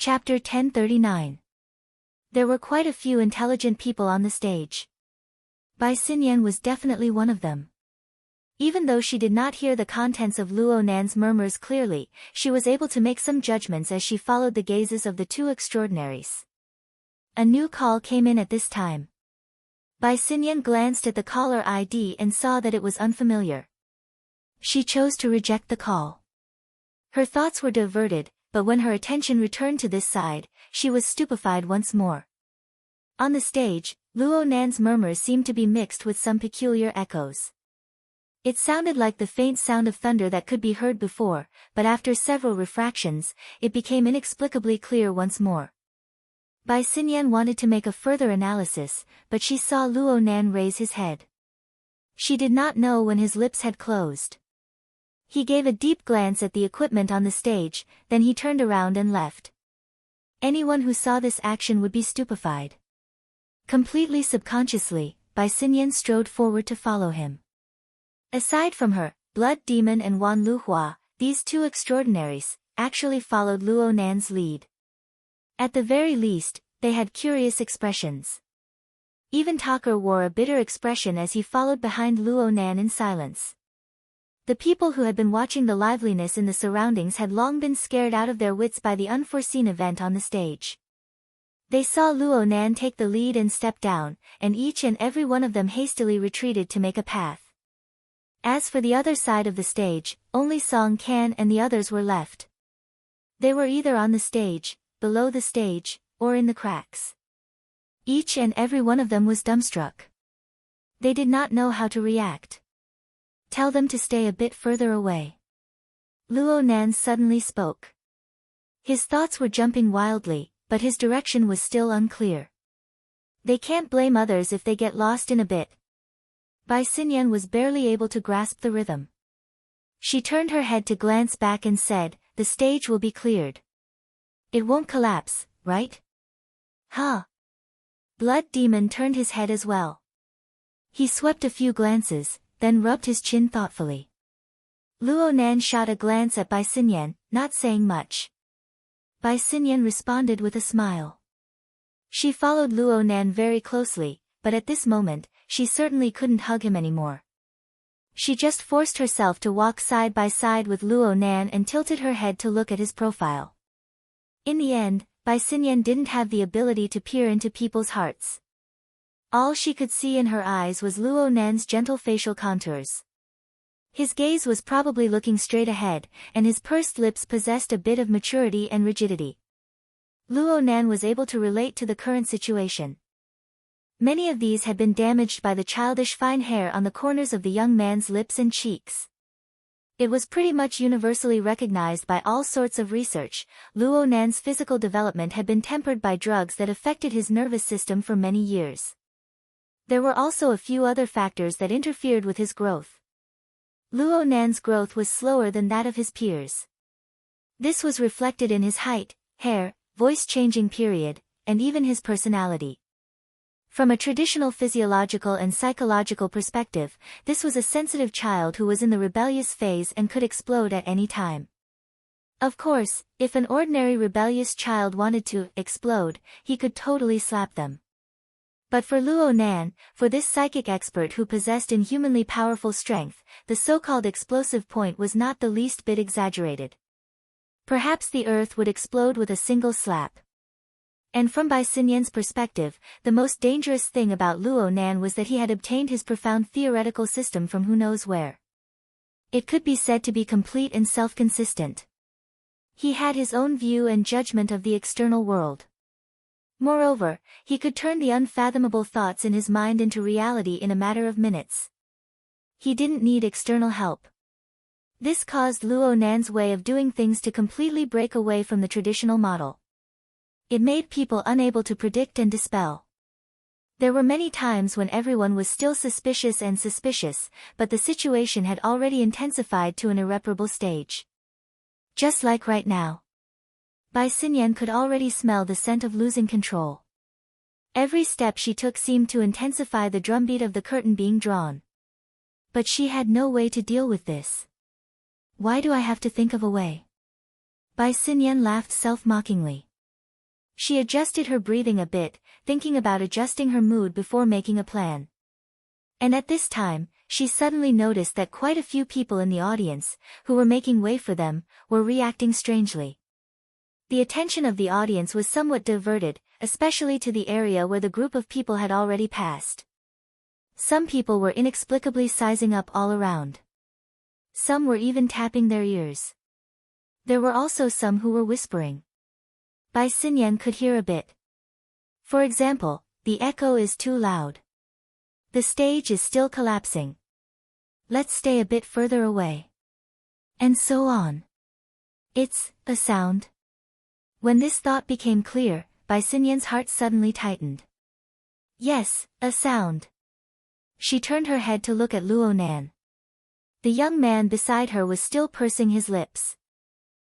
Chapter 1039. There were quite a few intelligent people on the stage. Bai Xinyan was definitely one of them. Even though she did not hear the contents of Luo Nan's murmurs clearly, she was able to make some judgments as she followed the gazes of the two extraordinaries. A new call came in at this time. Bai Xinyan glanced at the caller ID and saw that it was unfamiliar. She chose to reject the call. Her thoughts were diverted, but when her attention returned to this side, she was stupefied once more. On the stage, Luo Nan's murmurs seemed to be mixed with some peculiar echoes. It sounded like the faint sound of thunder that could be heard before, but after several refractions, it became inexplicably clear once more. Bai Xinyan wanted to make a further analysis, but she saw Luo Nan raise his head. She did not know when his lips had closed. He gave a deep glance at the equipment on the stage, then he turned around and left. Anyone who saw this action would be stupefied. Completely subconsciously, Bai Xinyan strode forward to follow him. Aside from her, Blood Demon and Wan Luhua, these two extraordinaries, actually followed Luo Nan's lead. At the very least, they had curious expressions. Even Tucker wore a bitter expression as he followed behind Luo Nan in silence. The people who had been watching the liveliness in the surroundings had long been scared out of their wits by the unforeseen event on the stage. They saw Luo Nan take the lead and step down, and each and every one of them hastily retreated to make a path. As for the other side of the stage, only Song Can and the others were left. They were either on the stage, below the stage, or in the cracks. Each and every one of them was dumbstruck. They did not know how to react. Tell them to stay a bit further away. Luo Nan suddenly spoke. His thoughts were jumping wildly, but his direction was still unclear. They can't blame others if they get lost in a bit. Bai Xinyan was barely able to grasp the rhythm. She turned her head to glance back and said, "The stage will be cleared. It won't collapse, right?" Huh? Blood Demon turned his head as well. He swept a few glances, then rubbed his chin thoughtfully. Luo Nan shot a glance at Bai Xinyan, not saying much. Bai Xinyan responded with a smile. She followed Luo Nan very closely, but at this moment, she certainly couldn't hug him anymore. She just forced herself to walk side by side with Luo Nan and tilted her head to look at his profile. In the end, Bai Xinyan didn't have the ability to peer into people's hearts. All she could see in her eyes was Luo Nan's gentle facial contours. His gaze was probably looking straight ahead, and his pursed lips possessed a bit of maturity and rigidity. Luo Nan was able to relate to the current situation. Many of these had been damaged by the childish fine hair on the corners of the young man's lips and cheeks. It was pretty much universally recognized by all sorts of research. Luo Nan's physical development had been tempered by drugs that affected his nervous system for many years. There were also a few other factors that interfered with his growth. Luo Nan's growth was slower than that of his peers. This was reflected in his height, hair, voice-changing period, and even his personality. From a traditional physiological and psychological perspective, this was a sensitive child who was in the rebellious phase and could explode at any time. Of course, if an ordinary rebellious child wanted to explode, he could totally slap them. But for Luo Nan, for this psychic expert who possessed inhumanly powerful strength, the so-called explosive point was not the least bit exaggerated. Perhaps the earth would explode with a single slap. And from Bai Xinyan's perspective, the most dangerous thing about Luo Nan was that he had obtained his profound theoretical system from who knows where. It could be said to be complete and self-consistent. He had his own view and judgment of the external world. Moreover, he could turn the unfathomable thoughts in his mind into reality in a matter of minutes. He didn't need external help. This caused Luo Nan's way of doing things to completely break away from the traditional model. It made people unable to predict and dispel. There were many times when everyone was still suspicious, but the situation had already intensified to an irreparable stage. Just like right now. Bai Xinyan could already smell the scent of losing control. Every step she took seemed to intensify the drumbeat of the curtain being drawn. But she had no way to deal with this. Why do I have to think of a way? Bai Xinyan laughed self-mockingly. She adjusted her breathing a bit, thinking about adjusting her mood before making a plan. And at this time, she suddenly noticed that quite a few people in the audience, who were making way for them, were reacting strangely. The attention of the audience was somewhat diverted, especially to the area where the group of people had already passed. Some people were inexplicably sizing up all around. Some were even tapping their ears. There were also some who were whispering. Bai Xinyan could hear a bit. For example, the echo is too loud. The stage is still collapsing. Let's stay a bit further away. And so on. It's a sound. When this thought became clear, Bai Xinyan's heart suddenly tightened. Yes, a sound. She turned her head to look at Luo Nan. The young man beside her was still pursing his lips.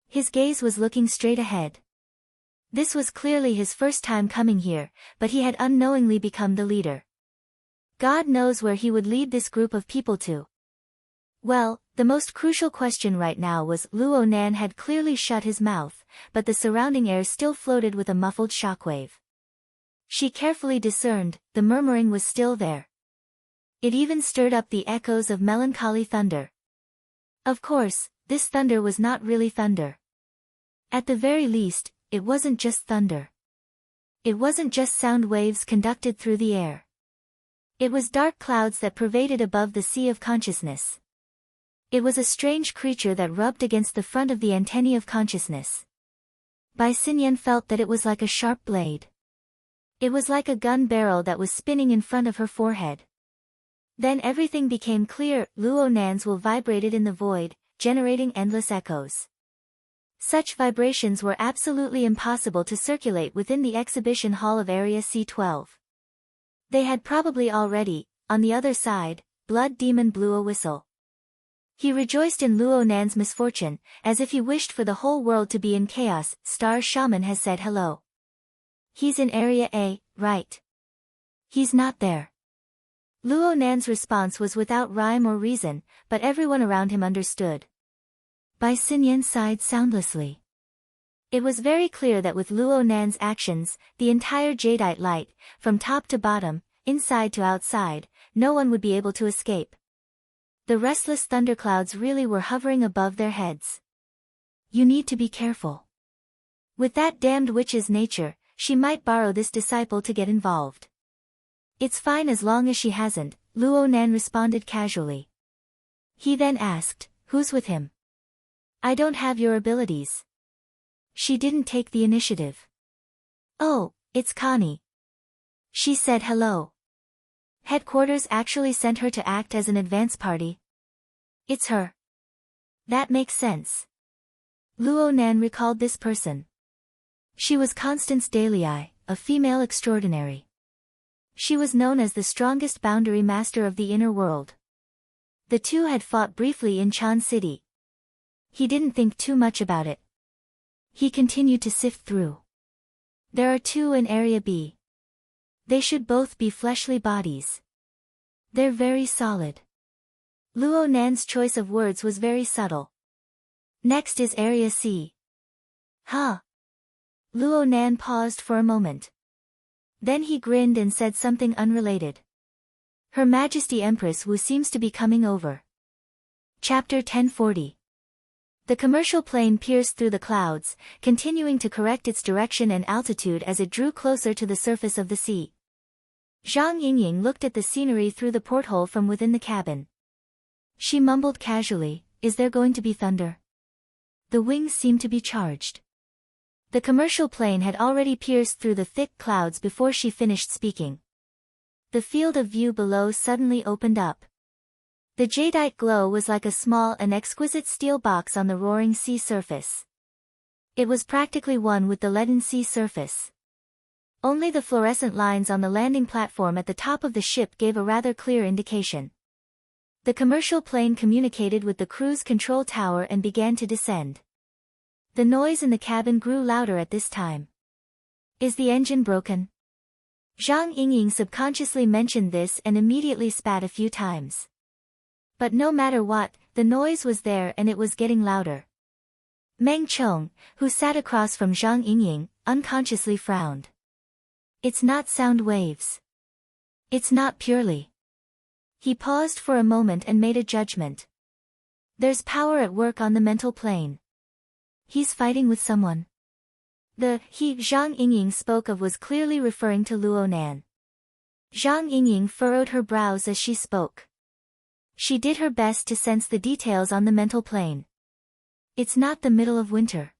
His gaze was looking straight ahead. This was clearly his first time coming here, but he had unknowingly become the leader. God knows where he would lead this group of people to. Well, the most crucial question right now was Luo Nan had clearly shut his mouth, but the surrounding air still floated with a muffled shockwave. She carefully discerned, the murmuring was still there. It even stirred up the echoes of melancholy thunder. Of course, this thunder was not really thunder. At the very least, it wasn't just thunder. It wasn't just sound waves conducted through the air. It was dark clouds that pervaded above the sea of consciousness. It was a strange creature that rubbed against the front of the antennae of consciousness. Bai Xinyan felt that it was like a sharp blade. It was like a gun barrel that was spinning in front of her forehead. Then everything became clear. Luo Nan's will vibrated in the void, generating endless echoes. Such vibrations were absolutely impossible to circulate within the exhibition hall of Area C12. They had probably already, on the other side, Blood Demon blew a whistle. He rejoiced in Luo Nan's misfortune, as if he wished for the whole world to be in chaos. Star Shaman has said hello. He's in Area A, right? He's not there. Luo Nan's response was without rhyme or reason, but everyone around him understood. Bai Xinyan sighed soundlessly. It was very clear that with Luo Nan's actions, the entire jadeite light, from top to bottom, inside to outside, no one would be able to escape. The restless thunderclouds really were hovering above their heads. You need to be careful. With that damned witch's nature, she might borrow this disciple to get involved. It's fine as long as she hasn't, Luo Nan responded casually. He then asked, who's with him? I don't have your abilities. She didn't take the initiative. Oh, it's Connie. She said hello. Headquarters actually sent her to act as an advance party. It's her. That makes sense. Luo Nan recalled this person. She was Constance Dalei, a female extraordinary. She was known as the strongest boundary master of the inner world. The two had fought briefly in Chan City. He didn't think too much about it. He continued to sift through. There are two in Area B. They should both be fleshly bodies. They're very solid. Luo Nan's choice of words was very subtle. Next is Area C. Huh? Luo Nan paused for a moment. Then he grinned and said something unrelated. Her Majesty Empress Wu seems to be coming over. Chapter 1040. The commercial plane pierced through the clouds, continuing to correct its direction and altitude as it drew closer to the surface of the sea. Zhang Yingying looked at the scenery through the porthole from within the cabin. She mumbled casually, is there going to be thunder? The wings seemed to be charged. The commercial plane had already pierced through the thick clouds before she finished speaking. The field of view below suddenly opened up. The jadeite glow was like a small and exquisite steel box on the roaring sea surface. It was practically one with the leaden sea surface. Only the fluorescent lines on the landing platform at the top of the ship gave a rather clear indication. The commercial plane communicated with the cruise control tower and began to descend. The noise in the cabin grew louder at this time. Is the engine broken? Zhang Yingying subconsciously mentioned this and immediately spat a few times. But no matter what, the noise was there and it was getting louder. Meng Chong, who sat across from Zhang Yingying, unconsciously frowned. It's not sound waves. It's not purely. He paused for a moment and made a judgment. There's power at work on the mental plane. He's fighting with someone. The he Zhang Yingying spoke of was clearly referring to Luo Nan. Zhang Yingying furrowed her brows as she spoke. She did her best to sense the details on the mental plane. It's not the middle of winter.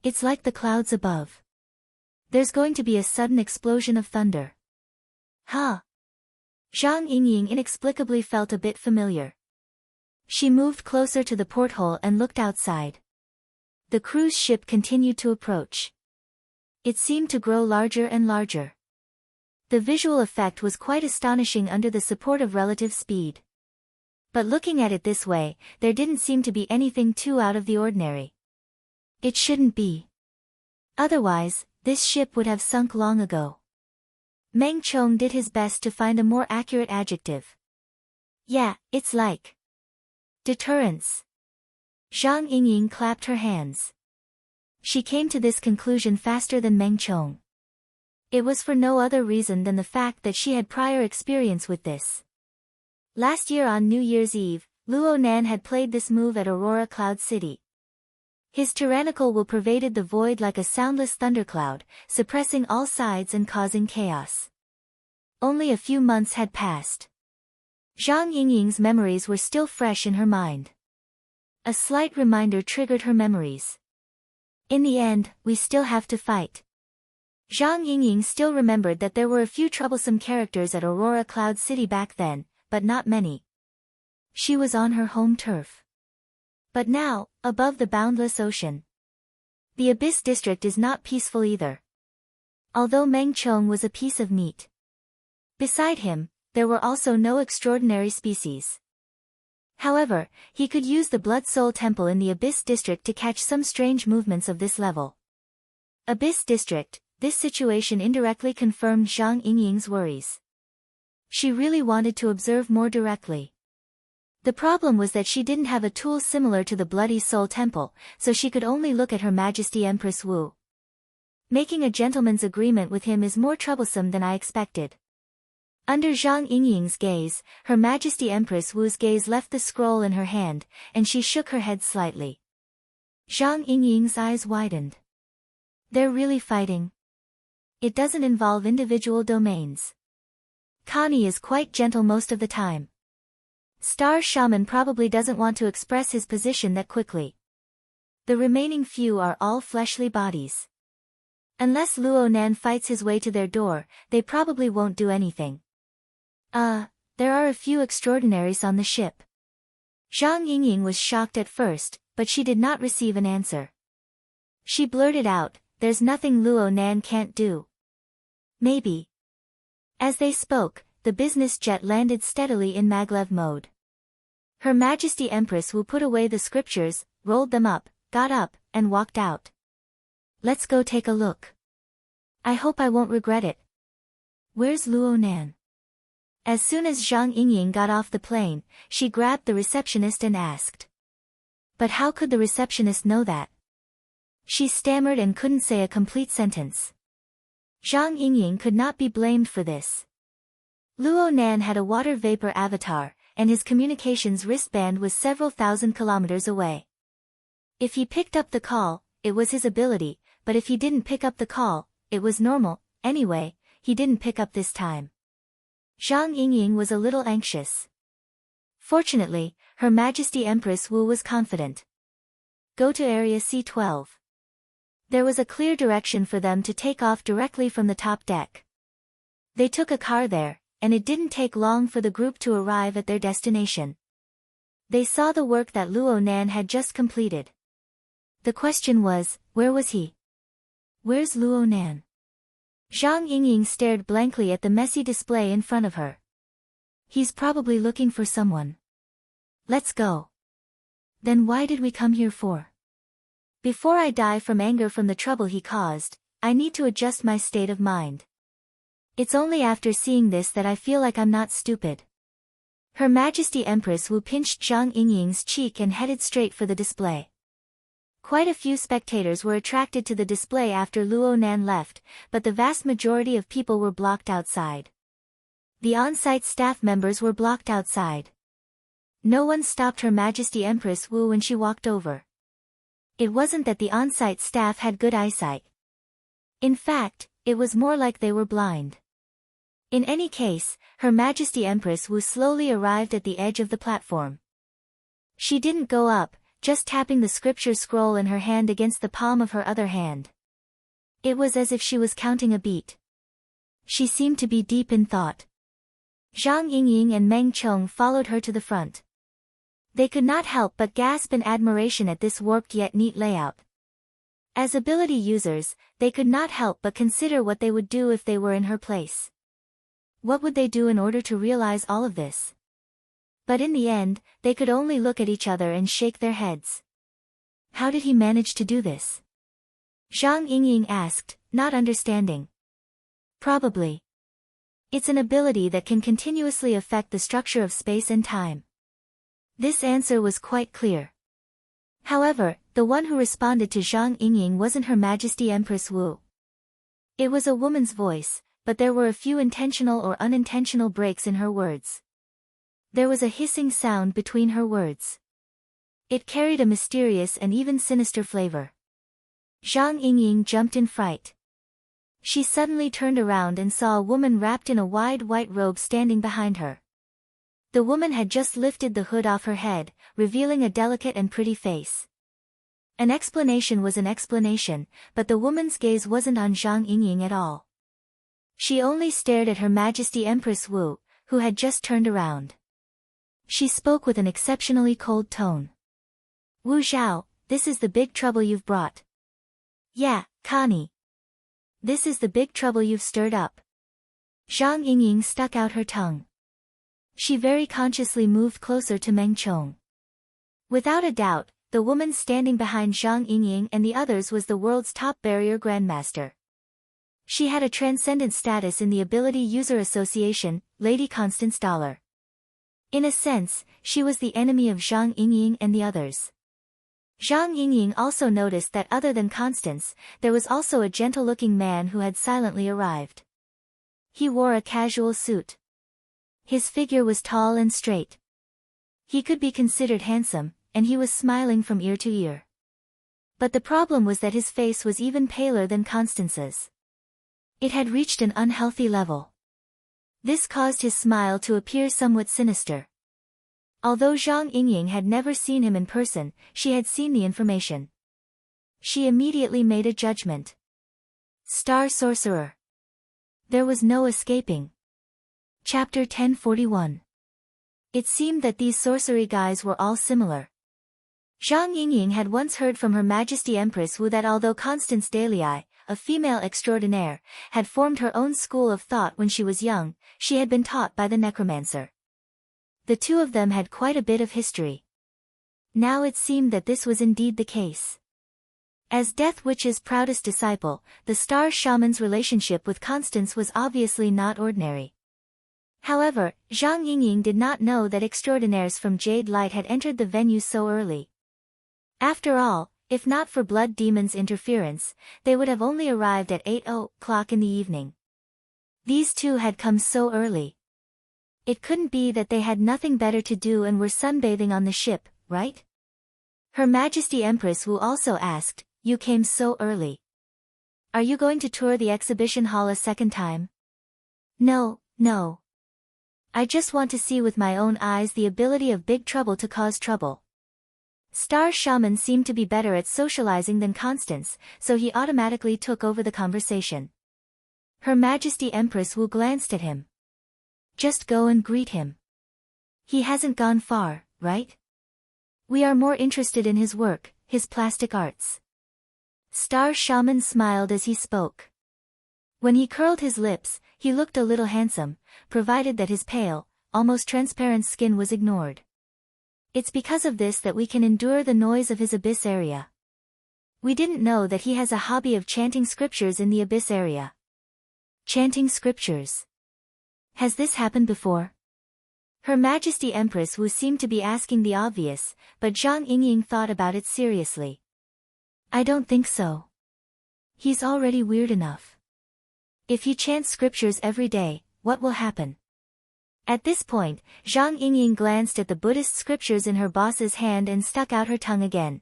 It's like the clouds above. There's going to be a sudden explosion of thunder. Huh? Zhang Yingying inexplicably felt a bit familiar. She moved closer to the porthole and looked outside. The cruise ship continued to approach. It seemed to grow larger and larger. The visual effect was quite astonishing under the support of relative speed. But looking at it this way, there didn't seem to be anything too out of the ordinary. It shouldn't be. Otherwise, this ship would have sunk long ago. Meng Chong did his best to find a more accurate adjective. Yeah, it's like deterrence. Zhang Yingying clapped her hands. She came to this conclusion faster than Meng Chong. It was for no other reason than the fact that she had prior experience with this. Last year on New Year's Eve, Luo Nan had played this move at Aurora Cloud City. His tyrannical will pervaded the void like a soundless thundercloud, suppressing all sides and causing chaos. Only a few months had passed. Zhang Yingying's memories were still fresh in her mind. A slight reminder triggered her memories. In the end, we still have to fight. Zhang Yingying still remembered that there were a few troublesome characters at Aurora Cloud City back then, but not many. She was on her home turf. But now, above the boundless ocean. The Abyss District is not peaceful either. Although Meng Chong was a piece of meat. Beside him, there were also no extraordinary species. However, he could use the Blood Soul Temple in the Abyss District to catch some strange movements of this level. Abyss District, this situation indirectly confirmed Zhang Yingying's worries. She really wanted to observe more directly. The problem was that she didn't have a tool similar to the Bloody Soul Temple, so she could only look at Her Majesty Empress Wu. Making a gentleman's agreement with him is more troublesome than I expected. Under Zhang Yingying's gaze, Her Majesty Empress Wu's gaze left the scroll in her hand, and she shook her head slightly. Zhang Yingying's eyes widened. They're really fighting. It doesn't involve individual domains. Connie is quite gentle most of the time. Star Shaman probably doesn't want to express his position that quickly. The remaining few are all fleshly bodies. Unless Luo Nan fights his way to their door, they probably won't do anything. There are a few extraordinaries on the ship. Zhang Yingying was shocked at first, but she did not receive an answer. She blurted out, "There's nothing Luo Nan can't do." Maybe. As they spoke, the business jet landed steadily in maglev mode. Her Majesty Empress Wu put away the scriptures, rolled them up, got up, and walked out. Let's go take a look. I hope I won't regret it. Where's Luo Nan? As soon as Zhang Yingying got off the plane, she grabbed the receptionist and asked. But how could the receptionist know that? She stammered and couldn't say a complete sentence. Zhang Yingying could not be blamed for this. Luo Nan had a water vapor avatar, and his communications wristband was several thousand kilometers away. If he picked up the call, it was his ability, but if he didn't pick up the call, it was normal. Anyway, he didn't pick up this time. Zhang Yingying was a little anxious. Fortunately, Her Majesty Empress Wu was confident. Go to Area C12. There was a clear direction for them to take off directly from the top deck. They took a car there, and it didn't take long for the group to arrive at their destination. They saw the work that Luo Nan had just completed. The question was, where was he? Where's Luo Nan? Zhang Yingying stared blankly at the messy display in front of her. He's probably looking for someone. Let's go. Then why did we come here for? Before I die from anger from the trouble he caused, I need to adjust my state of mind. It's only after seeing this that I feel like I'm not stupid. Her Majesty Empress Wu pinched Zhang Yingying's cheek and headed straight for the display. Quite a few spectators were attracted to the display after Luo Nan left, but the vast majority of people were blocked outside. The on-site staff members were blocked outside. No one stopped Her Majesty Empress Wu when she walked over. It wasn't that the on-site staff had good eyesight. In fact, it was more like they were blind. In any case, Her Majesty Empress Wu slowly arrived at the edge of the platform. She didn't go up, just tapping the scripture scroll in her hand against the palm of her other hand. It was as if she was counting a beat. She seemed to be deep in thought. Zhang Yingying and Meng Chong followed her to the front. They could not help but gasp in admiration at this warped yet neat layout. As ability users, they could not help but consider what they would do if they were in her place. What would they do in order to realize all of this? But in the end, they could only look at each other and shake their heads. How did he manage to do this? Zhang Yingying asked, not understanding. Probably. It's an ability that can continuously affect the structure of space and time. This answer was quite clear. However, the one who responded to Zhang Yingying wasn't Her Majesty Empress Wu. It was a woman's voice, but there were a few intentional or unintentional breaks in her words. There was a hissing sound between her words. It carried a mysterious and even sinister flavor. Zhang Yingying jumped in fright. She suddenly turned around and saw a woman wrapped in a wide white robe standing behind her. The woman had just lifted the hood off her head, revealing a delicate and pretty face. An explanation was an explanation, but the woman's gaze wasn't on Zhang Yingying at all. She only stared at Her Majesty Empress Wu, who had just turned around. She spoke with an exceptionally cold tone. Wu Zhao, this is the big trouble you've brought. Yeah, Connie. This is the big trouble you've stirred up. Zhang Yingying stuck out her tongue. She very consciously moved closer to Meng Chong. Without a doubt, the woman standing behind Zhang Yingying and the others was the world's top barrier grandmaster. She had a transcendent status in the Ability User Association, Lady Constance Dollar. In a sense, she was the enemy of Zhang Yingying and the others. Zhang Yingying also noticed that other than Constance, there was also a gentle-looking man who had silently arrived. He wore a casual suit. His figure was tall and straight. He could be considered handsome, and he was smiling from ear to ear. But the problem was that his face was even paler than Constance's. It had reached an unhealthy level. This caused his smile to appear somewhat sinister. Although Zhang Yingying had never seen him in person, she had seen the information. She immediately made a judgment. Star Sorcerer. There was no escaping. Chapter 1041. It seemed that these sorcery guys were all similar. Zhang Yingying had once heard from Her Majesty Empress Wu that although Constance Dalii, a female extraordinaire, had formed her own school of thought when she was young, she had been taught by the necromancer. The two of them had quite a bit of history. Now it seemed that this was indeed the case. As Death Witch's proudest disciple, the Star Shaman's relationship with Constance was obviously not ordinary. However, Zhang Yingying did not know that extraordinaires from Jade Light had entered the venue so early. After all, if not for Blood Demon's interference, they would have only arrived at 8:00 in the evening. These two had come so early. It couldn't be that they had nothing better to do and were sunbathing on the ship, right? Her Majesty Empress Wu also asked, "You came so early. Are you going to tour the exhibition hall a second time?" No. I just want to see with my own eyes the ability of Big Trouble to cause trouble. Star Shaman seemed to be better at socializing than Constance, so he automatically took over the conversation. Her Majesty Empress Wu glanced at him. Just go and greet him. He hasn't gone far, right? We are more interested in his work, his plastic arts. Star Shaman smiled as he spoke. When he curled his lips, he looked a little handsome, provided that his pale, almost transparent skin was ignored. It's because of this that we can endure the noise of his abyss area. We didn't know that he has a hobby of chanting scriptures in the abyss area. Chanting scriptures. Has this happened before? Her Majesty Empress Wu seemed to be asking the obvious, but Zhang Yingying thought about it seriously. I don't think so. He's already weird enough. If he chants scriptures every day, what will happen? At this point, Zhang Yingying glanced at the Buddhist scriptures in her boss's hand and stuck out her tongue again.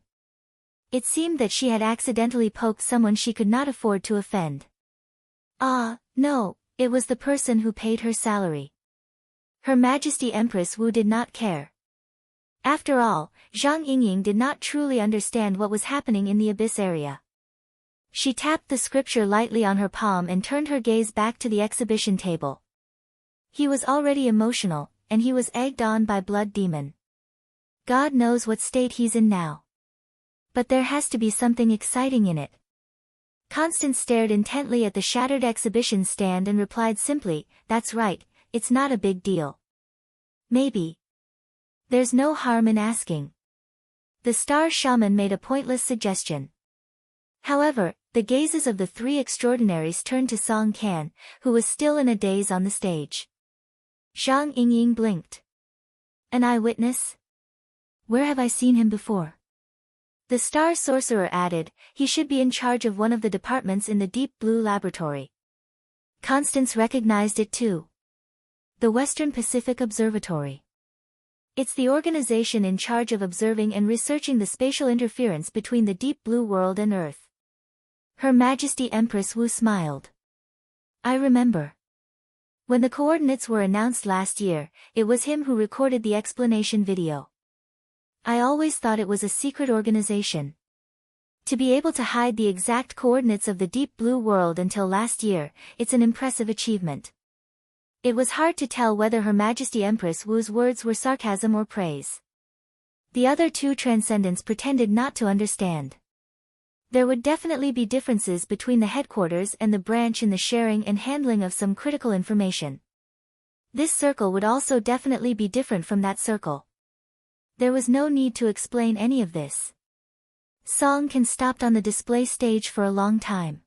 It seemed that she had accidentally poked someone she could not afford to offend. Ah, no, it was the person who paid her salary. Her Majesty Empress Wu did not care. After all, Zhang Yingying did not truly understand what was happening in the abyss area. She tapped the scripture lightly on her palm and turned her gaze back to the exhibition table. He was already emotional, and he was egged on by Blood Demon. God knows what state he's in now. But there has to be something exciting in it. Constance stared intently at the shattered exhibition stand and replied simply, "That's right, it's not a big deal. Maybe. There's no harm in asking." The star shaman made a pointless suggestion. However, the gazes of the three extraordinaries turned to Song Can, who was still in a daze on the stage. Zhang Yingying blinked. An eyewitness? Where have I seen him before? The star sorcerer added, he should be in charge of one of the departments in the Deep Blue Laboratory. Constance recognized it too. The Western Pacific Observatory. It's the organization in charge of observing and researching the spatial interference between the Deep Blue world and Earth. Her Majesty Empress Wu smiled. I remember. When the coordinates were announced last year, it was him who recorded the explanation video. I always thought it was a secret organization. To be able to hide the exact coordinates of the Deep Blue world until last year, it's an impressive achievement. It was hard to tell whether Her Majesty Empress Wu's words were sarcasm or praise. The other two transcendents pretended not to understand. There would definitely be differences between the headquarters and the branch in the sharing and handling of some critical information. This circle would also definitely be different from that circle. There was no need to explain any of this. Song Can stopped on the display stage for a long time.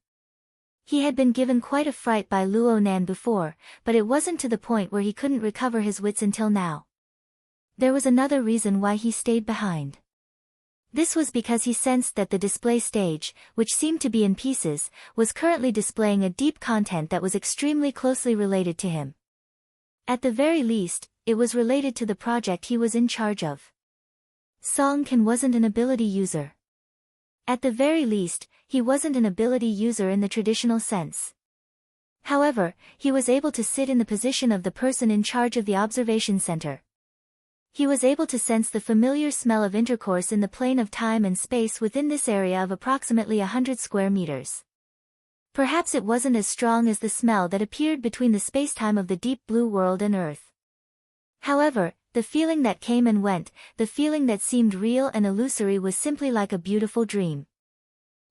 He had been given quite a fright by Luo Nan before, but it wasn't to the point where he couldn't recover his wits until now. There was another reason why he stayed behind. This was because he sensed that the display stage, which seemed to be in pieces, was currently displaying a deep content that was extremely closely related to him. At the very least, it was related to the project he was in charge of. Song Can wasn't an ability user. At the very least, he wasn't an ability user in the traditional sense. However, he was able to sit in the position of the person in charge of the observation center. He was able to sense the familiar smell of intercourse in the plane of time and space within this area of approximately 100 square meters. Perhaps it wasn't as strong as the smell that appeared between the spacetime of the Deep Blue world and Earth. However, the feeling that came and went, the feeling that seemed real and illusory was simply like a beautiful dream.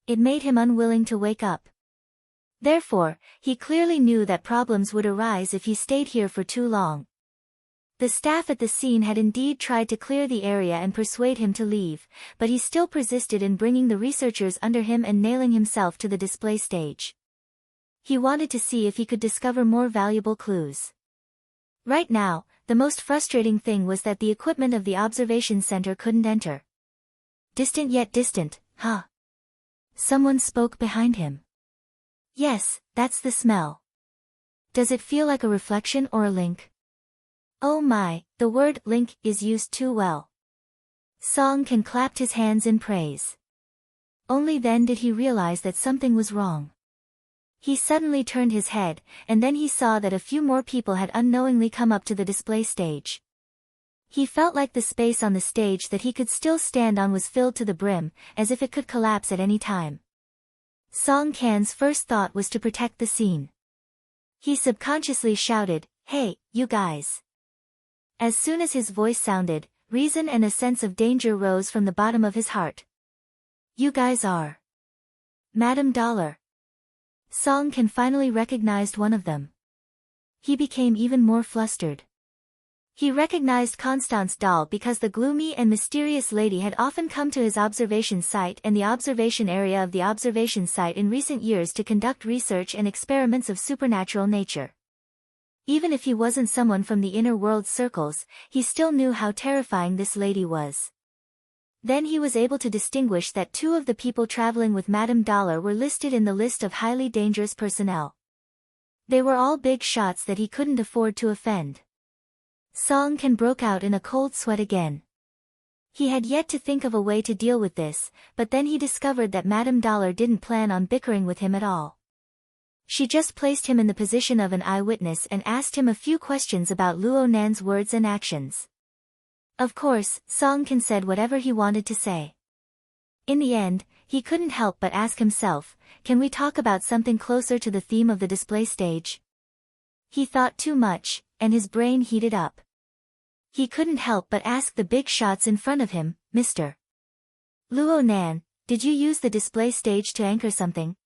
It made him unwilling to wake up. Therefore, he clearly knew that problems would arise if he stayed here for too long. The staff at the scene had indeed tried to clear the area and persuade him to leave, but he still persisted in bringing the researchers under him and nailing himself to the display stage. He wanted to see if he could discover more valuable clues. Right now, the most frustrating thing was that the equipment of the observation center couldn't enter. Distant yet distant, huh? Someone spoke behind him. Yes, that's the smell. Does it feel like a reflection or a link? Oh my, the word link is used too well. Song Can clapped his hands in praise. Only then did he realize that something was wrong. He suddenly turned his head, and then he saw that a few more people had unknowingly come up to the display stage. He felt like the space on the stage that he could still stand on was filled to the brim, as if it could collapse at any time. Song Can's first thought was to protect the scene. He subconsciously shouted, "Hey, you guys." As soon as his voice sounded, reason and a sense of danger rose from the bottom of his heart. You guys are Madame Dollar. Song Can finally recognized one of them. He became even more flustered. He recognized Constance Dahl because the gloomy and mysterious lady had often come to his observation site and the observation area of the observation site in recent years to conduct research and experiments of supernatural nature. Even if he wasn't someone from the inner world circles, he still knew how terrifying this lady was. Then he was able to distinguish that 2 of the people traveling with Madame Dollar were listed in the list of highly dangerous personnel. They were all big shots that he couldn't afford to offend. Song Can broke out in a cold sweat again. He had yet to think of a way to deal with this, but then he discovered that Madame Dollar didn't plan on bickering with him at all. She just placed him in the position of an eyewitness and asked him a few questions about Luo Nan's words and actions. Of course, Song Can said whatever he wanted to say. In the end, he couldn't help but ask himself, can we talk about something closer to the theme of the display stage? He thought too much, and his brain heated up. He couldn't help but ask the big shots in front of him, Mr. Luo Nan, did you use the display stage to anchor something?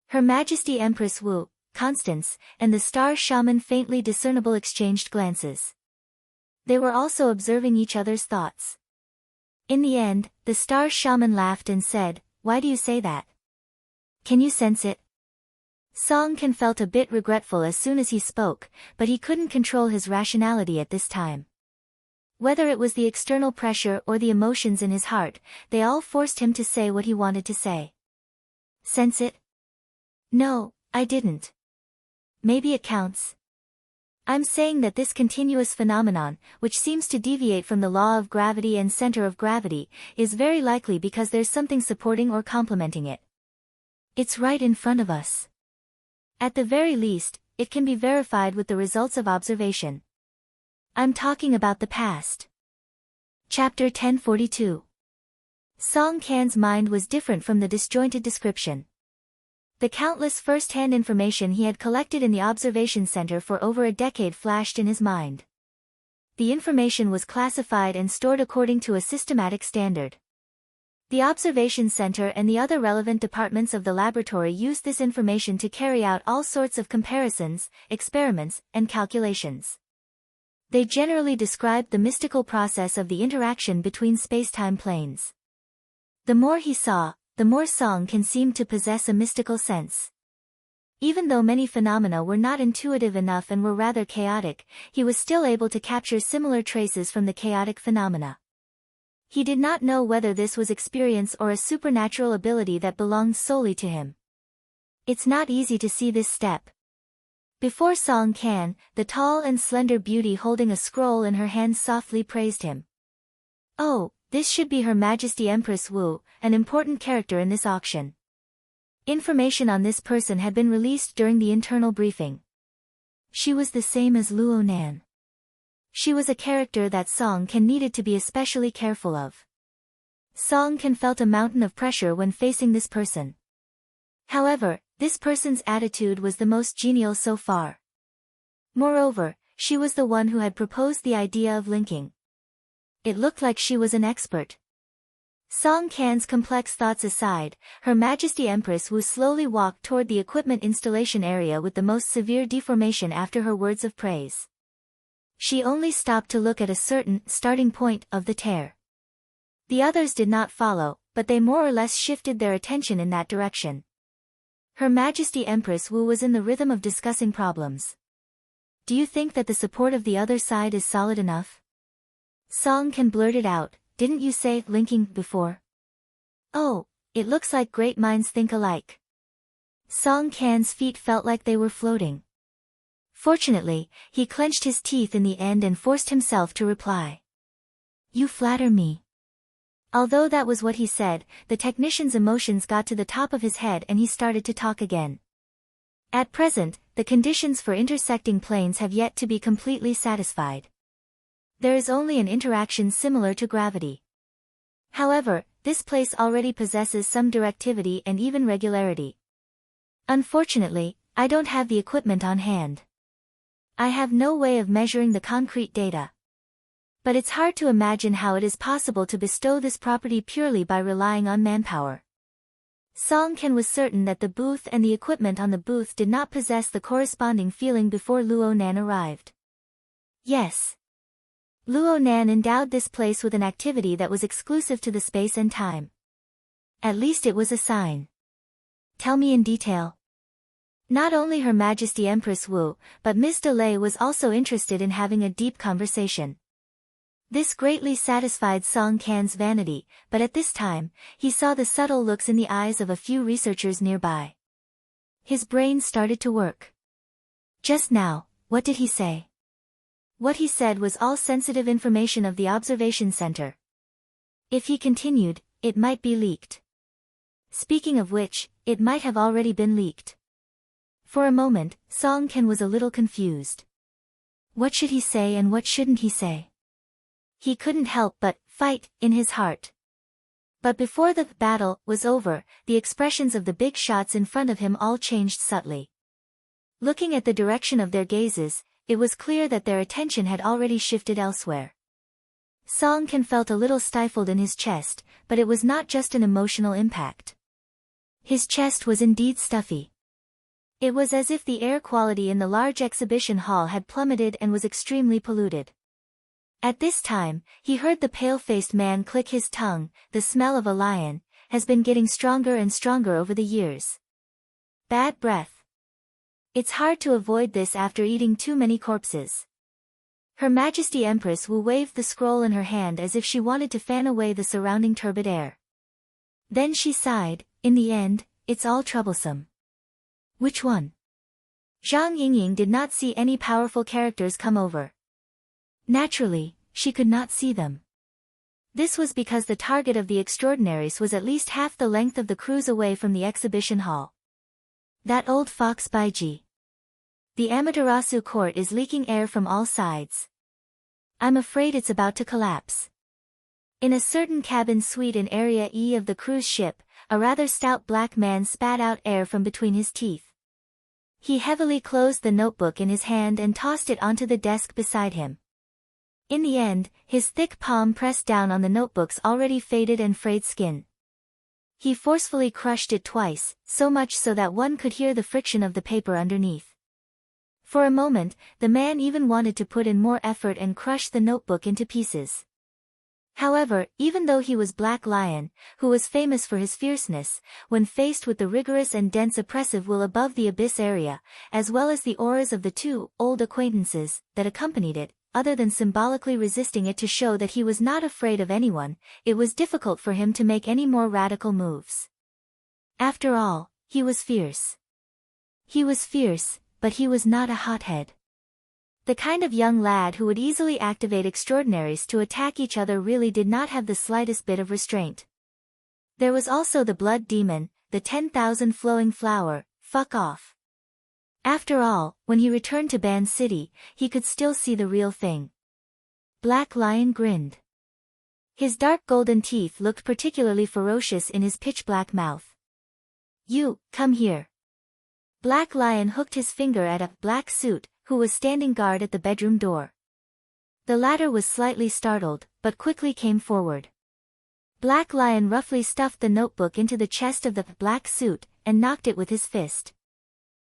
Her Majesty Empress Wu, Constance, and the star shaman faintly discernible exchanged glances. They were also observing each other's thoughts. In the end, the star shaman laughed and said, why do you say that? Can you sense it? Song Can felt a bit regretful as soon as he spoke, but he couldn't control his rationality at this time. Whether it was the external pressure or the emotions in his heart, they all forced him to say what he wanted to say. Sense it? No, I didn't. Maybe it counts. I'm saying that this continuous phenomenon, which seems to deviate from the law of gravity and center of gravity, is very likely because there's something supporting or complementing it. It's right in front of us. At the very least, it can be verified with the results of observation. I'm talking about the past. Chapter 1042. Song Can's mind was different from the disjointed description. The countless first-hand information he had collected in the observation center for over a decade flashed in his mind. The information was classified and stored according to a systematic standard. The observation center and the other relevant departments of the laboratory used this information to carry out all sorts of comparisons, experiments, and calculations. They generally described the mystical process of the interaction between space-time planes. The more he saw, the more Song Can seemed to possess a mystical sense. Even though many phenomena were not intuitive enough and were rather chaotic, he was still able to capture similar traces from the chaotic phenomena. He did not know whether this was experience or a supernatural ability that belonged solely to him. It's not easy to see this step. Before Song Can, the tall and slender beauty holding a scroll in her hand softly praised him. Oh, this should be Her Majesty Empress Wu, an important character in this auction. Information on this person had been released during the internal briefing. She was the same as Luo Nan. She was a character that Song Can needed to be especially careful of. Song Can felt a mountain of pressure when facing this person. However, this person's attitude was the most genial so far. Moreover, she was the one who had proposed the idea of linking. It looked like she was an expert. Song Can's complex thoughts aside, Her Majesty Empress Wu slowly walked toward the equipment installation area with the most severe deformation after her words of praise. She only stopped to look at a certain starting point of the tear. The others did not follow, but they more or less shifted their attention in that direction. Her Majesty Empress Wu was in the rhythm of discussing problems. Do you think that the support of the other side is solid enough? Song Can blurted out, didn't you say linking before? Oh, it looks like great minds think alike. Song Can's feet felt like they were floating. Fortunately, he clenched his teeth in the end and forced himself to reply. You flatter me. Although that was what he said, the technician's emotions got to the top of his head and he started to talk again. At present, the conditions for intersecting planes have yet to be completely satisfied. There is only an interaction similar to gravity. However, this place already possesses some directivity and even regularity. Unfortunately, I don't have the equipment on hand. I have no way of measuring the concrete data. But it's hard to imagine how it is possible to bestow this property purely by relying on manpower. Song Can was certain that the booth and the equipment on the booth did not possess the corresponding feeling before Luo Nan arrived. Yes. Luo Nan endowed this place with an activity that was exclusive to the space and time. At least it was a sign. Tell me in detail. Not only Her Majesty Empress Wu, but Ms. Delay was also interested in having a deep conversation. This greatly satisfied Song Kan's vanity, but at this time, he saw the subtle looks in the eyes of a few researchers nearby. His brain started to work. Just now, what did he say? What he said was all sensitive information of the observation center. If he continued, it might be leaked. Speaking of which, it might have already been leaked. For a moment, Song Kan was a little confused. What should he say and what shouldn't he say? He couldn't help but fight in his heart. But before the battle was over, the expressions of the big shots in front of him all changed subtly. Looking at the direction of their gazes, it was clear that their attention had already shifted elsewhere. Song Kan felt a little stifled in his chest, but it was not just an emotional impact. His chest was indeed stuffy. It was as if the air quality in the large exhibition hall had plummeted and was extremely polluted. At this time, he heard the pale-faced man click his tongue. The smell of a lion has been getting stronger and stronger over the years. Bad breath. It's hard to avoid this after eating too many corpses. Her Majesty Empress Wu waved the scroll in her hand as if she wanted to fan away the surrounding turbid air. Then she sighed, in the end, it's all troublesome. Which one? Zhang Yingying did not see any powerful characters come over. Naturally, she could not see them. This was because the target of the extraordinaries was at least half the length of the cruise away from the exhibition hall. That old fox Baiji. The Amaterasu court is leaking air from all sides. I'm afraid it's about to collapse. In a certain cabin suite in Area E of the cruise ship, a rather stout black man spat out air from between his teeth. He heavily closed the notebook in his hand and tossed it onto the desk beside him. In the end, his thick palm pressed down on the notebook's already faded and frayed skin. He forcefully crushed it twice, so much so that one could hear the friction of the paper underneath. For a moment, the man even wanted to put in more effort and crush the notebook into pieces. However, even though he was Black Lion, who was famous for his fierceness, when faced with the rigorous and dense oppressive will above the abyss area, as well as the auras of the two old acquaintances that accompanied it, other than symbolically resisting it to show that he was not afraid of anyone, it was difficult for him to make any more radical moves. After all, he was fierce. He was fierce, but he was not a hothead. The kind of young lad who would easily activate extraordinaries to attack each other really did not have the slightest bit of restraint. There was also the blood demon, the 10,000 flowing flower, fuck off. After all, when he returned to Ban City, he could still see the real thing. Black Lion grinned. His dark golden teeth looked particularly ferocious in his pitch-black mouth. You, come here. Black Lion hooked his finger at a black suit, who was standing guard at the bedroom door. The latter was slightly startled, but quickly came forward. Black Lion roughly stuffed the notebook into the chest of the black suit, and knocked it with his fist.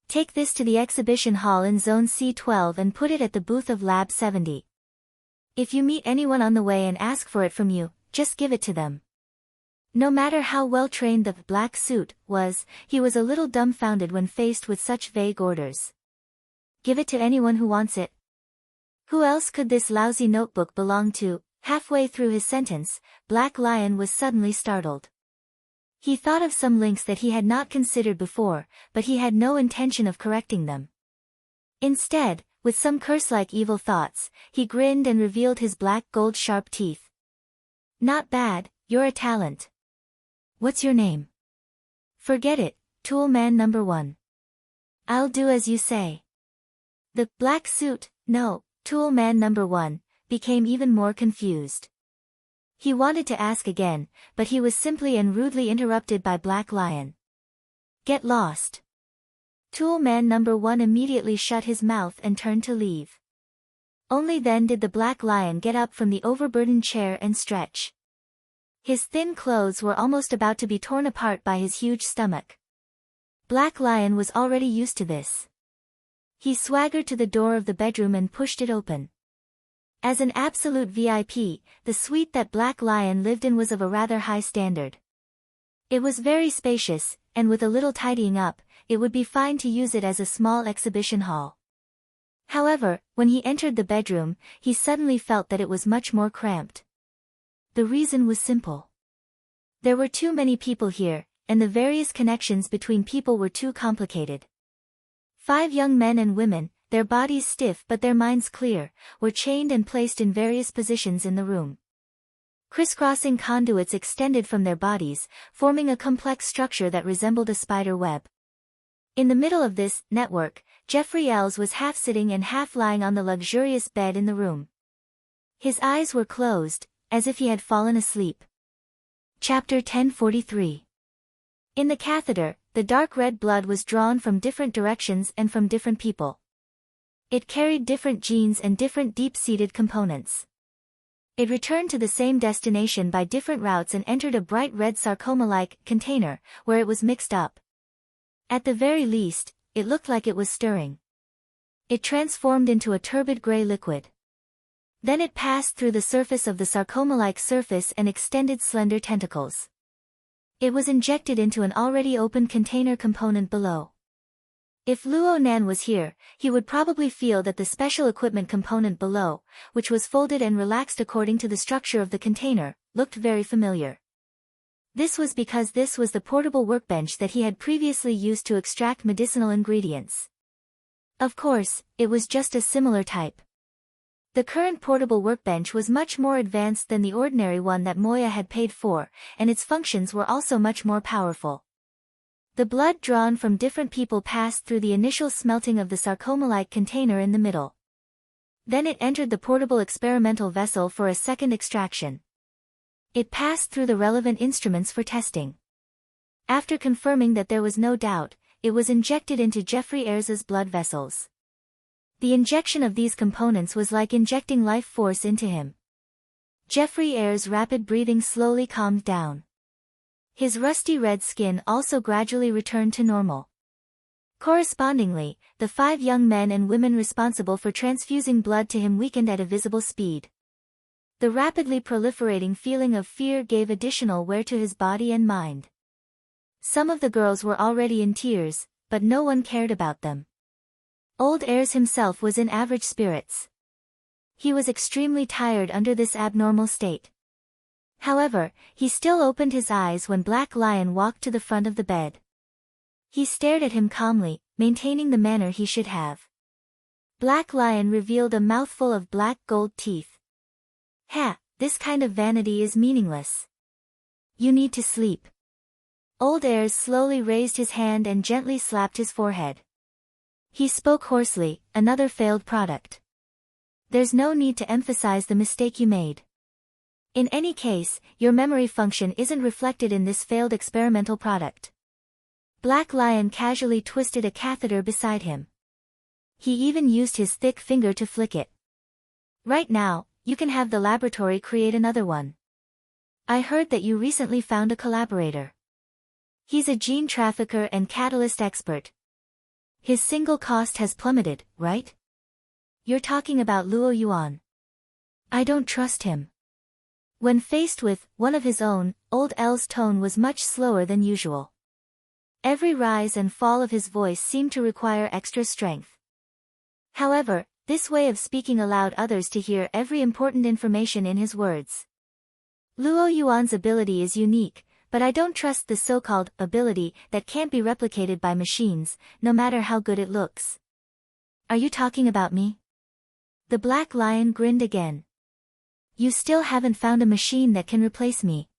Take this to the exhibition hall in Zone C12 and put it at the booth of Lab 70. If you meet anyone on the way and ask for it from you, just give it to them. No matter how well trained the black suit was, he was a little dumbfounded when faced with such vague orders. Give it to anyone who wants it. Who else could this lousy notebook belong to? Halfway through his sentence, Black Lion was suddenly startled. He thought of some links that he had not considered before, but he had no intention of correcting them. Instead, with some curse-like evil thoughts, he grinned and revealed his black gold sharp teeth. Not bad, you're a talent. What's your name? Forget it, Tool Man number 1. I'll do as you say. The black suit, no, Tool Man number 1, became even more confused. He wanted to ask again, but he was simply and rudely interrupted by Black Lion. Get lost. Tool Man number 1 immediately shut his mouth and turned to leave. Only then did the Black Lion get up from the overburdened chair and stretch. His thin clothes were almost about to be torn apart by his huge stomach. Black Lion was already used to this. He swaggered to the door of the bedroom and pushed it open. As an absolute VIP, the suite that Black Lion lived in was of a rather high standard. It was very spacious, and with a little tidying up, it would be fine to use it as a small exhibition hall. However, when he entered the bedroom, he suddenly felt that it was much more cramped. The reason was simple. There were too many people here, and the various connections between people were too complicated. 5 young men and women, their bodies stiff but their minds clear, were chained and placed in various positions in the room. Crisscrossing conduits extended from their bodies, forming a complex structure that resembled a spider web. In the middle of this network, Jeffrey Ells was half sitting and half lying on the luxurious bed in the room. His eyes were closed, as if he had fallen asleep. Chapter 1043. In the catheter, the dark red blood was drawn from different directions and from different people. It carried different genes and different deep-seated components. It returned to the same destination by different routes and entered a bright red sarcoma-like container, where it was mixed up. At the very least, it looked like it was stirring. It transformed into a turbid gray liquid. Then it passed through the surface of the sarcoma-like surface and extended slender tentacles. It was injected into an already open container component below. If Luo Nan was here, he would probably feel that the special equipment component below, which was folded and relaxed according to the structure of the container, looked very familiar. This was because this was the portable workbench that he had previously used to extract medicinal ingredients. Of course, it was just a similar type. The current portable workbench was much more advanced than the ordinary one that Moya had paid for, and its functions were also much more powerful. The blood drawn from different people passed through the initial smelting of the sarcoma-like container in the middle. Then it entered the portable experimental vessel for a second extraction. It passed through the relevant instruments for testing. After confirming that there was no doubt, it was injected into Jeffrey Ayres's blood vessels. The injection of these components was like injecting life force into him. Jeffrey Ayres' rapid breathing slowly calmed down. His rusty red skin also gradually returned to normal. Correspondingly, the 5 young men and women responsible for transfusing blood to him weakened at a visible speed. The rapidly proliferating feeling of fear gave additional wear to his body and mind. Some of the girls were already in tears, but no one cared about them. Old Ayres himself was in average spirits. He was extremely tired under this abnormal state. However, he still opened his eyes when Black Lion walked to the front of the bed. He stared at him calmly, maintaining the manner he should have. Black Lion revealed a mouthful of black gold teeth. "Ha, this kind of vanity is meaningless. You need to sleep." Old Ayres slowly raised his hand and gently slapped his forehead. He spoke hoarsely, "Another failed product. There's no need to emphasize the mistake you made. In any case, your memory function isn't reflected in this failed experimental product." Black Lion casually twisted a catheter beside him. He even used his thick finger to flick it. "Right now, you can have the laboratory create another one. I heard that you recently found a collaborator. He's a gene trafficker and catalyst expert. His single cost has plummeted, right? You're talking about Luo Yuan. I don't trust him." When faced with one of his own, Old L's tone was much slower than usual. Every rise and fall of his voice seemed to require extra strength. However, this way of speaking allowed others to hear every important information in his words. "Luo Yuan's ability is unique, but I don't trust the so-called ability that can't be replicated by machines, no matter how good it looks." "Are you talking about me?" The Black Lion grinned again. "You still haven't found a machine that can replace me."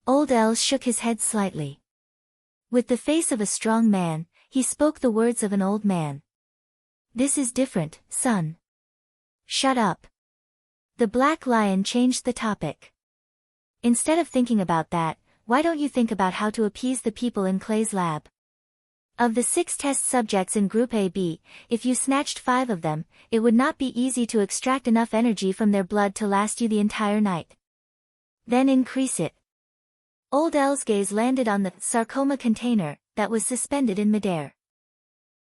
Old L shook his head slightly. With the face of a strong man, he spoke the words of an old man. "This is different, son." "Shut up." The Black Lion changed the topic. "Instead of thinking about that, why don't you think about how to appease the people in Clay's lab? Of the 6 test subjects in Group AB, if you snatched 5 of them, it would not be easy to extract enough energy from their blood to last you the entire night. Then increase it." Old L's gaze landed on the sarcoma container that was suspended in midair.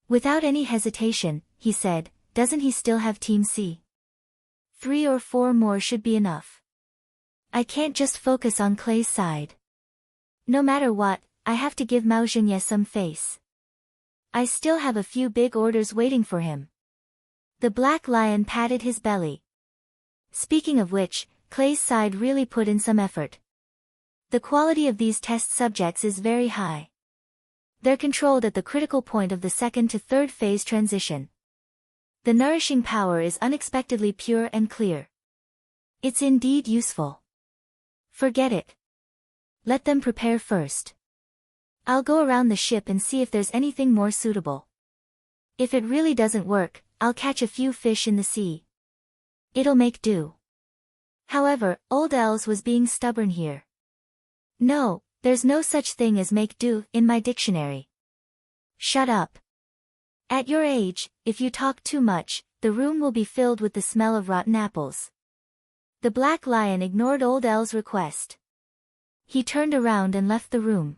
Without any hesitation, he said, "Doesn't he still have Team C? 3 or 4 more should be enough. I can't just focus on Clay's side. No matter what, I have to give Mao Xingye some face. I still have a few big orders waiting for him." The black lion patted his belly. Speaking of which, Clay's side really put in some effort. The quality of these test subjects is very high. They're controlled at the critical point of the second to third phase transition. The nourishing power is unexpectedly pure and clear. It's indeed useful. Forget it. Let them prepare first. I'll go around the ship and see if there's anything more suitable. If it really doesn't work, I'll catch a few fish in the sea. It'll make do. However, old Els was being stubborn here. No, there's no such thing as make do in my dictionary. Shut up. At your age, if you talk too much, the room will be filled with the smell of rotten apples. The black lion ignored old Els' request. He turned around and left the room.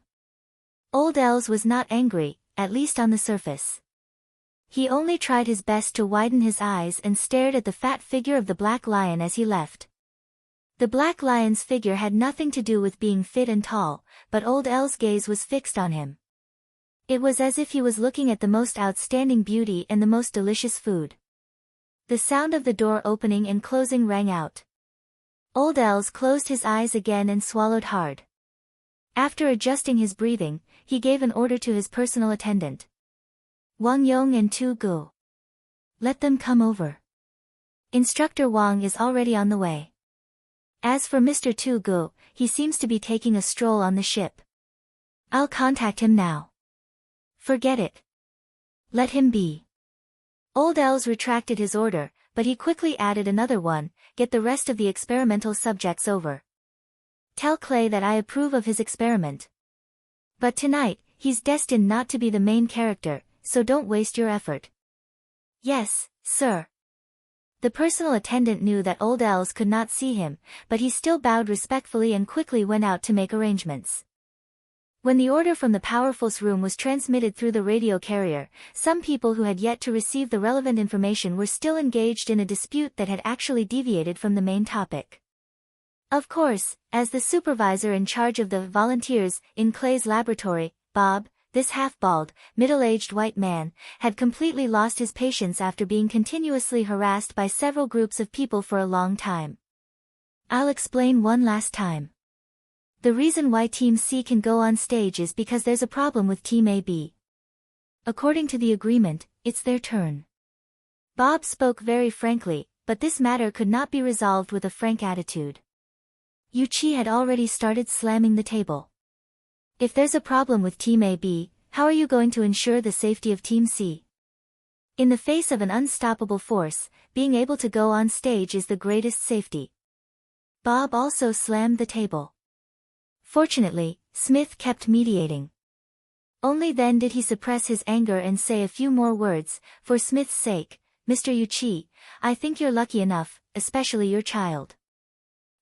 Old Els was not angry, at least on the surface. He only tried his best to widen his eyes and stared at the fat figure of the black lion as he left. The black lion's figure had nothing to do with being fit and tall, but old Els' gaze was fixed on him. It was as if he was looking at the most outstanding beauty and the most delicious food. The sound of the door opening and closing rang out. Old Els closed his eyes again and swallowed hard. After adjusting his breathing, he gave an order to his personal attendant. Wang Yong and Tu Gu. Let them come over. Instructor Wang is already on the way. As for Mr. Tu Gu, he seems to be taking a stroll on the ship. I'll contact him now. Forget it. Let him be. Old Els retracted his order, but he quickly added another one, get the rest of the experimental subjects over. Tell Clay that I approve of his experiment. But tonight, he's destined not to be the main character, so don't waste your effort. Yes, sir. The personal attendant knew that old Els could not see him, but he still bowed respectfully and quickly went out to make arrangements. When the order from the Powerful's room was transmitted through the radio carrier, some people who had yet to receive the relevant information were still engaged in a dispute that had actually deviated from the main topic. Of course, as the supervisor in charge of the volunteers in Clay's laboratory, Bob, this half-bald, middle-aged white man, had completely lost his patience after being continuously harassed by several groups of people for a long time. I'll explain one last time. The reason why Team C can go on stage is because there's a problem with Team AB. According to the agreement, it's their turn. Bob spoke very frankly, but this matter could not be resolved with a frank attitude. Yuchi had already started slamming the table. If there's a problem with Team AB, how are you going to ensure the safety of Team C? In the face of an unstoppable force, being able to go on stage is the greatest safety. Bob also slammed the table. Fortunately, Smith kept mediating. Only then did he suppress his anger and say a few more words, for Smith's sake, Mr. Yuchi, I think you're lucky enough, especially your child.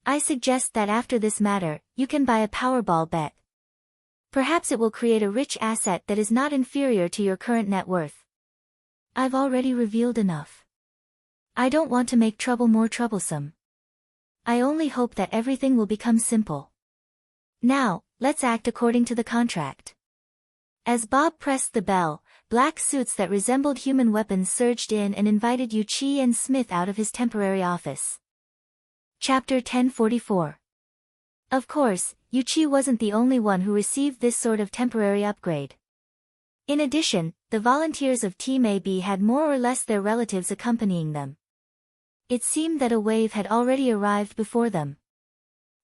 I suggest that after this matter, you can buy a Powerball bet. Perhaps it will create a rich asset that is not inferior to your current net worth. I've already revealed enough. I don't want to make trouble more troublesome. I only hope that everything will become simple. Now, let's act according to the contract. As Bob pressed the bell, black suits that resembled human weapons surged in and invited Yuchi and Smith out of his temporary office. Chapter 1044. Of course, Yuchi wasn't the only one who received this sort of temporary upgrade. In addition, the volunteers of Team AB had more or less their relatives accompanying them. It seemed that a wave had already arrived before them.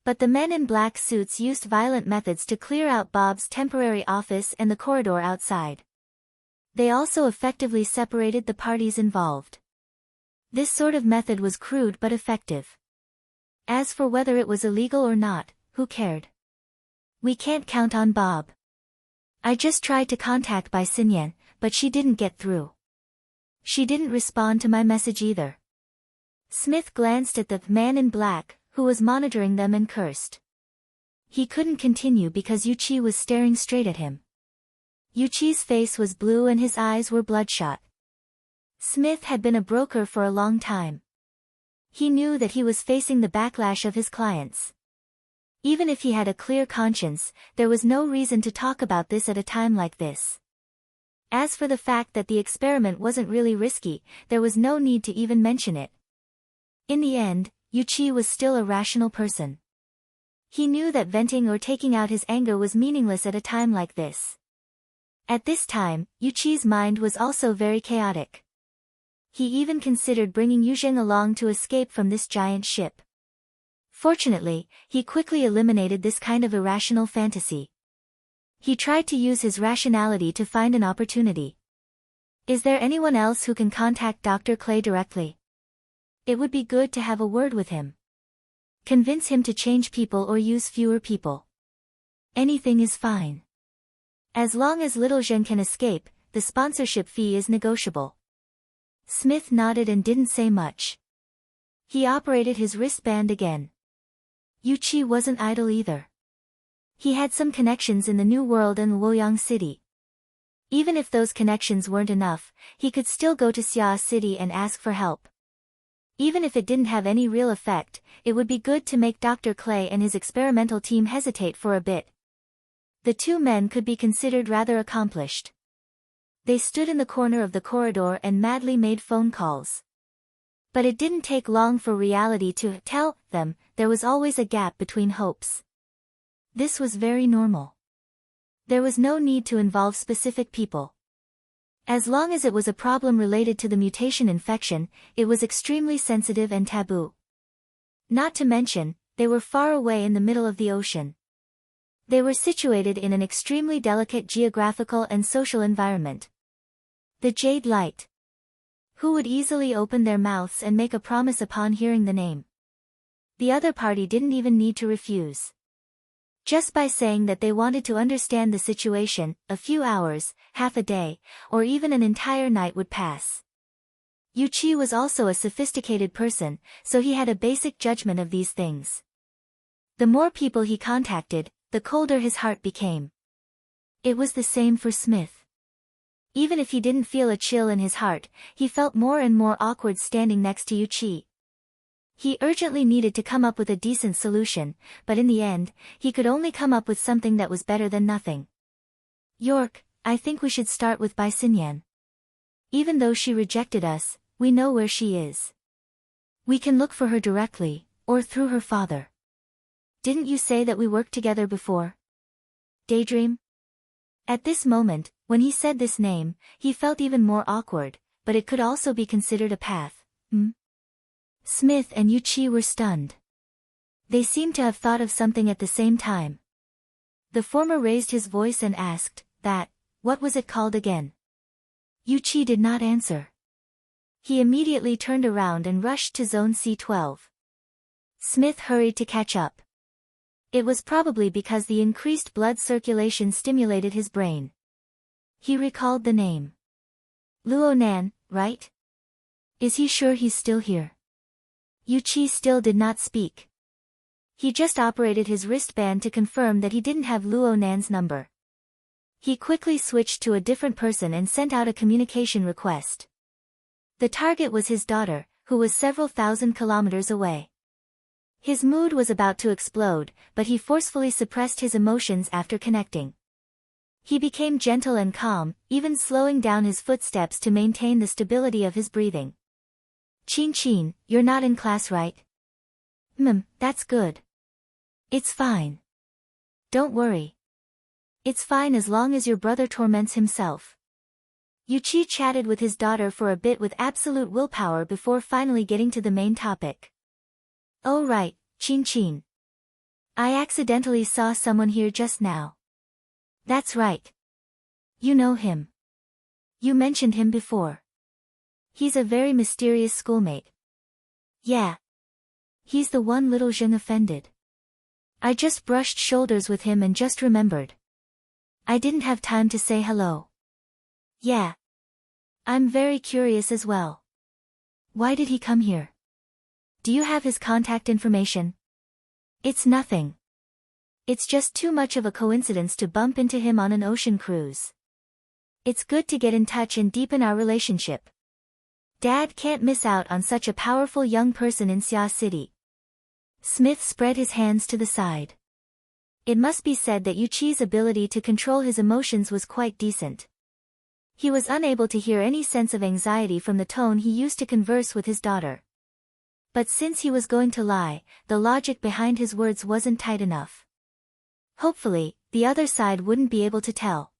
But the men in black suits used violent methods to clear out Bob's temporary office and the corridor outside. They also effectively separated the parties involved. This sort of method was crude but effective. As for whether it was illegal or not, who cared? We can't count on Bob. I just tried to contact Bai Xinyan, but she didn't get through. She didn't respond to my message either. Smith glanced at the man in black, who was monitoring them, and cursed. He couldn't continue because Yuchi was staring straight at him. Yuchi's face was blue and his eyes were bloodshot. Smith had been a broker for a long time. He knew that he was facing the backlash of his clients. Even if he had a clear conscience, there was no reason to talk about this at a time like this. As for the fact that the experiment wasn't really risky, there was no need to even mention it. In the end, Yuchi was still a rational person. He knew that venting or taking out his anger was meaningless at a time like this. At this time, Yuchi's mind was also very chaotic. He even considered bringing Yuzheng along to escape from this giant ship. Fortunately, he quickly eliminated this kind of irrational fantasy. He tried to use his rationality to find an opportunity. Is there anyone else who can contact Dr. Clay directly? It would be good to have a word with him. Convince him to change people or use fewer people. Anything is fine. As long as little Zhen can escape, the sponsorship fee is negotiable. Smith nodded and didn't say much. He operated his wristband again. Yuchi wasn't idle either. He had some connections in the New World and Luoyang City. Even if those connections weren't enough, he could still go to Xia City and ask for help. Even if it didn't have any real effect, it would be good to make Dr. Clay and his experimental team hesitate for a bit. The two men could be considered rather accomplished. They stood in the corner of the corridor and madly made phone calls. But it didn't take long for reality to tell them there was always a gap between hopes. This was very normal. There was no need to involve specific people. As long as it was a problem related to the mutation infection, it was extremely sensitive and taboo. Not to mention, they were far away in the middle of the ocean. They were situated in an extremely delicate geographical and social environment. The Jade Light. Who would easily open their mouths and make a promise upon hearing the name? The other party didn't even need to refuse. Just by saying that they wanted to understand the situation, a few hours, half a day, or even an entire night would pass. Yuchi was also a sophisticated person, so he had a basic judgment of these things. The more people he contacted, the colder his heart became. It was the same for Smith. Even if he didn't feel a chill in his heart, he felt more and more awkward standing next to Yuchi. He urgently needed to come up with a decent solution, but in the end, he could only come up with something that was better than nothing. York, I think we should start with Bai Xinyan. Even though she rejected us, we know where she is. We can look for her directly, or through her father. Didn't you say that we worked together before? Daydream? At this moment, when he said this name, he felt even more awkward, but it could also be considered a path. Smith and Yuchi were stunned. They seemed to have thought of something at the same time. The former raised his voice and asked, what was it called again? Yuchi did not answer. He immediately turned around and rushed to Zone C12. Smith hurried to catch up. It was probably because the increased blood circulation stimulated his brain. He recalled the name. Luo Nan, right? Is he sure he's still here? Yuchi still did not speak. He just operated his wristband to confirm that he didn't have Luo Nan's number. He quickly switched to a different person and sent out a communication request. The target was his daughter, who was several thousand kilometers away. His mood was about to explode, but he forcefully suppressed his emotions after connecting. He became gentle and calm, even slowing down his footsteps to maintain the stability of his breathing. Chin, you're not in class, right? That's good. It's fine. Don't worry. It's fine as long as your brother torments himself. Yuchi chatted with his daughter for a bit with absolute willpower before finally getting to the main topic. Oh right, Chin. I accidentally saw someone here just now. That's right. You know him. You mentioned him before. He's a very mysterious schoolmate. Yeah. He's the one little Zheng offended. I just brushed shoulders with him and just remembered. I didn't have time to say hello. Yeah. I'm very curious as well. Why did he come here? Do you have his contact information? It's nothing. It's just too much of a coincidence to bump into him on an ocean cruise. It's good to get in touch and deepen our relationship. Dad can't miss out on such a powerful young person in Xia City. Smith spread his hands to the side. It must be said that Yuchi's ability to control his emotions was quite decent. He was unable to hear any sense of anxiety from the tone he used to converse with his daughter. But since he was going to lie, the logic behind his words wasn't tight enough. Hopefully, the other side wouldn't be able to tell.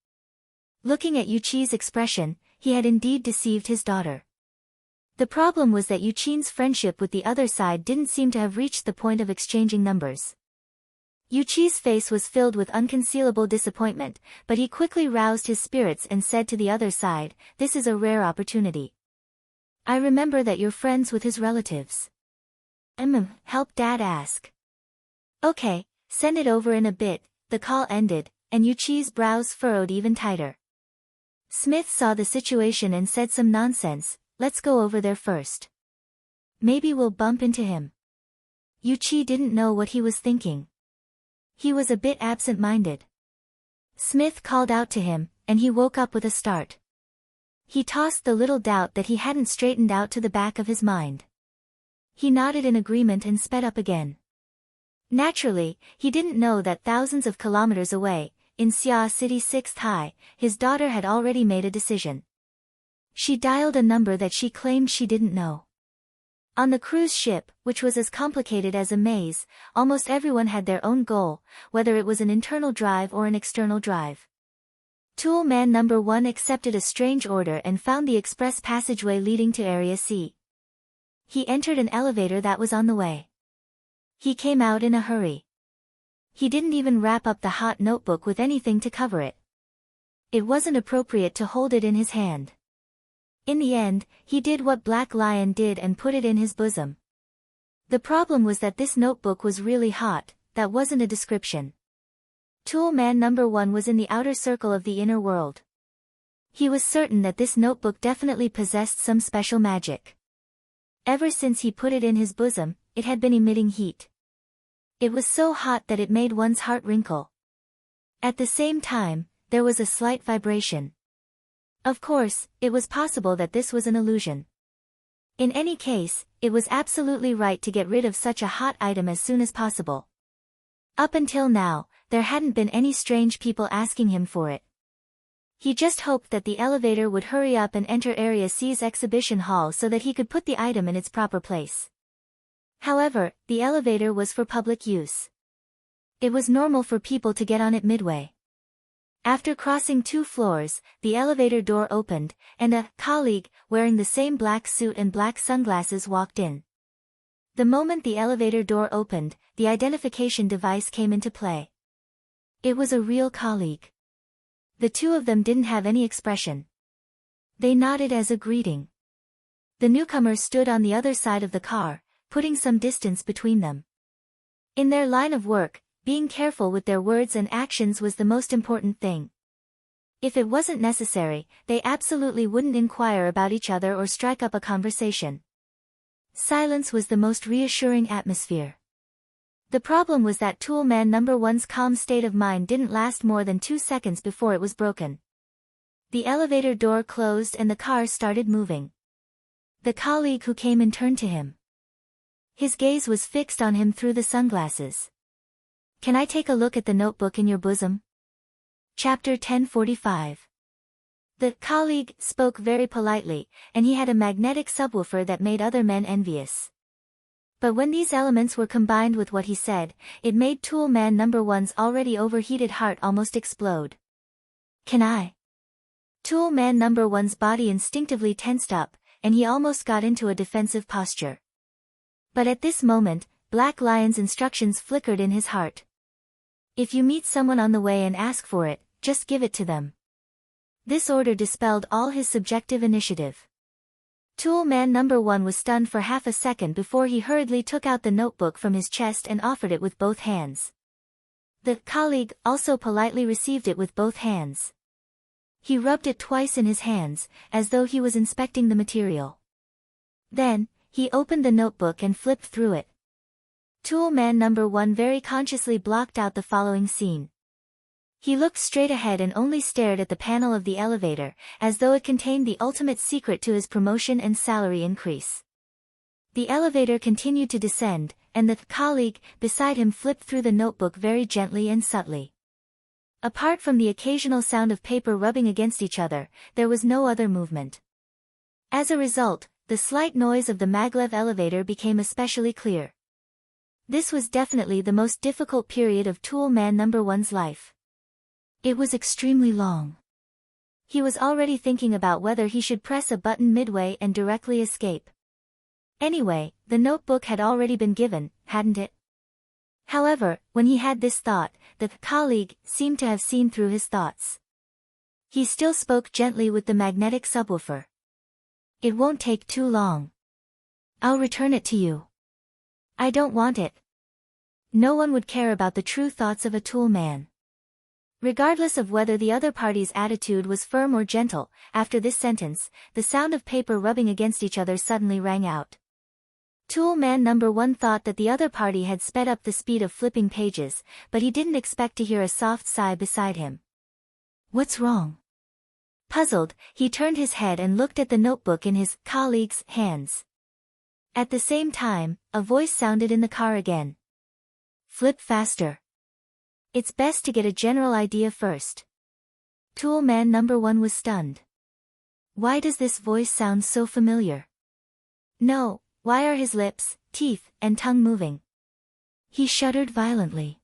Looking at Yuqi's expression, he had indeed deceived his daughter. The problem was that Yuqi's friendship with the other side didn't seem to have reached the point of exchanging numbers. Yuqi's face was filled with unconcealable disappointment, but he quickly roused his spirits and said to the other side, "This is a rare opportunity. I remember that you're friends with his relatives." Help Dad ask. Okay, send it over in a bit." The call ended, and Yuqi's brows furrowed even tighter. Smith saw the situation and said some nonsense, "Let's go over there first. Maybe we'll bump into him." Yuqi didn't know what he was thinking. He was a bit absent-minded. Smith called out to him, and he woke up with a start. He tossed the little doubt that he hadn't straightened out to the back of his mind. He nodded in agreement and sped up again. Naturally, he didn't know that thousands of kilometers away, in Xia City 6th High, his daughter had already made a decision. She dialed a number that she claimed she didn't know. On the cruise ship, which was as complicated as a maze, almost everyone had their own goal, whether it was an internal drive or an external drive. Tool Man Number 1 accepted a strange order and found the express passageway leading to Area C. He entered an elevator that was on the way. He came out in a hurry. He didn't even wrap up the hot notebook with anything to cover it. It wasn't appropriate to hold it in his hand. In the end, he did what Black Lion did and put it in his bosom. The problem was that this notebook was really hot. That wasn't a description. Tool Man Number 1 was in the outer circle of the inner world. He was certain that this notebook definitely possessed some special magic. Ever since he put it in his bosom, it had been emitting heat. It was so hot that it made one's heart wrinkle. At the same time, there was a slight vibration. Of course, it was possible that this was an illusion. In any case, it was absolutely right to get rid of such a hot item as soon as possible. Up until now, there hadn't been any strange people asking him for it. He just hoped that the elevator would hurry up and enter Area C's exhibition hall so that he could put the item in its proper place. However, the elevator was for public use. It was normal for people to get on it midway. After crossing 2 floors, the elevator door opened, and a colleague, wearing the same black suit and black sunglasses walked in. The moment the elevator door opened, the identification device came into play. It was a real colleague. The two of them didn't have any expression. They nodded as a greeting. The newcomer stood on the other side of the car, putting some distance between them. In their line of work, being careful with their words and actions was the most important thing. If it wasn't necessary, they absolutely wouldn't inquire about each other or strike up a conversation. Silence was the most reassuring atmosphere. The problem was that Tool Man Number 1's calm state of mind didn't last more than 2 seconds before it was broken. The elevator door closed and the car started moving. The colleague who came in turned to him. His gaze was fixed on him through the sunglasses. "Can I take a look at the notebook in your bosom?" Chapter 1045. The colleague spoke very politely, and he had a magnetic subwoofer that made other men envious. But when these elements were combined with what he said, it made Tool Man Number 1's already overheated heart almost explode. "Can I?" Tool Man Number 1's body instinctively tensed up, and he almost got into a defensive posture. But at this moment, Black Lion's instructions flickered in his heart. If you meet someone on the way and ask for it, just give it to them. This order dispelled all his subjective initiative. Tool Man Number 1 was stunned for half a second before he hurriedly took out the notebook from his chest and offered it with both hands. The colleague also politely received it with both hands. He rubbed it twice in his hands, as though he was inspecting the material. Then, he opened the notebook and flipped through it. Tool Man Number 1 very consciously blocked out the following scene. He looked straight ahead and only stared at the panel of the elevator, as though it contained the ultimate secret to his promotion and salary increase. The elevator continued to descend, and the colleague beside him flipped through the notebook very gently and subtly. Apart from the occasional sound of paper rubbing against each other, there was no other movement. As a result, the slight noise of the maglev elevator became especially clear. This was definitely the most difficult period of Tool Man No. 1's life. It was extremely long. He was already thinking about whether he should press a button midway and directly escape. Anyway, the notebook had already been given, hadn't it? However, when he had this thought, the colleague seemed to have seen through his thoughts. He still spoke gently with the magnetic subwoofer. It won't take too long. I'll return it to you. I don't want it. No one would care about the true thoughts of a tool man. Regardless of whether the other party's attitude was firm or gentle, after this sentence, the sound of paper rubbing against each other suddenly rang out. Tool Man No. 1 thought that the other party had sped up the speed of flipping pages, but he didn't expect to hear a soft sigh beside him. What's wrong? Puzzled, he turned his head and looked at the notebook in his colleague's hands. At the same time, a voice sounded in the car again. Flip faster. It's best to get a general idea first. Tool Man No. 1 was stunned. Why does this voice sound so familiar? No, why are his lips, teeth, and tongue moving? He shuddered violently.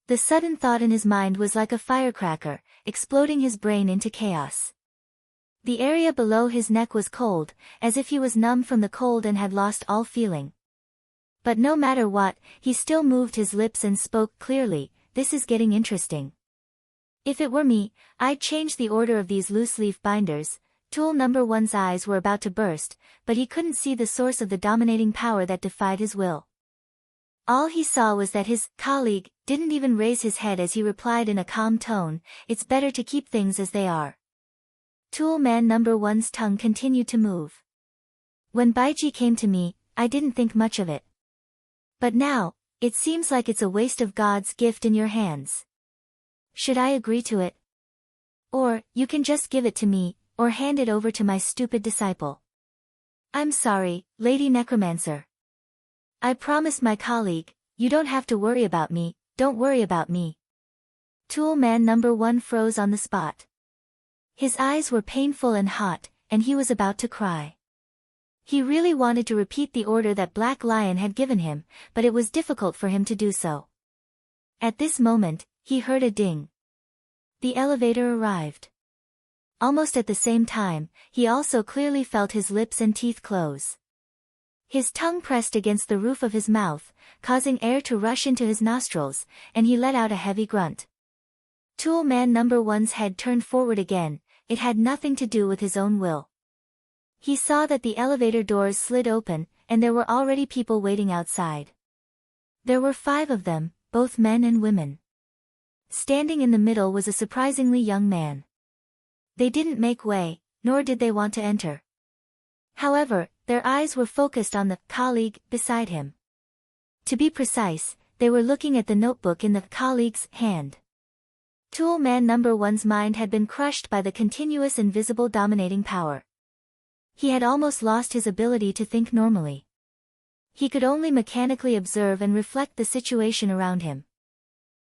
The sudden thought in his mind was like a firecracker, exploding his brain into chaos. The area below his neck was cold, as if he was numb from the cold and had lost all feeling. But no matter what, he still moved his lips and spoke clearly. This is getting interesting. If it were me, I'd change the order of these loose-leaf binders. Tool No. 1's eyes were about to burst, but he couldn't see the source of the dominating power that defied his will. All he saw was that his colleague didn't even raise his head as he replied in a calm tone, "It's better to keep things as they are." Tool Man No. 1's tongue continued to move. When Baiji came to me, I didn't think much of it. But now, it seems like it's a waste of God's gift in your hands. Should I agree to it? Or, you can just give it to me, or hand it over to my stupid disciple. I'm sorry, Lady Necromancer. I promised my colleague, you don't have to worry about me, don't worry about me. Tool Man No. 1 froze on the spot. His eyes were painful and hot, and he was about to cry. He really wanted to repeat the order that Black Lion had given him, but it was difficult for him to do so. At this moment, he heard a ding. The elevator arrived. Almost at the same time, he also clearly felt his lips and teeth close. His tongue pressed against the roof of his mouth, causing air to rush into his nostrils, and he let out a heavy grunt. Tool Man No. 1's head turned forward again. It had nothing to do with his own will. He saw that the elevator doors slid open, and there were already people waiting outside. There were 5 of them, both men and women. Standing in the middle was a surprisingly young man. They didn't make way, nor did they want to enter. However, their eyes were focused on the colleague beside him. To be precise, they were looking at the notebook in the colleague's hand. Tool Man No. 1's mind had been crushed by the continuous invisible dominating power. He had almost lost his ability to think normally. He could only mechanically observe and reflect the situation around him.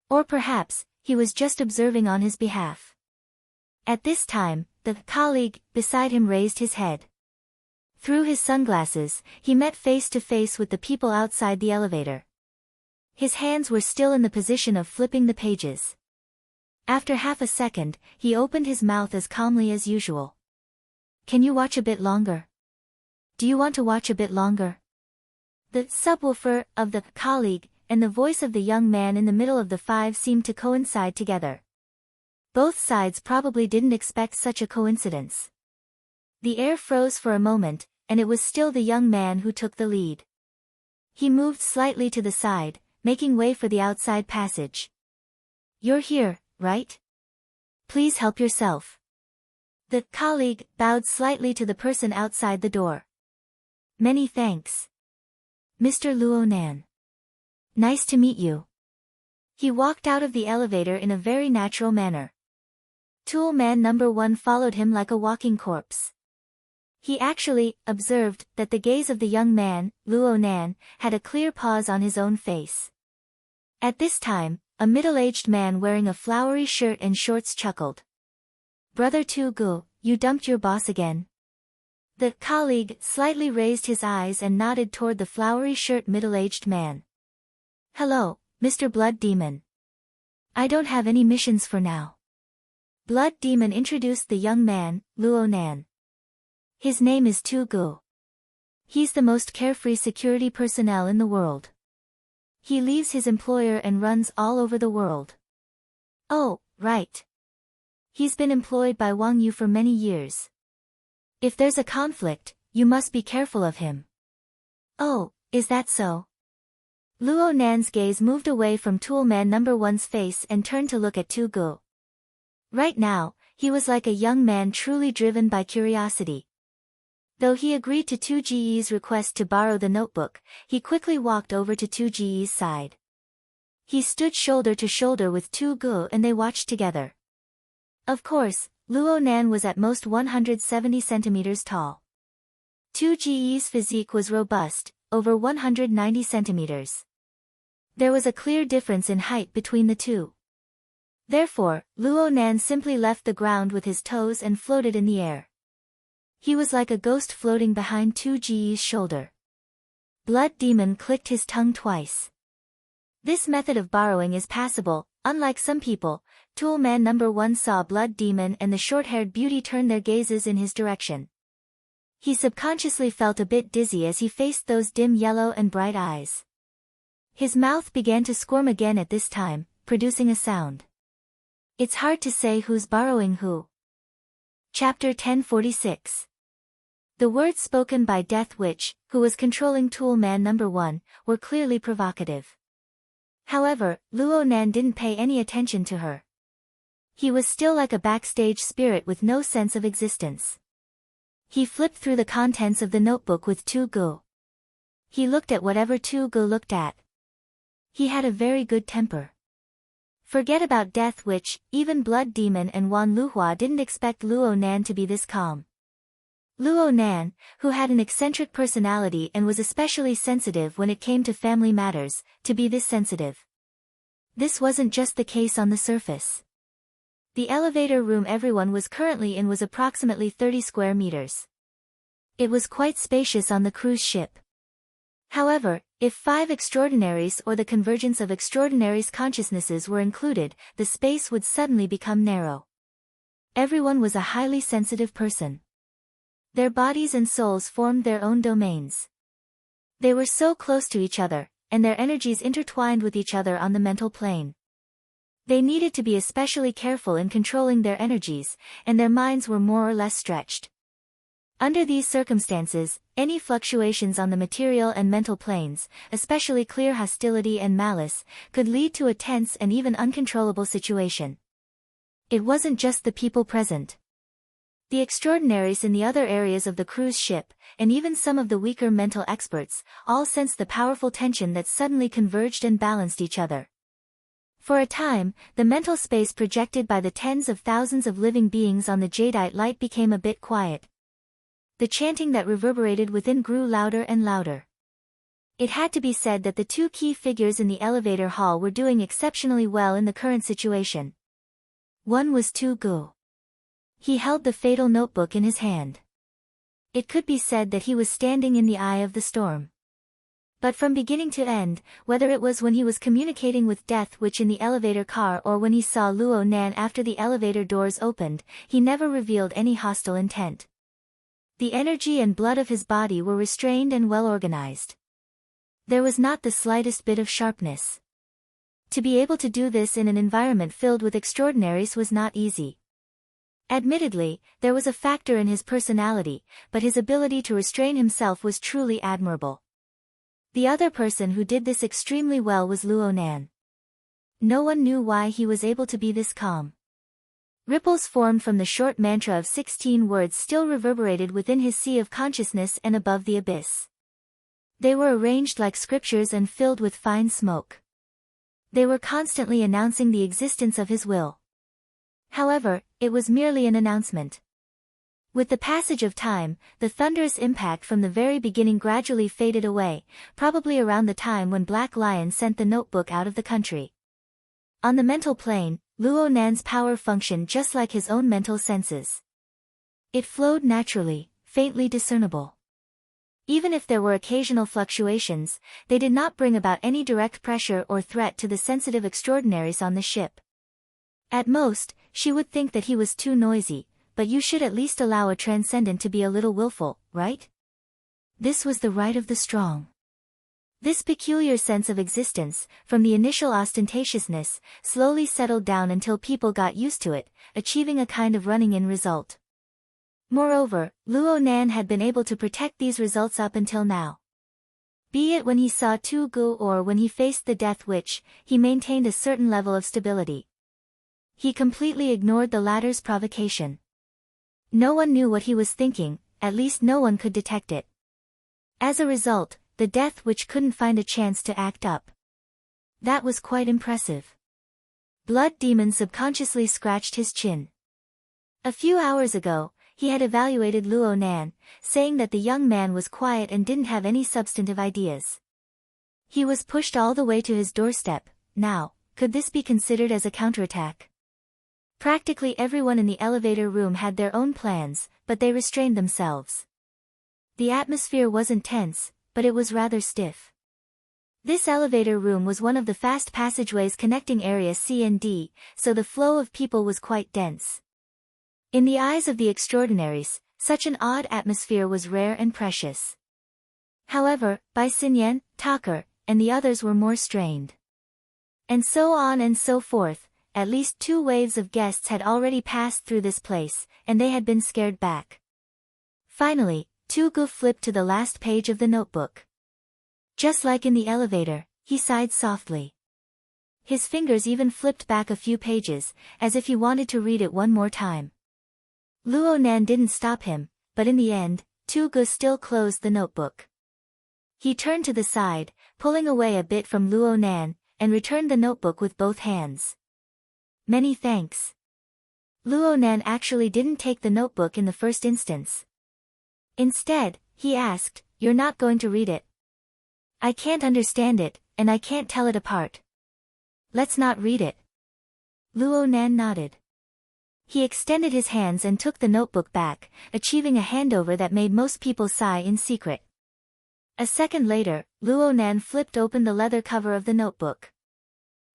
Or perhaps, he was just observing on his behalf. At this time, the colleague beside him raised his head. Through his sunglasses, he met face to face with the people outside the elevator. His hands were still in the position of flipping the pages. After half a second, he opened his mouth as calmly as usual. Can you watch a bit longer? Do you want to watch a bit longer? The subwoofer of the colleague and the voice of the young man in the middle of the 5 seemed to coincide together. Both sides probably didn't expect such a coincidence. The air froze for a moment, and it was still the young man who took the lead. He moved slightly to the side, making way for the outside passage. You're here, right? Please help yourself. The colleague bowed slightly to the person outside the door. Many thanks. Mr. Luo Nan. Nice to meet you. He walked out of the elevator in a very natural manner. Tool Man No. 1 followed him like a walking corpse. He actually observed that the gaze of the young man, Luo Nan, had a clear pause on his own face. At this time, a middle-aged man wearing a flowery shirt and shorts chuckled. "Brother Tu-gu, you dumped your boss again?" The colleague slightly raised his eyes and nodded toward the flowery shirt middle-aged man. "Hello, Mr. Blood Demon. I don't have any missions for now." Blood Demon introduced the young man, Luo Nan. "His name is Tu-gu. He's the most carefree security personnel in the world. He leaves his employer and runs all over the world." "Oh, right. He's been employed by Wang Yu for many years. If there's a conflict, you must be careful of him." "Oh, is that so?" Luo Nan's gaze moved away from Toolman No. 1's face and turned to look at Tu-gu. Right now, he was like a young man truly driven by curiosity. Though he agreed to Tu Ji's request to borrow the notebook, he quickly walked over to Tu Ji's side. He stood shoulder to shoulder with Tu-gu and they watched together. Of course, Luo Nan was at most 170 centimeters tall. Tu Ji's physique was robust, over 190 centimeters. There was a clear difference in height between the two. Therefore, Luo Nan simply left the ground with his toes and floated in the air. He was like a ghost floating behind Tu Ji's shoulder. Blood Demon clicked his tongue twice. This method of borrowing is passable. Unlike some people, Toolman No. 1 saw Blood Demon and the short-haired beauty turn their gazes in his direction. He subconsciously felt a bit dizzy as he faced those dim yellow and bright eyes. His mouth began to squirm again at this time, producing a sound. It's hard to say who's borrowing who. Chapter 1046. The words spoken by Death Witch, who was controlling Toolman No. 1, were clearly provocative. However, Luo Nan didn't pay any attention to her. He was still like a backstage spirit with no sense of existence. He flipped through the contents of the notebook with Tu-gu. He looked at whatever Tu-gu looked at. He had a very good temper. Forget about Death Witch, even Blood Demon and Wan Luhua didn't expect Luo Nan to be this calm. Luo Nan, who had an eccentric personality and was especially sensitive when it came to family matters, to be this sensitive. This wasn't just the case on the surface. The elevator room everyone was currently in was approximately 30 square meters. It was quite spacious on the cruise ship. However, if 5 extraordinaries or the convergence of extraordinaries' consciousnesses were included, the space would suddenly become narrow. Everyone was a highly sensitive person. Their bodies and souls formed their own domains. They were so close to each other, and their energies intertwined with each other on the mental plane. They needed to be especially careful in controlling their energies, and their minds were more or less stretched. Under these circumstances, any fluctuations on the material and mental planes, especially clear hostility and malice, could lead to a tense and even uncontrollable situation. It wasn't just the people present. The extraordinaries in the other areas of the cruise ship, and even some of the weaker mental experts, all sensed the powerful tension that suddenly converged and balanced each other. For a time, the mental space projected by the tens of thousands of living beings on the jadeite light became a bit quiet. The chanting that reverberated within grew louder and louder. It had to be said that the 2 key figures in the elevator hall were doing exceptionally well in the current situation. One was Tu-gu. He held the fatal notebook in his hand. It could be said that he was standing in the eye of the storm. But from beginning to end, whether it was when he was communicating with Death Witch in the elevator car or when he saw Luo Nan after the elevator doors opened, he never revealed any hostile intent. The energy and blood of his body were restrained and well organized. There was not the slightest bit of sharpness. To be able to do this in an environment filled with extraordinaries was not easy. Admittedly, there was a factor in his personality, but his ability to restrain himself was truly admirable. The other person who did this extremely well was Luo Nan. No one knew why he was able to be this calm. Ripples formed from the short mantra of 16 words still reverberated within his sea of consciousness and above the abyss. They were arranged like scriptures and filled with fine smoke. They were constantly announcing the existence of his will. However, it was merely an announcement. With the passage of time, the thunderous impact from the very beginning gradually faded away, probably around the time when Black Lion sent the notebook out of the country. On the mental plane, Luo Nan's power functioned just like his own mental senses. It flowed naturally, faintly discernible. Even if there were occasional fluctuations, they did not bring about any direct pressure or threat to the sensitive extraordinaries on the ship. At most, she would think that he was too noisy, but you should at least allow a transcendent to be a little willful, right? This was the right of the strong. This peculiar sense of existence, from the initial ostentatiousness, slowly settled down until people got used to it, achieving a kind of running-in result. Moreover, Luo Nan had been able to protect these results up until now. Be it when he saw Tu Gu or when he faced the Death Witch, he maintained a certain level of stability. He completely ignored the latter's provocation. No one knew what he was thinking, at least no one could detect it. As a result, the Death Witch couldn't find a chance to act up. That was quite impressive. Blood Demon subconsciously scratched his chin. A few hours ago, he had evaluated Luo Nan, saying that the young man was quiet and didn't have any substantive ideas. He was pushed all the way to his doorstep. Now, could this be considered as a counterattack? Practically everyone in the elevator room had their own plans, but they restrained themselves. The atmosphere wasn't tense, but it was rather stiff. This elevator room was one of the fast passageways connecting area C and D, so the flow of people was quite dense. In the eyes of the extraordinaries, such an odd atmosphere was rare and precious. However, Bai Xinyan, Tucker, and the others were more strained. And so on and so forth, at least 2 waves of guests had already passed through this place, and they had been scared back. Finally, Tu Gu flipped to the last page of the notebook. Just like in the elevator, he sighed softly. His fingers even flipped back a few pages, as if he wanted to read it one more time. Luo Nan didn't stop him, but in the end, Tu Gu still closed the notebook. He turned to the side, pulling away a bit from Luo Nan, and returned the notebook with both hands. Many thanks. Luo Nan actually didn't take the notebook in the first instance. Instead, he asked, "You're not going to read it?" "I can't understand it, and I can't tell it apart." "Let's not read it." Luo Nan nodded. He extended his hands and took the notebook back, achieving a handover that made most people sigh in secret. A second later, Luo Nan flipped open the leather cover of the notebook.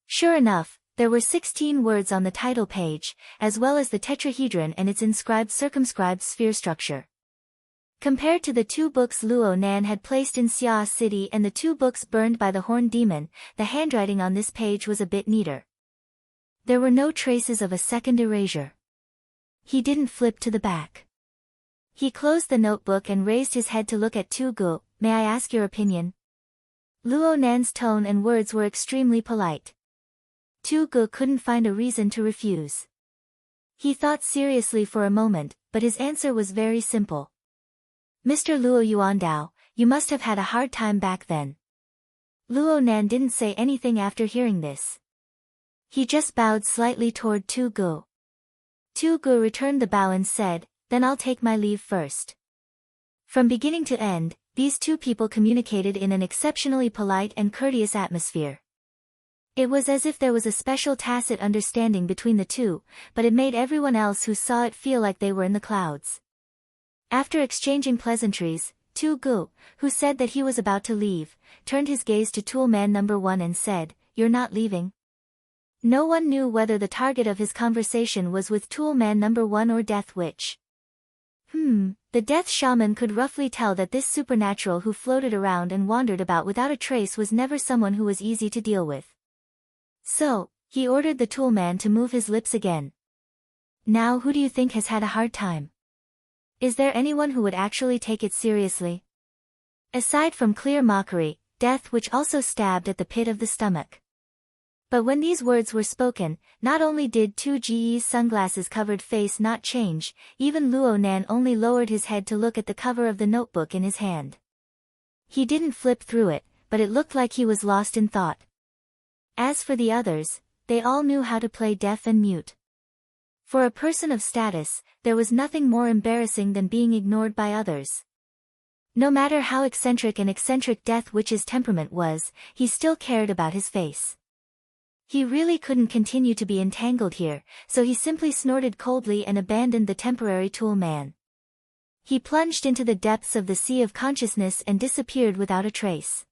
Sure enough, there were 16 words on the title page, as well as the tetrahedron and its inscribed circumscribed sphere structure. Compared to the 2 books Luo Nan had placed in Xia City and the 2 books burned by the Horned Demon, the handwriting on this page was a bit neater. There were no traces of a second erasure. He didn't flip to the back. He closed the notebook and raised his head to look at Tu Gu. "May I ask your opinion?" Luo Nan's tone and words were extremely polite. Tu Gu couldn't find a reason to refuse. He thought seriously for a moment, but his answer was very simple. "Mr. Luo Yuandao, you must have had a hard time back then." Luo Nan didn't say anything after hearing this. He just bowed slightly toward Tu Gu. Tu Gu returned the bow and said, "Then I'll take my leave first." From beginning to end, these 2 people communicated in an exceptionally polite and courteous atmosphere. It was as if there was a special tacit understanding between the 2, but it made everyone else who saw it feel like they were in the clouds. After exchanging pleasantries, Tu Gu, who said that he was about to leave, turned his gaze to Tool Man number 1 and said, "You're not leaving?" No one knew whether the target of his conversation was with Tool Man number 1 or Death Witch. The Death Shaman could roughly tell that this supernatural who floated around and wandered about without a trace was never someone who was easy to deal with. So, he ordered the Tool Man to move his lips again. "Now who do you think has had a hard time? Is there anyone who would actually take it seriously?" Aside from clear mockery, Death Witch also stabbed at the pit of the stomach. But when these words were spoken, not only did Tu Ji's sunglasses-covered face not change, even Luo Nan only lowered his head to look at the cover of the notebook in his hand. He didn't flip through it, but it looked like he was lost in thought. As for the others, they all knew how to play deaf and mute. For a person of status, there was nothing more embarrassing than being ignored by others. No matter how eccentric Death Witch's temperament was, he still cared about his face. He really couldn't continue to be entangled here, so he simply snorted coldly and abandoned the temporary tool man. He plunged into the depths of the sea of consciousness and disappeared without a trace.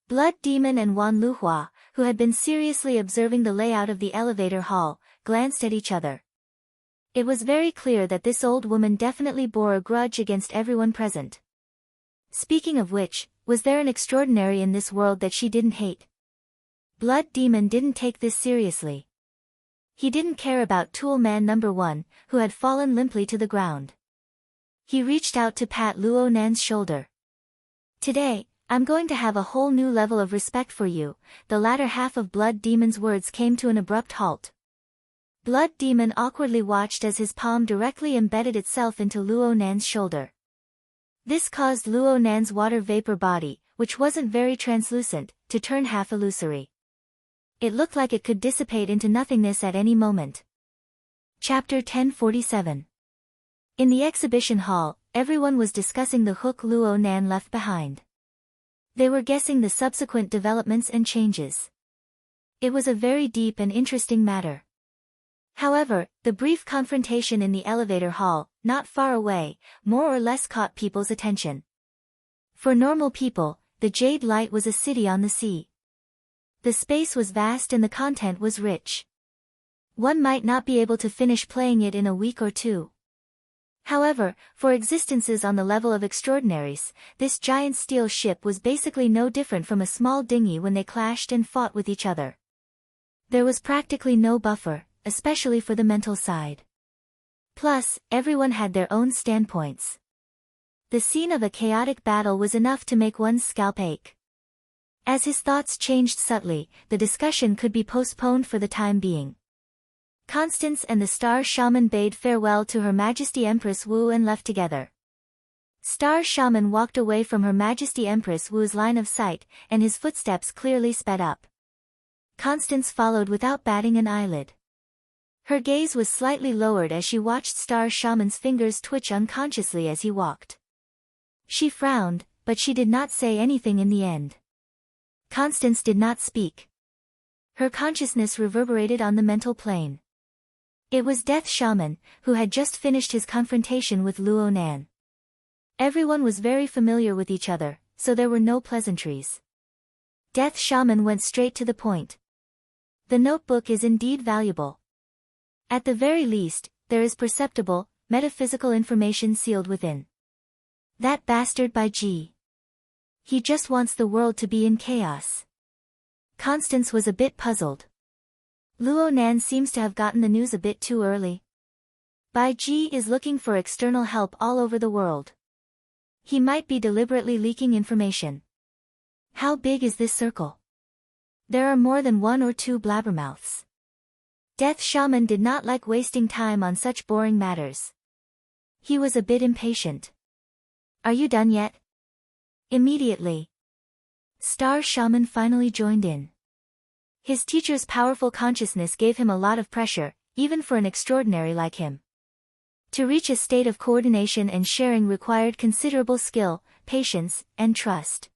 Blood Demon and Wan Luhua, who had been seriously observing the layout of the elevator hall, glanced at each other. It was very clear that this old woman definitely bore a grudge against everyone present. Speaking of which, was there an extraordinary in this world that she didn't hate? Blood Demon didn't take this seriously. He didn't care about Tool Man number 1, who had fallen limply to the ground. He reached out to pat Luo Nan's shoulder. Today, I'm going to have a whole new level of respect for you. The latter half of Blood Demon's words came to an abrupt halt. Blood Demon awkwardly watched as his palm directly embedded itself into Luo Nan's shoulder. This caused Luo Nan's water vapor body, which wasn't very translucent, to turn half illusory. It looked like it could dissipate into nothingness at any moment. Chapter 1047. In the exhibition hall, everyone was discussing the hook Luo Nan left behind. They were guessing the subsequent developments and changes. It was a very deep and interesting matter. However, the brief confrontation in the elevator hall, not far away, more or less caught people's attention. For normal people, the Jade Light was a city on the sea. The space was vast and the content was rich. One might not be able to finish playing it in a week or two. However, for existences on the level of extraordinaries, this giant steel ship was basically no different from a small dinghy when they clashed and fought with each other. There was practically no buffer, especially for the mental side. Plus, everyone had their own standpoints. The scene of a chaotic battle was enough to make one's scalp ache. As his thoughts changed subtly, the discussion could be postponed for the time being. Constance and the Star Shaman bade farewell to Her Majesty Empress Wu and left together. Star Shaman walked away from Her Majesty Empress Wu's line of sight, and his footsteps clearly sped up. Constance followed without batting an eyelid. Her gaze was slightly lowered as she watched Star Shaman's fingers twitch unconsciously as he walked. She frowned, but she did not say anything in the end. Constance did not speak. Her consciousness reverberated on the mental plane. It was Death Shaman, who had just finished his confrontation with Luo Nan. Everyone was very familiar with each other, so there were no pleasantries. Death Shaman went straight to the point. The notebook is indeed valuable. At the very least, there is perceptible, metaphysical information sealed within. That bastard by G. He just wants the world to be in chaos. Constance was a bit puzzled. Luo Nan seems to have gotten the news a bit too early. Bai Ji is looking for external help all over the world. He might be deliberately leaking information. How big is this circle? There are more than one or two blabbermouths. Death Shaman did not like wasting time on such boring matters. He was a bit impatient. Are you done yet? Immediately. Star Shaman finally joined in. His teacher's powerful consciousness gave him a lot of pressure, even for an extraordinary like him. To reach a state of coordination and sharing required considerable skill, patience, and trust.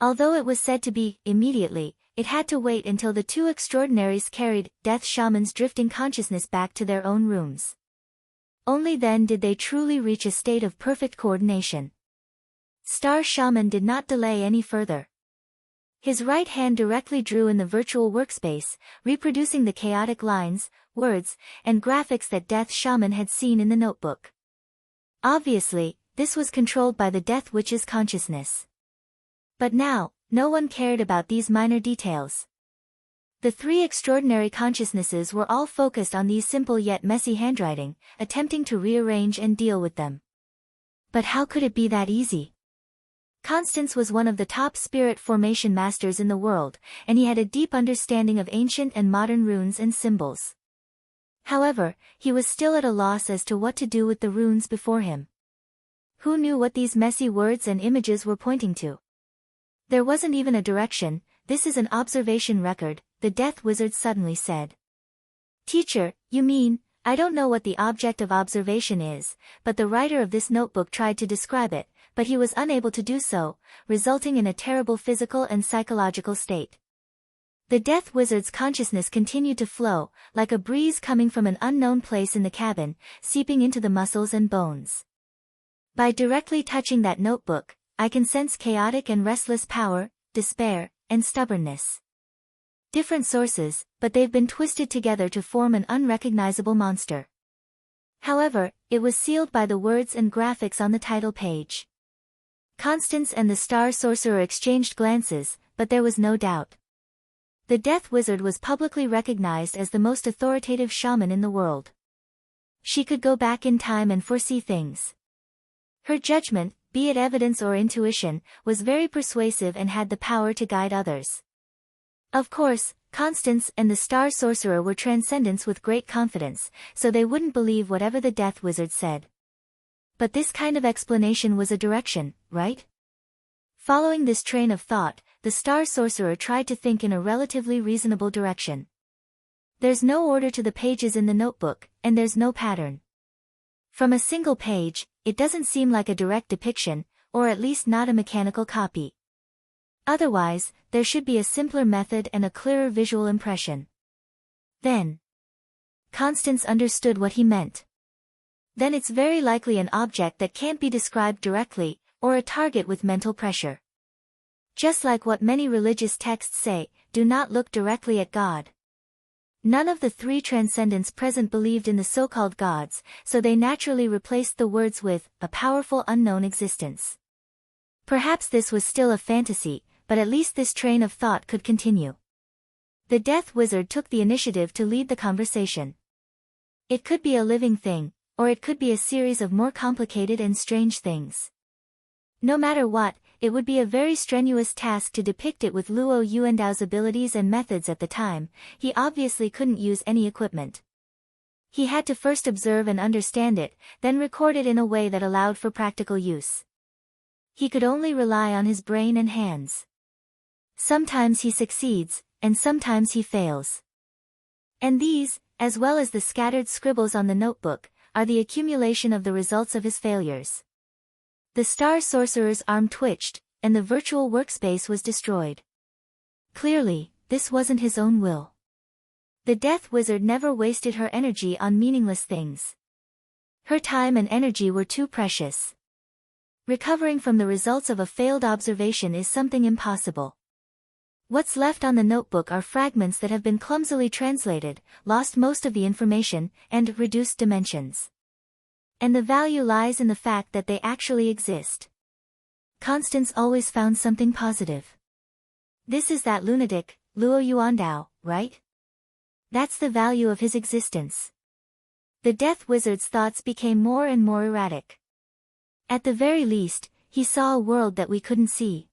Although it was said to be, immediately, it had to wait until the two extraordinaries carried Death Shaman's drifting consciousness back to their own rooms. Only then did they truly reach a state of perfect coordination. Star Shaman did not delay any further. His right hand directly drew in the virtual workspace, reproducing the chaotic lines, words, and graphics that Death Shaman had seen in the notebook. Obviously, this was controlled by the Death Witch's consciousness. But now, no one cared about these minor details. The three extraordinary consciousnesses were all focused on these simple yet messy handwriting, attempting to rearrange and deal with them. But how could it be that easy? Constance was one of the top spirit formation masters in the world, and he had a deep understanding of ancient and modern runes and symbols. However, he was still at a loss as to what to do with the runes before him. Who knew what these messy words and images were pointing to? There wasn't even a direction. This is an observation record, the Death Wizard suddenly said. Teacher, you mean, I don't know what the object of observation is, but the writer of this notebook tried to describe it, but he was unable to do so, resulting in a terrible physical and psychological state. The Death Wizard's consciousness continued to flow, like a breeze coming from an unknown place in the cabin, seeping into the muscles and bones. By directly touching that notebook, I can sense chaotic and restless power, despair, and stubbornness. Different sources, but they've been twisted together to form an unrecognizable monster. However, it was sealed by the words and graphics on the title page. Constance and the Star Sorcerer exchanged glances, but there was no doubt. The Death Wizard was publicly recognized as the most authoritative shaman in the world. She could go back in time and foresee things. Her judgment, be it evidence or intuition, was very persuasive and had the power to guide others. Of course, Constance and the Star Sorcerer were transcendents with great confidence, so they wouldn't believe whatever the Death Wizard said. But this kind of explanation was a direction, right? Following this train of thought, the Star Sorcerer tried to think in a relatively reasonable direction. There's no order to the pages in the notebook, and there's no pattern. From a single page, it doesn't seem like a direct depiction, or at least not a mechanical copy. Otherwise, there should be a simpler method and a clearer visual impression. Then, Constance understood what he meant. Then it's very likely an object that can't be described directly, or a target with mental pressure. Just like what many religious texts say, do not look directly at God. None of the three transcendents present believed in the so-called gods, so they naturally replaced the words with, a powerful unknown existence. Perhaps this was still a fantasy, but at least this train of thought could continue. The Death Wizard took the initiative to lead the conversation. It could be a living thing, or it could be a series of more complicated and strange things. No matter what, it would be a very strenuous task to depict it with Luo Yuandao's abilities and methods at the time. He obviously couldn't use any equipment. He had to first observe and understand it, then record it in a way that allowed for practical use. He could only rely on his brain and hands. Sometimes he succeeds, and sometimes he fails. And these, as well as the scattered scribbles on the notebook, are the accumulation of the results of his failures. The Star Sorcerer's arm twitched, and the virtual workspace was destroyed. Clearly, this wasn't his own will. The Death Wizard never wasted her energy on meaningless things. Her time and energy were too precious. Recovering from the results of a failed observation is something impossible. What's left on the notebook are fragments that have been clumsily translated, lost most of the information, and reduced dimensions. And the value lies in the fact that they actually exist. Constance always found something positive. This is that lunatic, Luo Yuandao, right? That's the value of his existence. The Death Wizard's thoughts became more and more erratic. At the very least, he saw a world that we couldn't see.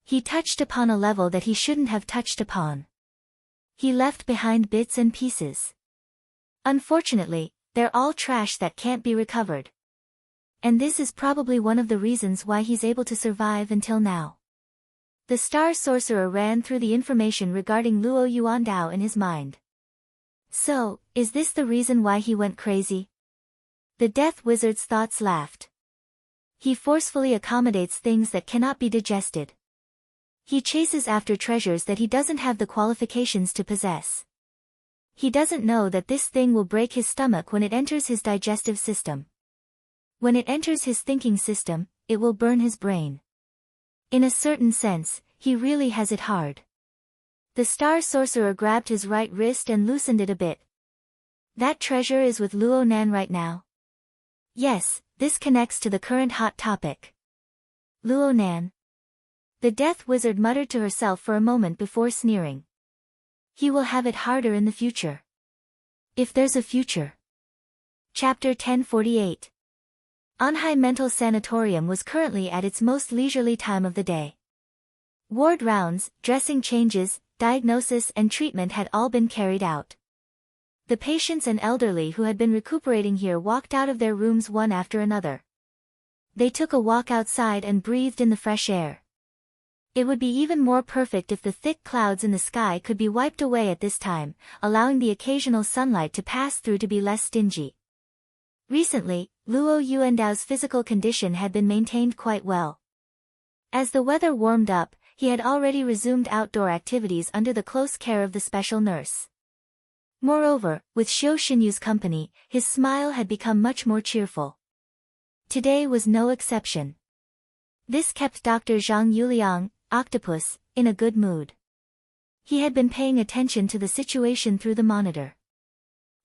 He touched upon a level that he shouldn't have touched upon. He left behind bits and pieces. Unfortunately, they're all trash that can't be recovered. And this is probably one of the reasons why he's able to survive until now. The Star Sorcerer ran through the information regarding Luo Yuandao in his mind. So, is this the reason why he went crazy? The Death Wizard's thoughts laughed. He forcefully accommodates things that cannot be digested. He chases after treasures that he doesn't have the qualifications to possess. He doesn't know that this thing will break his stomach when it enters his digestive system. When it enters his thinking system, it will burn his brain. In a certain sense, he really has it hard. The Star Sorcerer grabbed his right wrist and loosened it a bit. That treasure is with Luo Nan right now? Yes, this connects to the current hot topic. Luo Nan. The Death Wizard muttered to herself for a moment before sneering. He will have it harder in the future. If there's a future. Chapter 1048. Anhai Mental Sanatorium was currently at its most leisurely time of the day. Ward rounds, dressing changes, diagnosis and treatment had all been carried out. The patients and elderly who had been recuperating here walked out of their rooms one after another. They took a walk outside and breathed in the fresh air. It would be even more perfect if the thick clouds in the sky could be wiped away at this time, allowing the occasional sunlight to pass through to be less stingy. Recently, Luo Yuandao's physical condition had been maintained quite well. As the weather warmed up, he had already resumed outdoor activities under the close care of the special nurse. Moreover, with Xiu Xinyu's company, his smile had become much more cheerful. Today was no exception. This kept Dr. Zhang Yuliang, Octopus, in a good mood. He had been paying attention to the situation through the monitor.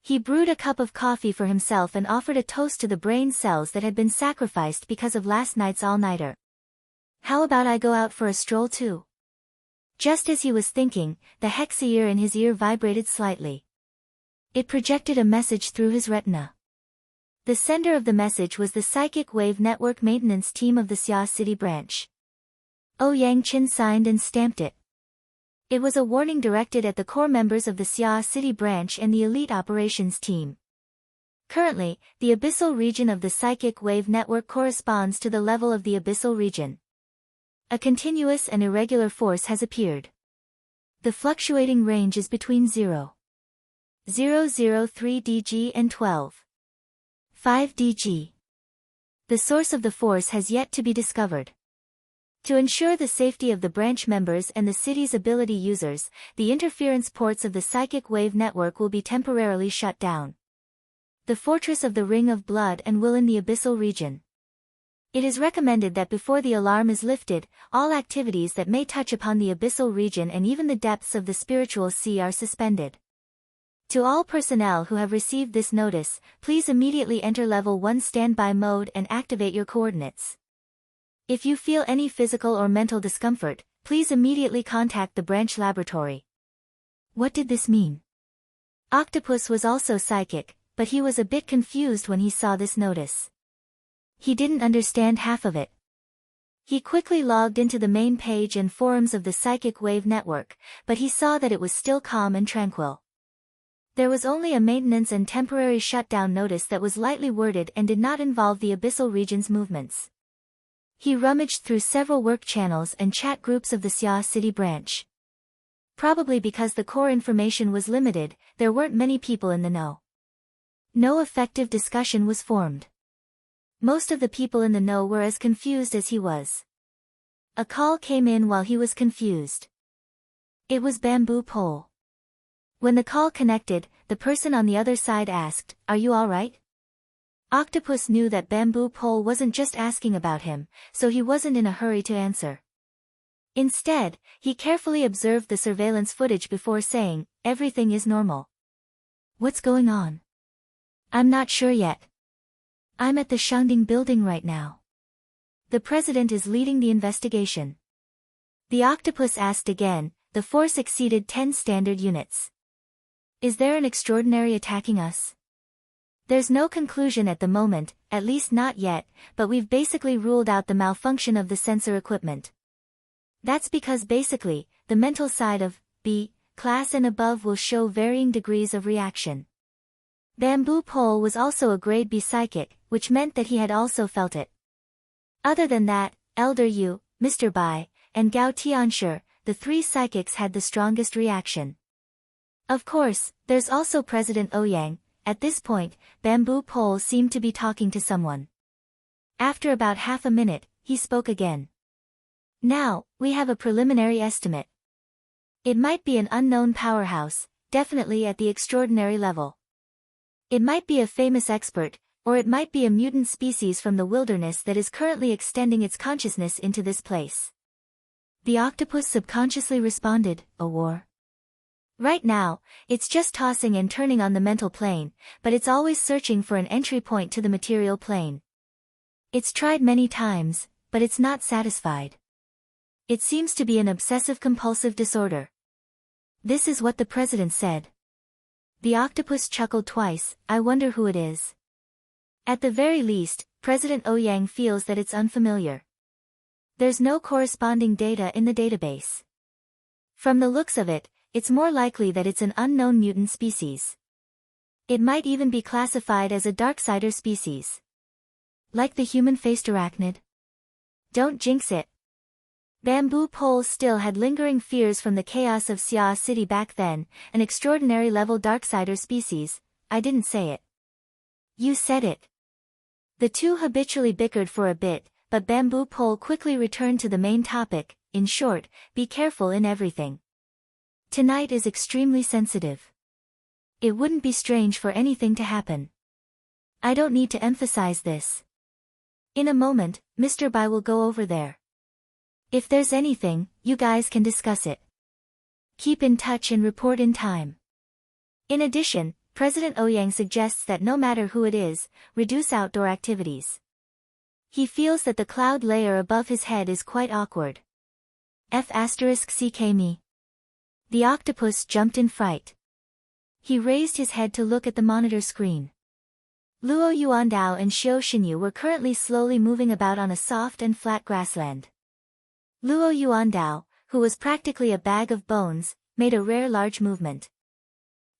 He brewed a cup of coffee for himself and offered a toast to the brain cells that had been sacrificed because of last night's all-nighter. How about I go out for a stroll too? Just as he was thinking, the hexaear in his ear vibrated slightly. It projected a message through his retina. The sender of the message was the Psychic Wave Network maintenance team of the Xia City branch. Yang Qin signed and stamped it. It was a warning directed at the core members of the Xia City branch and the elite operations team. Currently, the abyssal region of the Psychic Wave Network corresponds to the level of the abyssal region. A continuous and irregular force has appeared. The fluctuating range is between 0.003 dg and 12.5 dg. The source of the force has yet to be discovered. To ensure the safety of the branch members and the city's ability users, the interference ports of the Psychic Wave Network will be temporarily shut down. The Fortress of the Ring of Blood and will in the abyssal region. It is recommended that before the alarm is lifted, all activities that may touch upon the abyssal region and even the depths of the spiritual sea are suspended. To all personnel who have received this notice, please immediately enter Level 1 standby mode and activate your coordinates. If you feel any physical or mental discomfort, please immediately contact the branch laboratory. What did this mean? Octopus was also psychic, but he was a bit confused when he saw this notice. He didn't understand half of it. He quickly logged into the main page and forums of the Psychic Wave Network, but he saw that it was still calm and tranquil. There was only a maintenance and temporary shutdown notice that was lightly worded and did not involve the abyssal region's movements. He rummaged through several work channels and chat groups of the Xia City branch. Probably because the core information was limited, there weren't many people in the know. No effective discussion was formed. Most of the people in the know were as confused as he was. A call came in while he was confused. It was Bamboo Pole. When the call connected, the person on the other side asked, "Are you all right?" Octopus knew that Bamboo Pole wasn't just asking about him, so he wasn't in a hurry to answer. Instead, he carefully observed the surveillance footage before saying, "Everything is normal." "What's going on?" "I'm not sure yet. I'm at the Shangding building right now. The president is leading the investigation." The octopus asked again. The force exceeded 10 standard units. "Is there an extraordinary attacking us?" "There's no conclusion at the moment, at least not yet, but we've basically ruled out the malfunction of the sensor equipment. That's because basically, the mental side of B class and above will show varying degrees of reaction." Bamboo Pole was also a grade B psychic, which meant that he had also felt it. Other than that, Elder Yu, Mr. Bai, and Gao Tianshi, the three psychics had the strongest reaction. Of course, there's also President Ouyang. At this point, Bamboo Pole seemed to be talking to someone. After about half a minute, he spoke again. "Now, we have a preliminary estimate. It might be an unknown powerhouse, definitely at the extraordinary level. It might be a famous expert, or it might be a mutant species from the wilderness that is currently extending its consciousness into this place." The octopus subconsciously responded, "A war?" Right now, it's just tossing and turning on the mental plane, but it's always searching for an entry point to the material plane. It's tried many times, but it's not satisfied. It seems to be an obsessive-compulsive disorder. This is what the president said. The octopus chuckled twice. "I wonder who it is." At the very least, President Ouyang feels that it's unfamiliar. There's no corresponding data in the database. From the looks of it, it's more likely that it's an unknown mutant species. It might even be classified as a Darksider species. Like the human-faced arachnid? Don't jinx it. Bamboo Pole still had lingering fears from the chaos of Xia City back then, an extraordinary level Darksider species. "I didn't say it." "You said it." The two habitually bickered for a bit, but Bamboo Pole quickly returned to the main topic. in short, be careful in everything. Tonight is extremely sensitive. It wouldn't be strange for anything to happen. I don't need to emphasize this. In a moment, Mr. Bai will go over there. If there's anything, you guys can discuss it. Keep in touch and report in time. In addition, President Ouyang suggests that no matter who it is, reduce outdoor activities. He feels that the cloud layer above his head is quite awkward. F***ck me. The octopus jumped in fright. He raised his head to look at the monitor screen. Luo Yuandao and Xiao Xinyu were currently slowly moving about on a soft and flat grassland. Luo Yuandao, who was practically a bag of bones, made a rare large movement.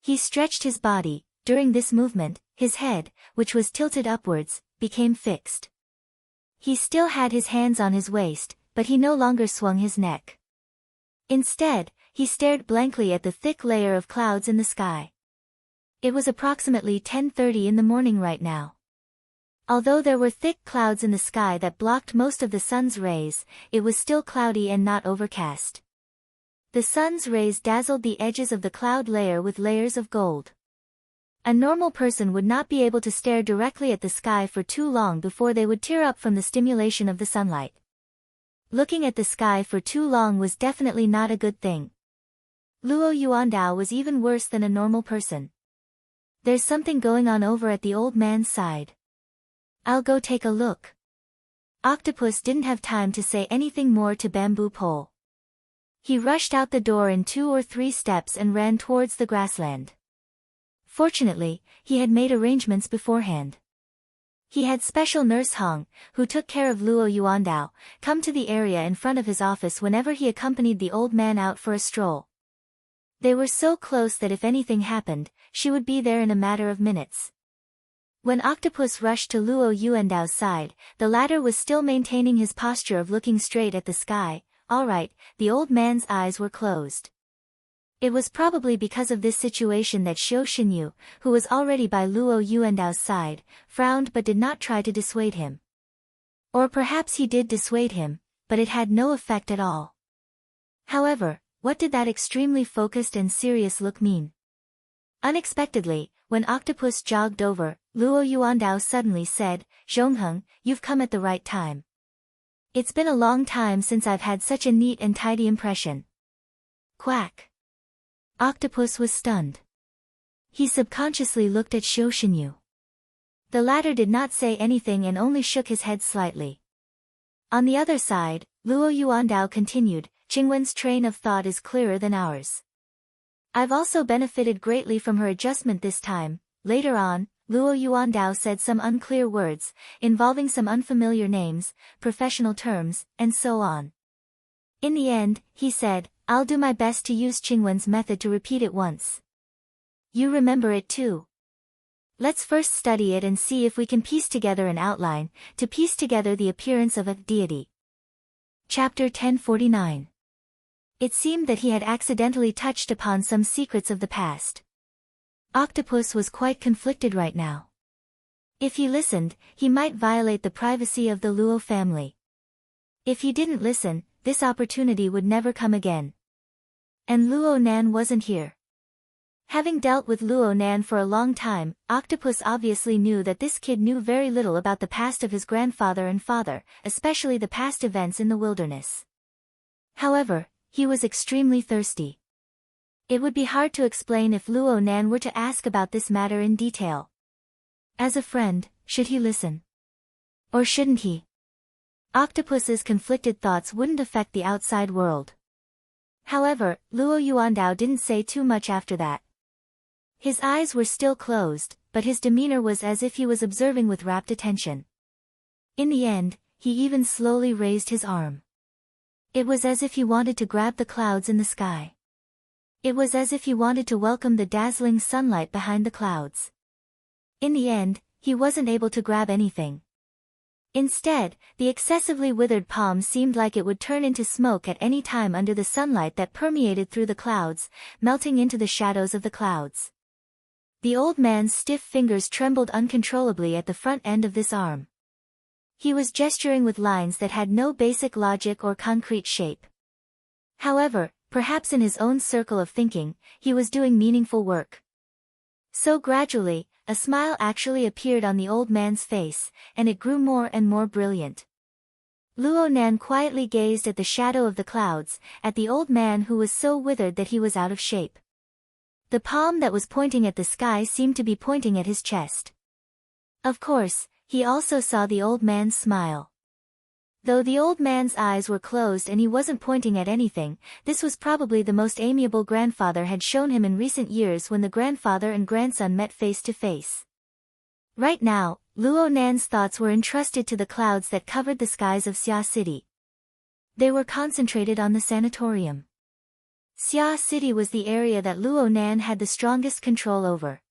He stretched his body. During this movement, his head, which was tilted upwards, became fixed. He still had his hands on his waist, but he no longer swung his neck. Instead, he stared blankly at the thick layer of clouds in the sky. It was approximately 10:30 in the morning right now. Although there were thick clouds in the sky that blocked most of the sun's rays, it was still cloudy and not overcast. The sun's rays dazzled the edges of the cloud layer with layers of gold. A normal person would not be able to stare directly at the sky for too long before they would tear up from the stimulation of the sunlight. Looking at the sky for too long was definitely not a good thing. Luo Yuandao was even worse than a normal person. There's something going on over at the old man's side. I'll go take a look. Octopus didn't have time to say anything more to Bamboo Pole. He rushed out the door in 2 or 3 steps and ran towards the grassland. Fortunately, he had made arrangements beforehand. He had special nurse Hong, who took care of Luo Yuandao, come to the area in front of his office whenever he accompanied the old man out for a stroll. They were so close that if anything happened, she would be there in a matter of minutes. When Octopus rushed to Luo Yuandao's side, the latter was still maintaining his posture of looking straight at the sky. All right, the old man's eyes were closed. It was probably because of this situation that Xiao Xinyu, who was already by Luo Yuandao's side, frowned but did not try to dissuade him. Or perhaps he did dissuade him, but it had no effect at all. However, what did that extremely focused and serious look mean? Unexpectedly, when Octopus jogged over, Luo Yuandao suddenly said, "Zhongheng, you've come at the right time. It's been a long time since I've had such a neat and tidy impression." Quack. Octopus was stunned. He subconsciously looked at Xiao Xinyu. The latter did not say anything and only shook his head slightly. On the other side, Luo Yuandao continued, "Qingwen's train of thought is clearer than ours. I've also benefited greatly from her adjustment this time." Later on, Luo Yuandao said some unclear words, involving some unfamiliar names, professional terms, and so on. In the end, he said, "I'll do my best to use Qingwen's method to repeat it once. You remember it too. Let's first study it and see if we can piece together an outline, to piece together the appearance of a deity." Chapter 1049. It seemed that he had accidentally touched upon some secrets of the past. Octopus was quite conflicted right now. If he listened, he might violate the privacy of the Luo family. If he didn't listen, this opportunity would never come again. And Luo Nan wasn't here. Having dealt with Luo Nan for a long time, Octopus obviously knew that this kid knew very little about the past of his grandfather and father, especially the past events in the wilderness. However, he was extremely thirsty. It would be hard to explain if Luo Nan were to ask about this matter in detail. As a friend, should he listen? Or shouldn't he? Octopus's conflicted thoughts wouldn't affect the outside world. However, Luo Yuandao didn't say too much after that. His eyes were still closed, but his demeanor was as if he was observing with rapt attention. In the end, he even slowly raised his arm. It was as if he wanted to grab the clouds in the sky. It was as if he wanted to welcome the dazzling sunlight behind the clouds. In the end, he wasn't able to grab anything. Instead, the excessively withered palm seemed like it would turn into smoke at any time under the sunlight that permeated through the clouds, melting into the shadows of the clouds. The old man's stiff fingers trembled uncontrollably at the front end of this arm. He was gesturing with lines that had no basic logic or concrete shape. However, perhaps in his own circle of thinking, he was doing meaningful work. So gradually, a smile actually appeared on the old man's face, and it grew more and more brilliant. Luo Nan quietly gazed at the shadow of the clouds, at the old man who was so withered that he was out of shape. The palm that was pointing at the sky seemed to be pointing at his chest. Of course, he also saw the old man's smile. Though the old man's eyes were closed and he wasn't pointing at anything, this was probably the most amiable grandfather had shown him in recent years when the grandfather and grandson met face to face. Right now, Luo Nan's thoughts were entrusted to the clouds that covered the skies of Xia City. They were concentrated on the sanatorium. Xia City was the area that Luo Nan had the strongest control over.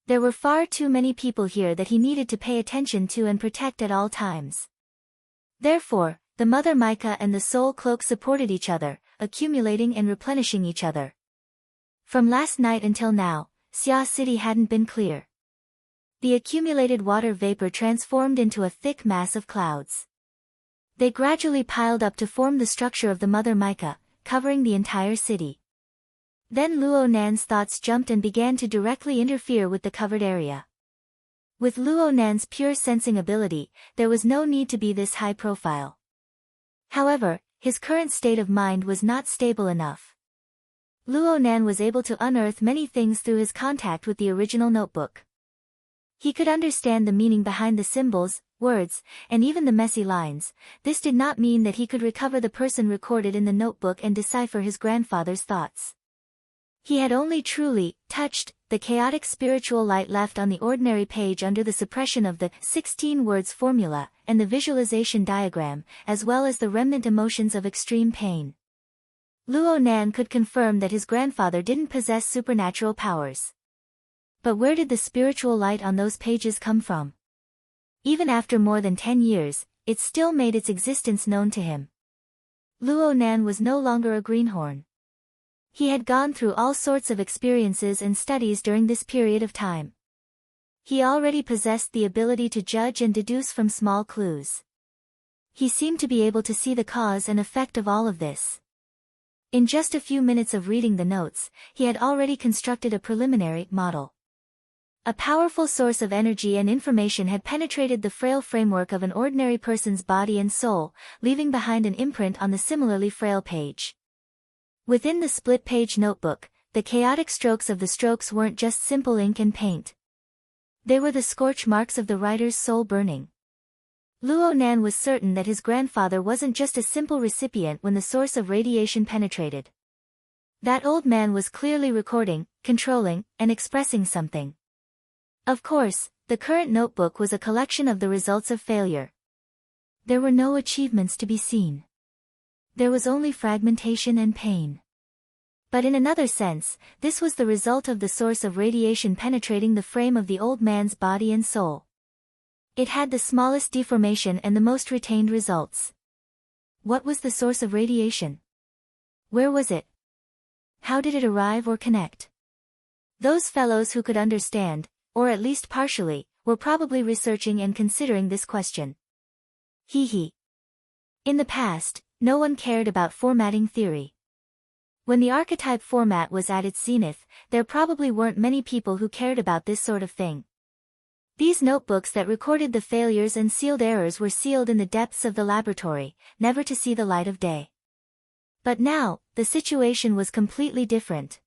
There were far too many people here that he needed to pay attention to and protect at all times. Therefore, the Mother Mica and the Soul Cloak supported each other, accumulating and replenishing each other. From last night until now, Xia City hadn't been clear. The accumulated water vapor transformed into a thick mass of clouds. They gradually piled up to form the structure of the Mother Mica, covering the entire city. Then Luo Nan's thoughts jumped and began to directly interfere with the covered area. With Luo Nan's pure sensing ability, there was no need to be this high profile. However, his current state of mind was not stable enough. Luo Nan was able to unearth many things through his contact with the original notebook. He could understand the meaning behind the symbols, words, and even the messy lines. This did not mean that he could recover the person recorded in the notebook and decipher his grandfather's thoughts. He had only truly touched the chaotic spiritual light left on the ordinary page under the suppression of the 16 words formula and the visualization diagram, as well as the remnant emotions of extreme pain. Luo Nan could confirm that his grandfather didn't possess supernatural powers. But where did the spiritual light on those pages come from? Even after more than 10 years, it still made its existence known to him. Luo Nan was no longer a greenhorn. He had gone through all sorts of experiences and studies during this period of time. He already possessed the ability to judge and deduce from small clues. He seemed to be able to see the cause and effect of all of this. In just a few minutes of reading the notes, he had already constructed a preliminary model. A powerful source of energy and information had penetrated the frail framework of an ordinary person's body and soul, leaving behind an imprint on the similarly frail page. Within the split-page notebook, the chaotic strokes of the strokes weren't just simple ink and paint. They were the scorch marks of the writer's soul burning. Luo Nan was certain that his grandfather wasn't just a simple recipient when the source of radiation penetrated. That old man was clearly recording, controlling, and expressing something. Of course, the current notebook was a collection of the results of failure. There were no achievements to be seen. There was only fragmentation and pain. But in another sense, this was the result of the source of radiation penetrating the frame of the old man's body and soul. It had the smallest deformation and the most retained results. What was the source of radiation? Where was it? How did it arrive or connect? Those fellows who could understand, or at least partially, were probably researching and considering this question. Hee. In the past, no one cared about formatting theory. When the archetype format was at its zenith, there probably weren't many people who cared about this sort of thing. These notebooks that recorded the failures and sealed errors were sealed in the depths of the laboratory, never to see the light of day. But now, the situation was completely different.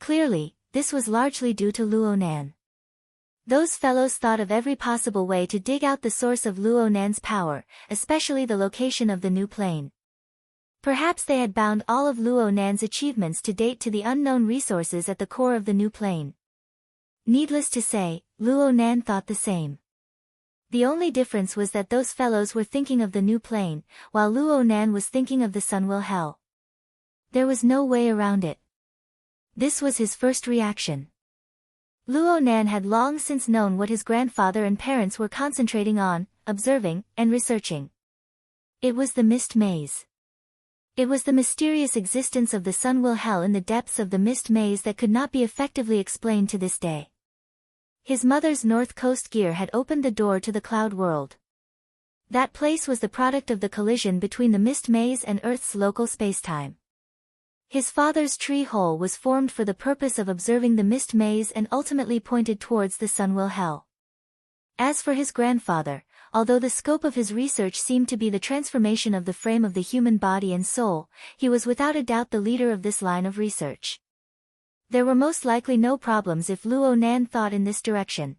Clearly, this was largely due to Luo Nan. Those fellows thought of every possible way to dig out the source of Luo Nan's power, especially the location of the new plane. Perhaps they had bound all of Luo Nan's achievements to date to the unknown resources at the core of the new plane. Needless to say, Luo Nan thought the same. The only difference was that those fellows were thinking of the new plane, while Luo Nan was thinking of the Sunwell Hell. There was no way around it. This was his first reaction. Luo Nan had long since known what his grandfather and parents were concentrating on, observing, and researching. It was the mist maze. It was the mysterious existence of the Sunwell Hell in the depths of the mist maze that could not be effectively explained to this day. His mother's North Coast gear had opened the door to the cloud world. That place was the product of the collision between the mist maze and Earth's local spacetime. His father's tree hole was formed for the purpose of observing the mist maze and ultimately pointed towards the Sunwell Hell. As for his grandfather, although the scope of his research seemed to be the transformation of the frame of the human body and soul, he was without a doubt the leader of this line of research. There were most likely no problems if Luo Nan thought in this direction.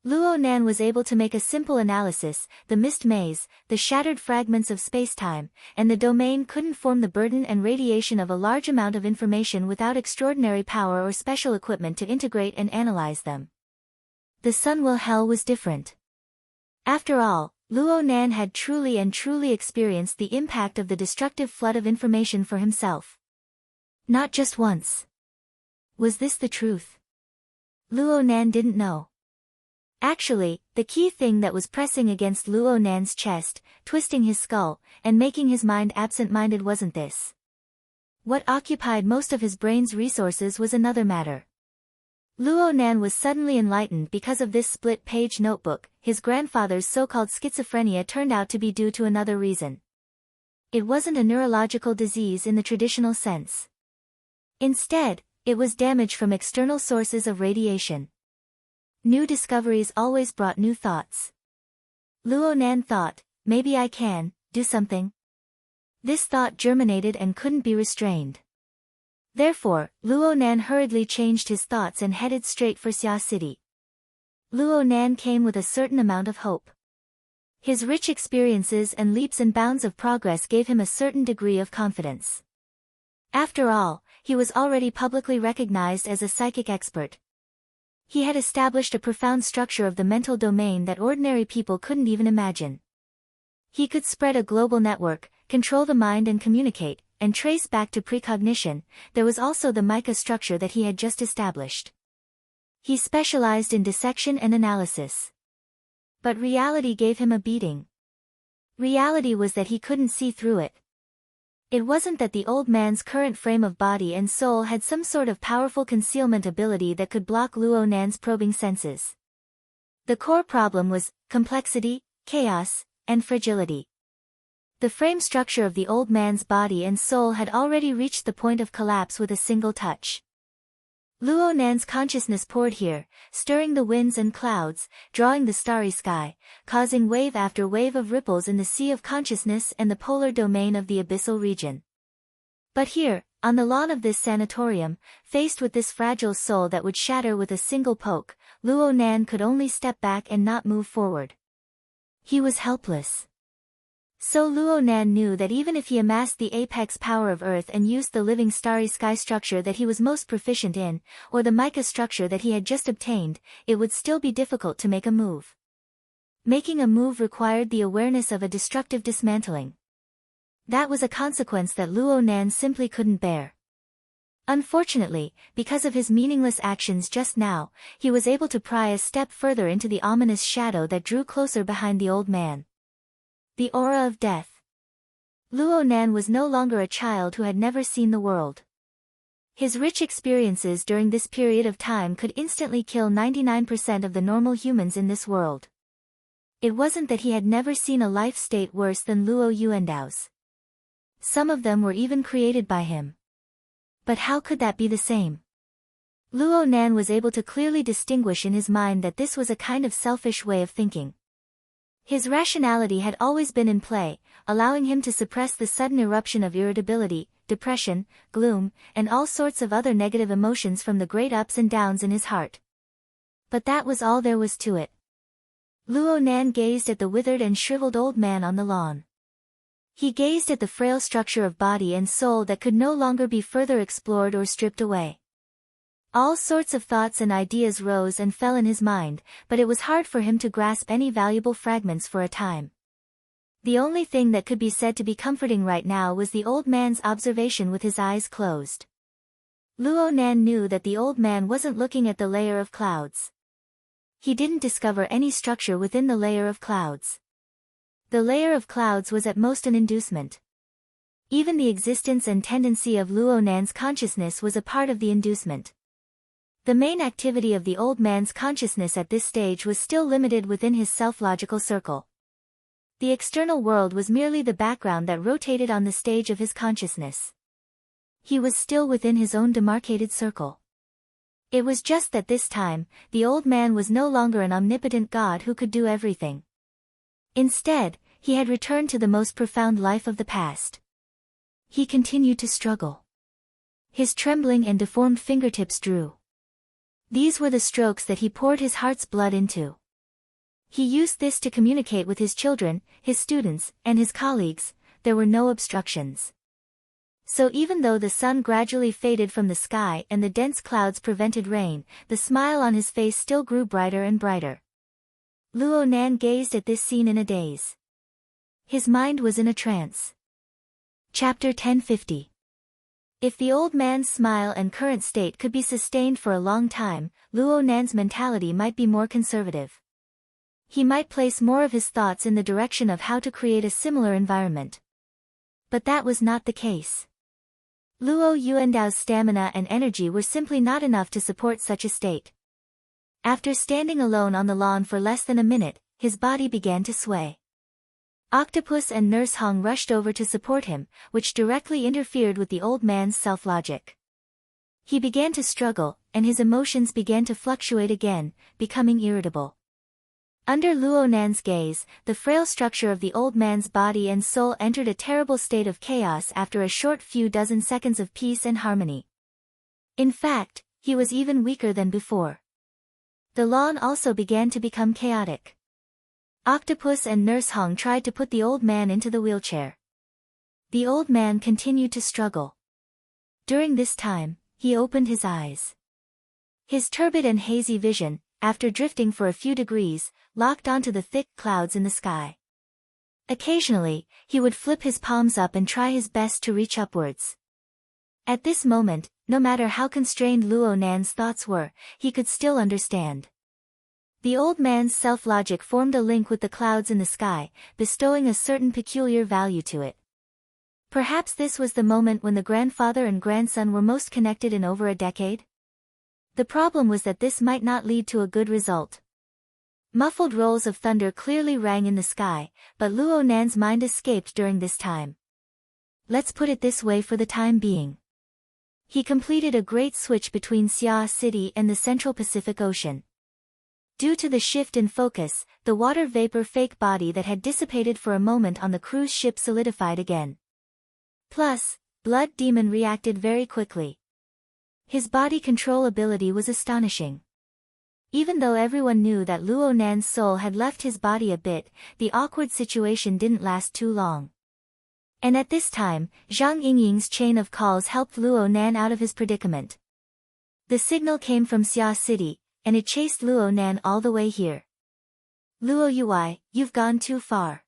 Luo Nan was able to make a simple analysis: the mist maze, the shattered fragments of spacetime, and the domain couldn't form the burden and radiation of a large amount of information without extraordinary power or special equipment to integrate and analyze them. The Sunwell Hell was different. After all, Luo Nan had truly experienced the impact of the destructive flood of information for himself. Not just once. Was this the truth? Luo Nan didn't know. Actually, the key thing that was pressing against Luo Nan's chest, twisting his skull, and making his mind absent-minded wasn't this. What occupied most of his brain's resources was another matter. Luo Nan was suddenly enlightened because of this split-page notebook. His grandfather's so-called schizophrenia turned out to be due to another reason. It wasn't a neurological disease in the traditional sense. Instead, it was damage from external sources of radiation. New discoveries always brought new thoughts. Luo Nan thought, maybe I can do something. This thought germinated and couldn't be restrained. Therefore, Luo Nan hurriedly changed his thoughts and headed straight for Xia City. Luo Nan came with a certain amount of hope. His rich experiences and leaps and bounds of progress gave him a certain degree of confidence. After all, he was already publicly recognized as a psychic expert. He had established a profound structure of the mental domain that ordinary people couldn't even imagine. He could spread a global network, control the mind and communicate, and trace back to precognition. There was also the mica structure that he had just established. He specialized in dissection and analysis. But reality gave him a beating. Reality was that he couldn't see through it. It wasn't that the old man's current frame of body and soul had some sort of powerful concealment ability that could block Luo Nan's probing senses. The core problem was complexity, chaos, and fragility. The frame structure of the old man's body and soul had already reached the point of collapse with a single touch. Luo Nan's consciousness poured here, stirring the winds and clouds, drawing the starry sky, causing wave after wave of ripples in the sea of consciousness and the polar domain of the abyssal region. But here, on the lawn of this sanatorium, faced with this fragile soul that would shatter with a single poke, Luo Nan could only step back and not move forward. He was helpless. So Luo Nan knew that even if he amassed the apex power of Earth and used the living starry sky structure that he was most proficient in, or the mica structure that he had just obtained, it would still be difficult to make a move. Making a move required the awareness of a destructive dismantling. That was a consequence that Luo Nan simply couldn't bear. Unfortunately, because of his meaningless actions just now, he was able to pry a step further into the ominous shadow that drew closer behind the old man. The aura of death. Luo Nan was no longer a child who had never seen the world. His rich experiences during this period of time could instantly kill 99% of the normal humans in this world. It wasn't that he had never seen a life state worse than Luo Yuandao's. Some of them were even created by him. But how could that be the same? Luo Nan was able to clearly distinguish in his mind that this was a kind of selfish way of thinking. His rationality had always been in play, allowing him to suppress the sudden eruption of irritability, depression, gloom, and all sorts of other negative emotions from the great ups and downs in his heart. But that was all there was to it. Luo Nan gazed at the withered and shriveled old man on the lawn. He gazed at the frail structure of body and soul that could no longer be further explored or stripped away. All sorts of thoughts and ideas rose and fell in his mind, but it was hard for him to grasp any valuable fragments for a time. The only thing that could be said to be comforting right now was the old man's observation with his eyes closed. Luo Nan knew that the old man wasn't looking at the layer of clouds. He didn't discover any structure within the layer of clouds. The layer of clouds was at most an inducement. Even the existence and tendency of Luo Nan's consciousness was a part of the inducement. The main activity of the old man's consciousness at this stage was still limited within his self-logical circle. The external world was merely the background that rotated on the stage of his consciousness. He was still within his own demarcated circle. It was just that this time, the old man was no longer an omnipotent god who could do everything. Instead, he had returned to the most profound life of the past. He continued to struggle. His trembling and deformed fingertips drew. These were the strokes that he poured his heart's blood into. He used this to communicate with his children, his students, and his colleagues. There were no obstructions. So even though the sun gradually faded from the sky and the dense clouds prevented rain, the smile on his face still grew brighter and brighter. Luo Nan gazed at this scene in a daze. His mind was in a trance. Chapter 1050. If the old man's smile and current state could be sustained for a long time, Luo Nan's mentality might be more conservative. He might place more of his thoughts in the direction of how to create a similar environment. But that was not the case. Luo Yuandao's stamina and energy were simply not enough to support such a state. After standing alone on the lawn for less than a minute, his body began to sway. Octopus and Nurse Hong rushed over to support him, which directly interfered with the old man's self-logic. He began to struggle, and his emotions began to fluctuate again, becoming irritable. Under Luo Nan's gaze, the frail structure of the old man's body and soul entered a terrible state of chaos after a short few dozen seconds of peace and harmony. In fact, he was even weaker than before. The lawn also began to become chaotic. Octopus and Nurse Hong tried to put the old man into the wheelchair. The old man continued to struggle. During this time, he opened his eyes. His turbid and hazy vision, after drifting for a few degrees, locked onto the thick clouds in the sky. Occasionally, he would flip his palms up and try his best to reach upwards. At this moment, no matter how constrained Luo Nan's thoughts were, he could still understand. The old man's self-logic formed a link with the clouds in the sky, bestowing a certain peculiar value to it. Perhaps this was the moment when the grandfather and grandson were most connected in over a decade? The problem was that this might not lead to a good result. Muffled rolls of thunder clearly rang in the sky, but Luo Nan's mind escaped during this time. Let's put it this way for the time being. He completed a great switch between Xia City and the Central Pacific Ocean. Due to the shift in focus, the water vapor fake body that had dissipated for a moment on the cruise ship solidified again. Plus, Blood Demon reacted very quickly. His body control ability was astonishing. Even though everyone knew that Luo Nan's soul had left his body a bit, the awkward situation didn't last too long. And at this time, Zhang Yingying's chain of calls helped Luo Nan out of his predicament. The signal came from Xia City, and it chased Luo Nan all the way here. Luo Yui, you've gone too far.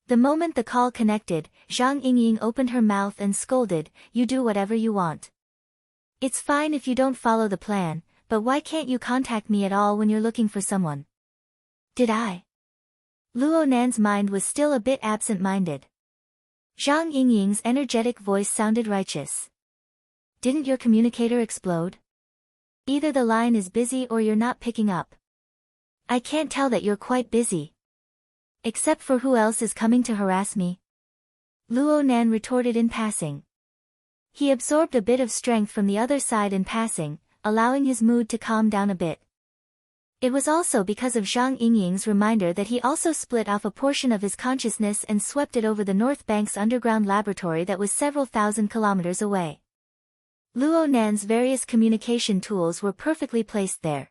The moment the call connected, Zhang Yingying opened her mouth and scolded, you do whatever you want. It's fine if you don't follow the plan, but why can't you contact me at all when you're looking for someone? Did I? Luo Nan's mind was still a bit absent-minded. Zhang Yingying's energetic voice sounded righteous. Didn't your communicator explode? Either the line is busy or you're not picking up. I can't tell that you're quite busy. Except for who else is coming to harass me? Luo Nan retorted in passing. He absorbed a bit of strength from the other side in passing, allowing his mood to calm down a bit. It was also because of Zhang Yingying's reminder that he also split off a portion of his consciousness and swept it over the North Bank's underground laboratory that was several thousand kilometers away. Luo Nan's various communication tools were perfectly placed there.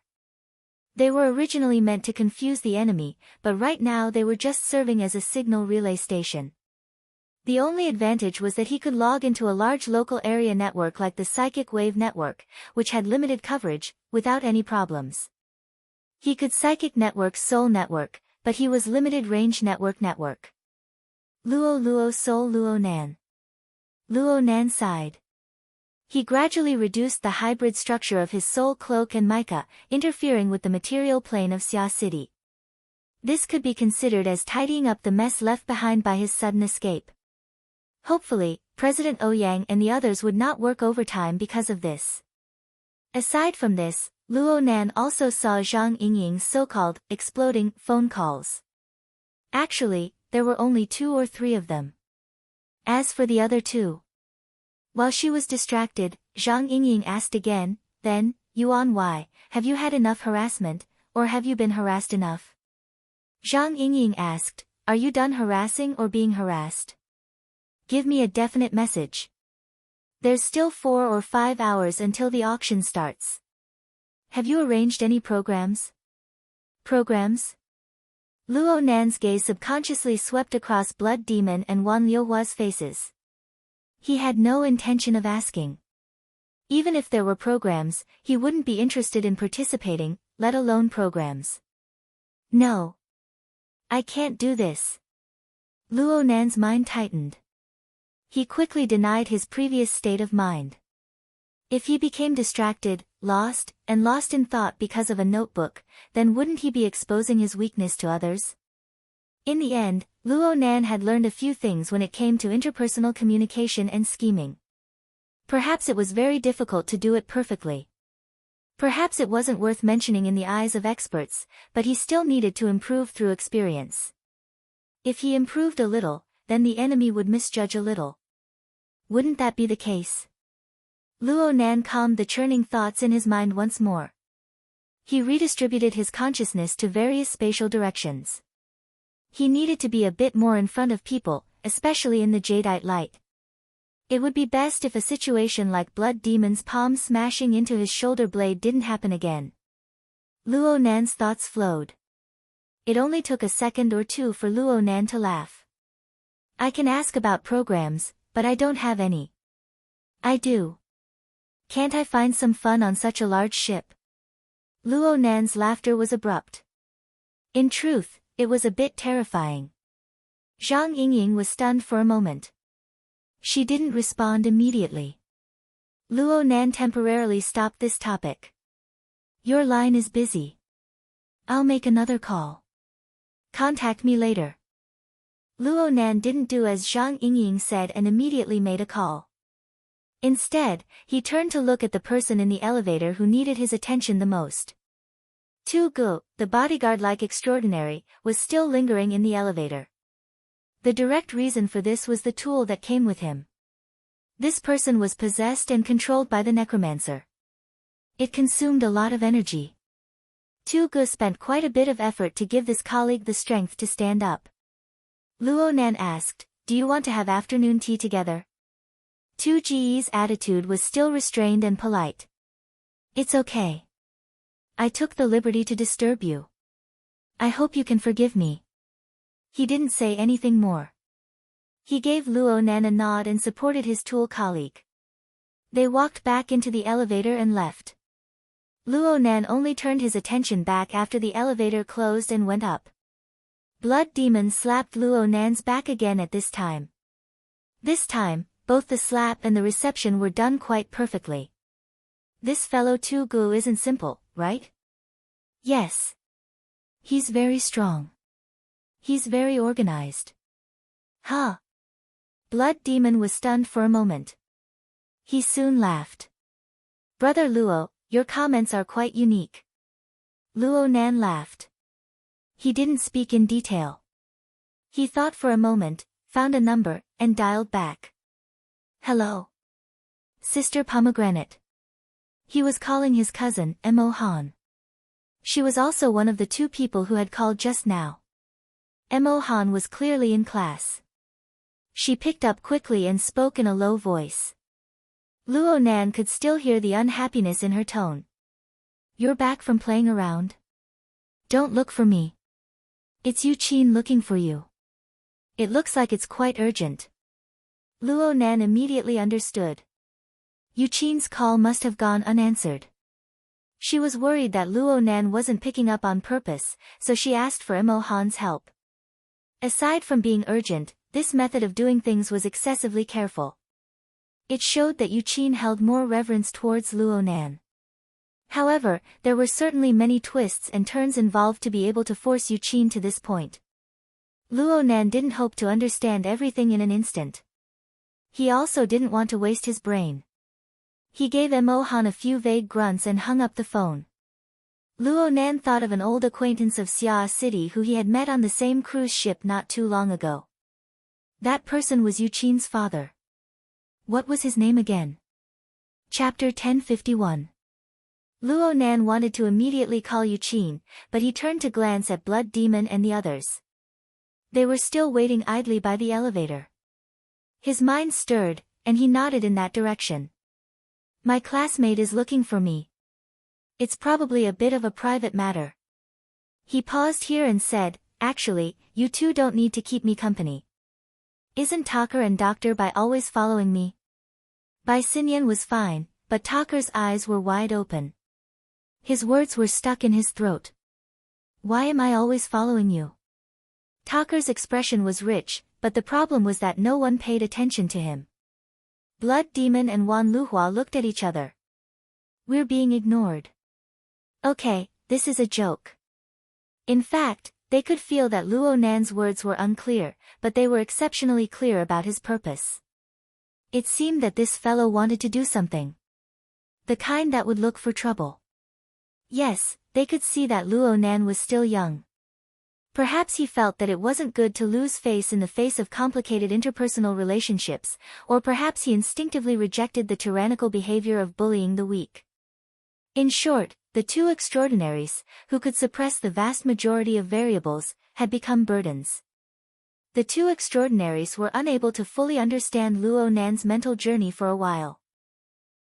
They were originally meant to confuse the enemy, but right now they were just serving as a signal relay station. The only advantage was that he could log into a large local area network like the Psychic Wave Network, which had limited coverage, without any problems. He could Psychic Network Soul Network, but he was Limited Range Network. Luo Soul Luo Nan. Luo Nan sighed. He gradually reduced the hybrid structure of his soul cloak and mica, interfering with the material plane of Xia City. This could be considered as tidying up the mess left behind by his sudden escape. Hopefully, President Ouyang and the others would not work overtime because of this. Aside from this, Luo Nan also saw Zhang Yingying's so-called exploding phone calls. Actually, there were only 2 or 3 of them. As for the other 2. While she was distracted, Zhang Yingying asked again, then, Yuan, why, have you had enough harassment, or have you been harassed enough? Zhang Yingying asked, are you done harassing or being harassed? Give me a definite message. There's still 4 or 5 hours until the auction starts. Have you arranged any programs? Programs? Luo Nan's gaze subconsciously swept across Blood Demon and Wan Liuhua's faces. He had no intention of asking. Even if there were programs, he wouldn't be interested in participating, let alone programs. No. I can't do this. Luo Nan's mind tightened. He quickly denied his previous state of mind. If he became distracted, lost in thought because of a notebook, then wouldn't he be exposing his weakness to others? In the end, Luo Nan had learned a few things when it came to interpersonal communication and scheming. Perhaps it was very difficult to do it perfectly. Perhaps it wasn't worth mentioning in the eyes of experts, but he still needed to improve through experience. If he improved a little, then the enemy would misjudge a little. Wouldn't that be the case? Luo Nan calmed the churning thoughts in his mind once more. He redistributed his consciousness to various spatial directions. He needed to be a bit more in front of people, especially in the jadeite light. It would be best if a situation like Blood Demon's palm smashing into his shoulder blade didn't happen again. Luo Nan's thoughts flowed. It only took a second or 2 for Luo Nan to laugh. I can ask about programs, but I don't have any. I do. Can't I find some fun on such a large ship? Luo Nan's laughter was abrupt. In truth, it was a bit terrifying. Zhang Yingying was stunned for a moment. She didn't respond immediately. Luo Nan temporarily stopped this topic. Your line is busy. I'll make another call. Contact me later. Luo Nan didn't do as Zhang Yingying said and immediately made a call. Instead, he turned to look at the person in the elevator who needed his attention the most. Tu Gu, the bodyguard-like extraordinary, was still lingering in the elevator. The direct reason for this was the tool that came with him. This person was possessed and controlled by the necromancer. It consumed a lot of energy. Tu Gu spent quite a bit of effort to give this colleague the strength to stand up. Luo Nan asked, do you want to have afternoon tea together? Tu Ji's attitude was still restrained and polite. It's okay. I took the liberty to disturb you. I hope you can forgive me. He didn't say anything more. He gave Luo Nan a nod and supported his tool colleague. They walked back into the elevator and left. Luo Nan only turned his attention back after the elevator closed and went up. Blood Demon slapped Luo Nan's back again at this time. This time, both the slap and the reception were done quite perfectly. This fellow Tu Gu isn't simple, right? Yes. He's very strong. He's very organized. Huh? Blood Demon was stunned for a moment. He soon laughed. Brother Luo, your comments are quite unique. Luo Nan laughed. He didn't speak in detail. He thought for a moment, found a number, and dialed back. Hello. Sister Pomegranate. He was calling his cousin, Mo Han. She was also one of the 2 people who had called just now. Mo Han was clearly in class. She picked up quickly and spoke in a low voice. Luo Nan could still hear the unhappiness in her tone. You're back from playing around? Don't look for me. It's Yu Qin looking for you. It looks like it's quite urgent. Luo Nan immediately understood. Yu Qin's call must have gone unanswered. She was worried that Luo Nan wasn't picking up on purpose, so she asked for Mo Han's help. Aside from being urgent, this method of doing things was excessively careful. It showed that Yu Qin held more reverence towards Luo Nan. However, there were certainly many twists and turns involved to be able to force Yu Qin to this point. Luo Nan didn't hope to understand everything in an instant. He also didn't want to waste his brain. He gave Mo Han a few vague grunts and hung up the phone. Luo Nan thought of an old acquaintance of Xia City who he had met on the same cruise ship not too long ago. That person was Yu Qin's father. What was his name again? Chapter 1051. Luo Nan wanted to immediately call Yu Qin, but he turned to glance at Blood Demon and the others. They were still waiting idly by the elevator. His mind stirred, and he nodded in that direction. My classmate is looking for me. It's probably a bit of a private matter. He paused here and said, actually, you two don't need to keep me company. Isn't Tucker and Dr. Bai always following me? Bai Xinyan was fine, but Tucker's eyes were wide open. His words were stuck in his throat. Why am I always following you? Tucker's expression was rich, but the problem was that no one paid attention to him. Blood Demon and Wan Luhua looked at each other. We're being ignored. Okay, this is a joke. In fact, they could feel that Luo Nan's words were unclear, but they were exceptionally clear about his purpose. It seemed that this fellow wanted to do something. The kind that would look for trouble. Yes, they could see that Luo Nan was still young. Perhaps he felt that it wasn't good to lose face in the face of complicated interpersonal relationships, or perhaps he instinctively rejected the tyrannical behavior of bullying the weak. In short, the two extraordinaries, who could suppress the vast majority of variables, had become burdens. The two extraordinaries were unable to fully understand Luo Nan's mental journey for a while.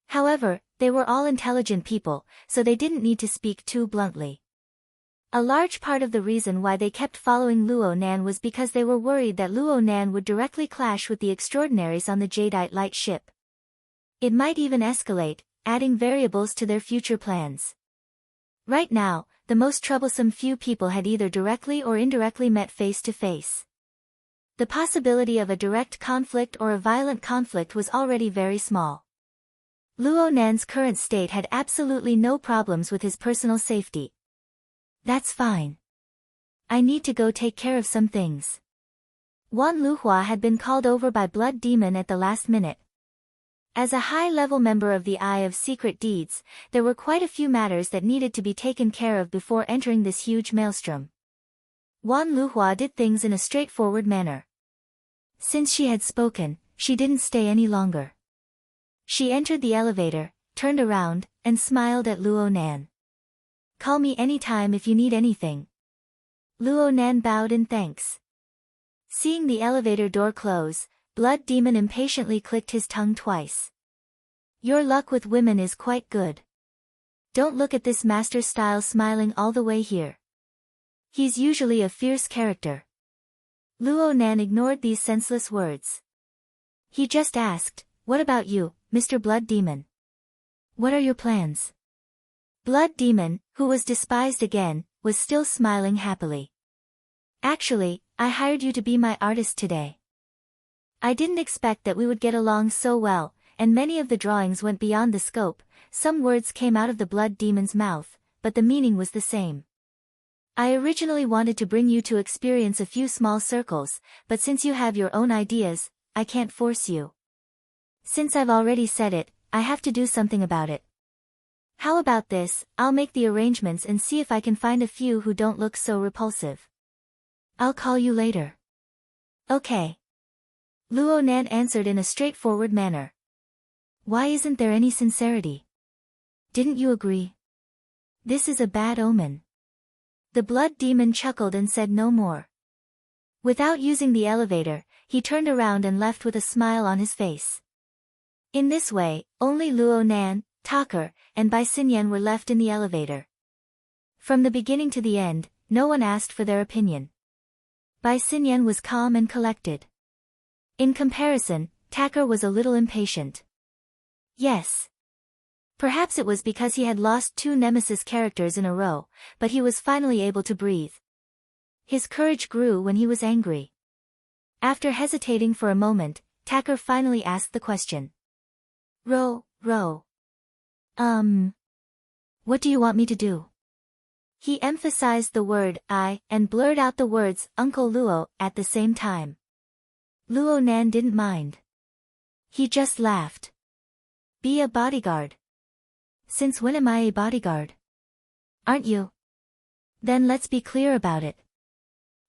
However, they were all intelligent people, so they didn't need to speak too bluntly. A large part of the reason why they kept following Luo Nan was because they were worried that Luo Nan would directly clash with the extraordinaries on the Jadeite light ship. It might even escalate, adding variables to their future plans. Right now, the most troublesome few people had either directly or indirectly met face to face. The possibility of a direct conflict or a violent conflict was already very small. Luo Nan's current state had absolutely no problems with his personal safety. That's fine. I need to go take care of some things. Wan Luhua had been called over by Blood Demon at the last minute. As a high-level member of the Eye of Secret Deeds, there were quite a few matters that needed to be taken care of before entering this huge maelstrom. Wan Luhua did things in a straightforward manner. Since she had spoken, she didn't stay any longer. She entered the elevator, turned around, and smiled at Luo Nan. Call me anytime if you need anything. Luo Nan bowed in thanks. Seeing the elevator door close, Blood Demon impatiently clicked his tongue twice. Your luck with women is quite good. Don't look at this master style smiling all the way here. He's usually a fierce character. Luo Nan ignored these senseless words. He just asked, what about you, Mr. Blood Demon? What are your plans? Blood Demon, who was despised again, was still smiling happily. Actually, I hired you to be my artist today. I didn't expect that we would get along so well, and many of the drawings went beyond the scope. Some words came out of the Blood Demon's mouth, but the meaning was the same. I originally wanted to bring you to experience a few small circles, but since you have your own ideas, I can't force you. Since I've already said it, I have to do something about it. How about this, I'll make the arrangements and see if I can find a few who don't look so repulsive. I'll call you later. Okay. Luo Nan answered in a straightforward manner. Why isn't there any sincerity? Didn't you agree? This is a bad omen. The Blood Demon chuckled and said no more. Without using the elevator, he turned around and left with a smile on his face. In this way, only Luo Nan, Tucker, and Bai Xinyan were left in the elevator. From the beginning to the end, no one asked for their opinion. Bai Xinyan was calm and collected. In comparison, Tucker was a little impatient. Yes. Perhaps it was because he had lost two nemesis characters in a row, but he was finally able to breathe. His courage grew when he was angry. After hesitating for a moment, Tucker finally asked the question. Ro. What do you want me to do? He emphasized the word I and blurred out the words Uncle Luo at the same time. Luo Nan didn't mind. He just laughed. Be a bodyguard. Since when am I a bodyguard? Aren't you? Then let's be clear about it.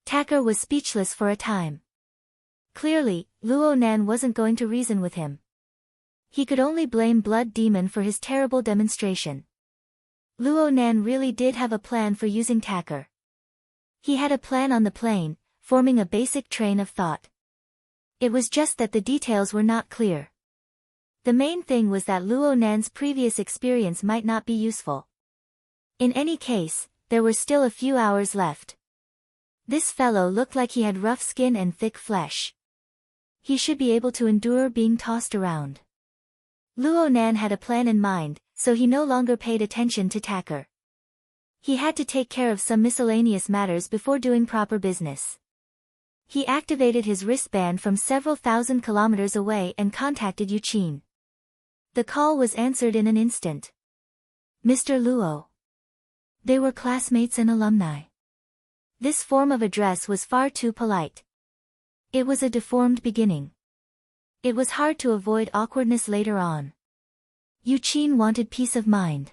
Tacker was speechless for a time. Clearly, Luo Nan wasn't going to reason with him. He could only blame Blood Demon for his terrible demonstration. Luo Nan really did have a plan for using Tacker. He had a plan on the plane, forming a basic train of thought. It was just that the details were not clear. The main thing was that Luo Nan's previous experience might not be useful. In any case, there were still a few hours left. This fellow looked like he had rough skin and thick flesh. He should be able to endure being tossed around. Luo Nan had a plan in mind, so he no longer paid attention to Tacker. He had to take care of some miscellaneous matters before doing proper business. He activated his wristband from several thousand kilometers away and contacted Yuqin. The call was answered in an instant. Mr. Luo. They were classmates and alumni. This form of address was far too polite. It was a deformed beginning. It was hard to avoid awkwardness later on. Yuqin wanted peace of mind.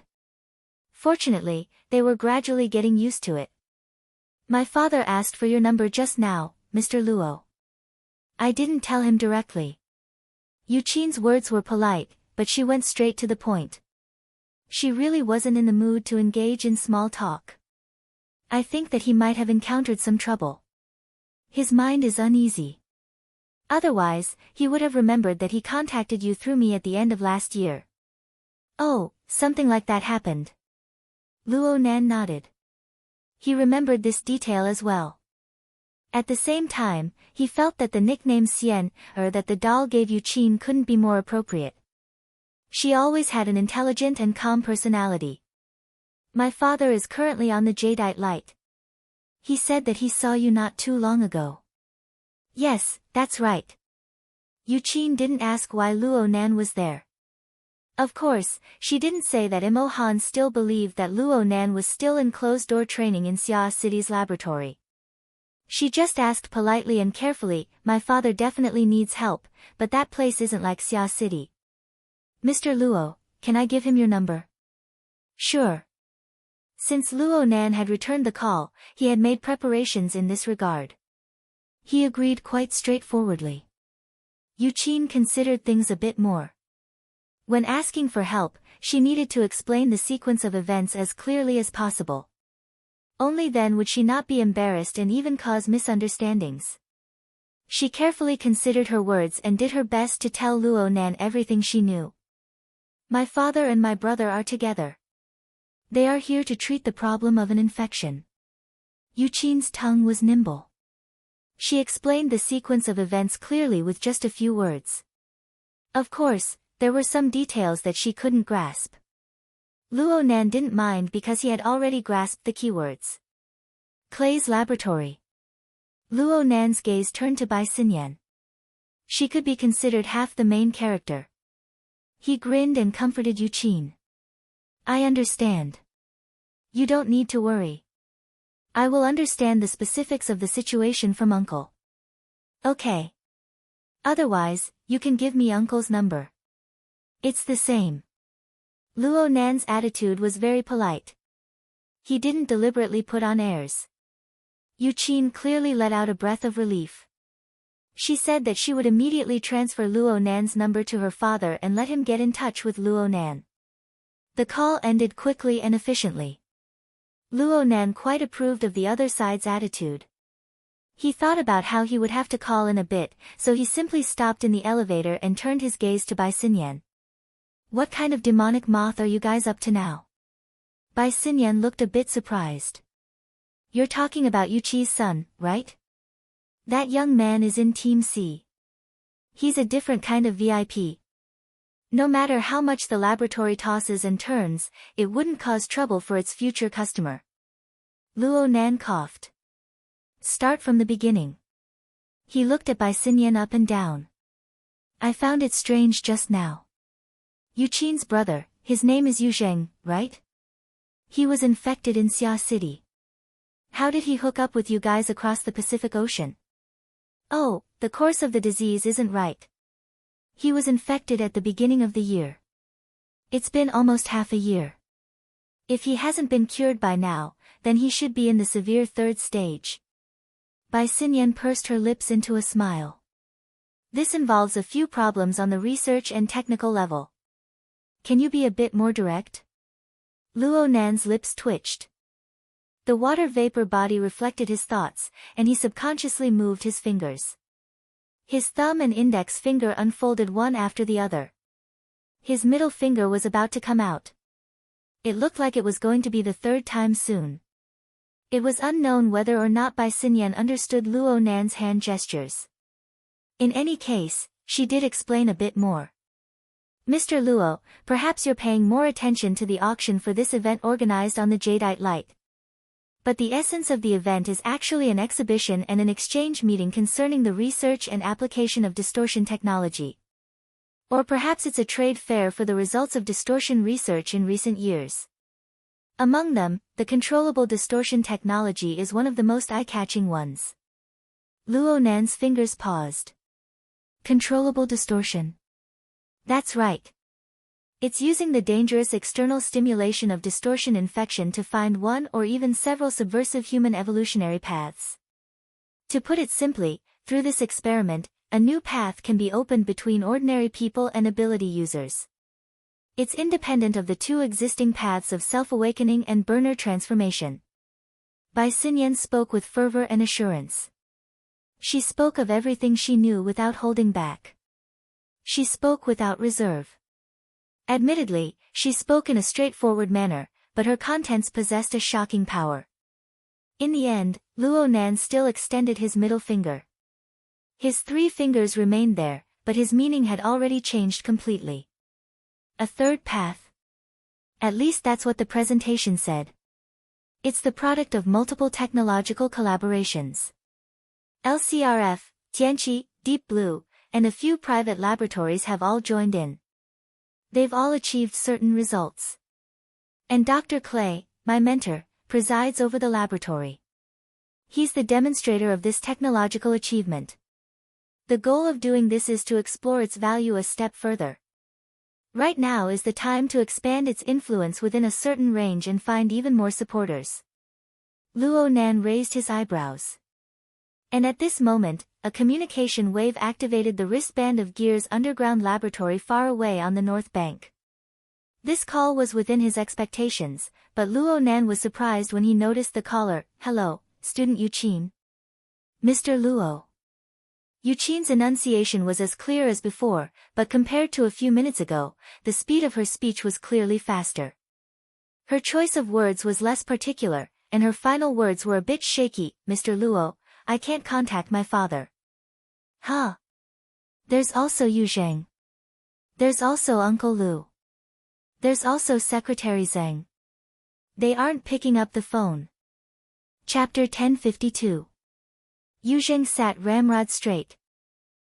Fortunately, they were gradually getting used to it. My father asked for your number just now, Mr. Luo. I didn't tell him directly. Yuqin's words were polite, but she went straight to the point. She really wasn't in the mood to engage in small talk. I think that he might have encountered some trouble. His mind is uneasy. Otherwise, he would have remembered that he contacted you through me at the end of last year. Oh, something like that happened. Luo Nan nodded. He remembered this detail as well. At the same time, he felt that the nickname Xian, or that the doll gave Yuqin couldn't be more appropriate. She always had an intelligent and calm personality. My father is currently on the Jadeite Light. He said that he saw you not too long ago. Yes, that's right. Yuqin didn't ask why Luo Nan was there. Of course, she didn't say that Imo Han still believed that Luo Nan was still in closed-door training in Xia City's laboratory. She just asked politely and carefully, my father definitely needs help, but that place isn't like Xia City. Mr. Luo, can I give him your number? Sure. Since Luo Nan had returned the call, he had made preparations in this regard. He agreed quite straightforwardly. Yuqin considered things a bit more. When asking for help, she needed to explain the sequence of events as clearly as possible. Only then would she not be embarrassed and even cause misunderstandings. She carefully considered her words and did her best to tell Luo Nan everything she knew. My father and my brother are together. They are here to treat the problem of an infection. Yuqin's tongue was nimble. She explained the sequence of events clearly with just a few words. Of course, there were some details that she couldn't grasp. Luo Nan didn't mind because he had already grasped the keywords. Clay's laboratory. Luo Nan's gaze turned to Bai Xinyan. She could be considered half the main character. He grinned and comforted Yuqin. I understand. You don't need to worry. I will understand the specifics of the situation from Uncle. Okay. Otherwise, you can give me Uncle's number. It's the same. Luo Nan's attitude was very polite. He didn't deliberately put on airs. Yuqin clearly let out a breath of relief. She said that she would immediately transfer Luo Nan's number to her father and let him get in touch with Luo Nan. The call ended quickly and efficiently. Luo Nan quite approved of the other side's attitude. He thought about how he would have to call in a bit, so he simply stopped in the elevator and turned his gaze to Bai Xinyan. What kind of demonic moth are you guys up to now? Bai Xinyan looked a bit surprised. You're talking about Yuqi's son, right? That young man is in Team C. He's a different kind of VIP. No matter how much the laboratory tosses and turns, it wouldn't cause trouble for its future customer. Luo Nan coughed. Start from the beginning. He looked at Bai Xinyan up and down. I found it strange just now. Yuqin's brother, his name is Yu Zheng, right? He was infected in Xia City. How did he hook up with you guys across the Pacific Ocean? Oh, the course of the disease isn't right. He was infected at the beginning of the year. It's been almost half a year. If he hasn't been cured by now, then he should be in the severe third stage. Bai Xinyan pursed her lips into a smile. This involves a few problems on the research and technical level. Can you be a bit more direct? Luo Nan's lips twitched. The water vapor body reflected his thoughts, and he subconsciously moved his fingers. His thumb and index finger unfolded one after the other. His middle finger was about to come out. It looked like it was going to be the third time soon. It was unknown whether or not Bai Xinyan understood Luo Nan's hand gestures. In any case, she did explain a bit more. Mr. Luo, perhaps you're paying more attention to the auction for this event organized on the Jadeite Light. But the essence of the event is actually an exhibition and an exchange meeting concerning the research and application of distortion technology. Or perhaps it's a trade fair for the results of distortion research in recent years. Among them, the controllable distortion technology is one of the most eye-catching ones. Luo Nan's fingers paused. Controllable distortion. That's right. It's using the dangerous external stimulation of distortion infection to find one or even several subversive human evolutionary paths. To put it simply, through this experiment, a new path can be opened between ordinary people and ability users. It's independent of the two existing paths of self-awakening and burner transformation. Bai Xinyan spoke with fervor and assurance. She spoke of everything she knew without holding back. She spoke without reserve. Admittedly, she spoke in a straightforward manner, but her contents possessed a shocking power. In the end, Luo Nan still extended his middle finger. His 3 fingers remained there, but his meaning had already changed completely. A third path. At least that's what the presentation said. It's the product of multiple technological collaborations. LCRF, Tianqi, Deep Blue, and a few private laboratories have all joined in. They've all achieved certain results. And Dr. Clay, my mentor, presides over the laboratory. He's the demonstrator of this technological achievement. The goal of doing this is to explore its value a step further. Right now is the time to expand its influence within a certain range and find even more supporters. Luo Nan raised his eyebrows. And at this moment, a communication wave activated the wristband of Gear's underground laboratory far away on the north bank. This call was within his expectations, but Luo Nan was surprised when he noticed the caller. Hello, Student Yuqin. Mr. Luo. Yuqin's enunciation was as clear as before, but compared to a few minutes ago, the speed of her speech was clearly faster. Her choice of words was less particular, and her final words were a bit shaky. Mr. Luo, I can't contact my father. Huh? There's also Yu Zheng. There's also Uncle Lu. There's also Secretary Zheng. They aren't picking up the phone. Chapter 1052. Yu Zheng sat ramrod straight.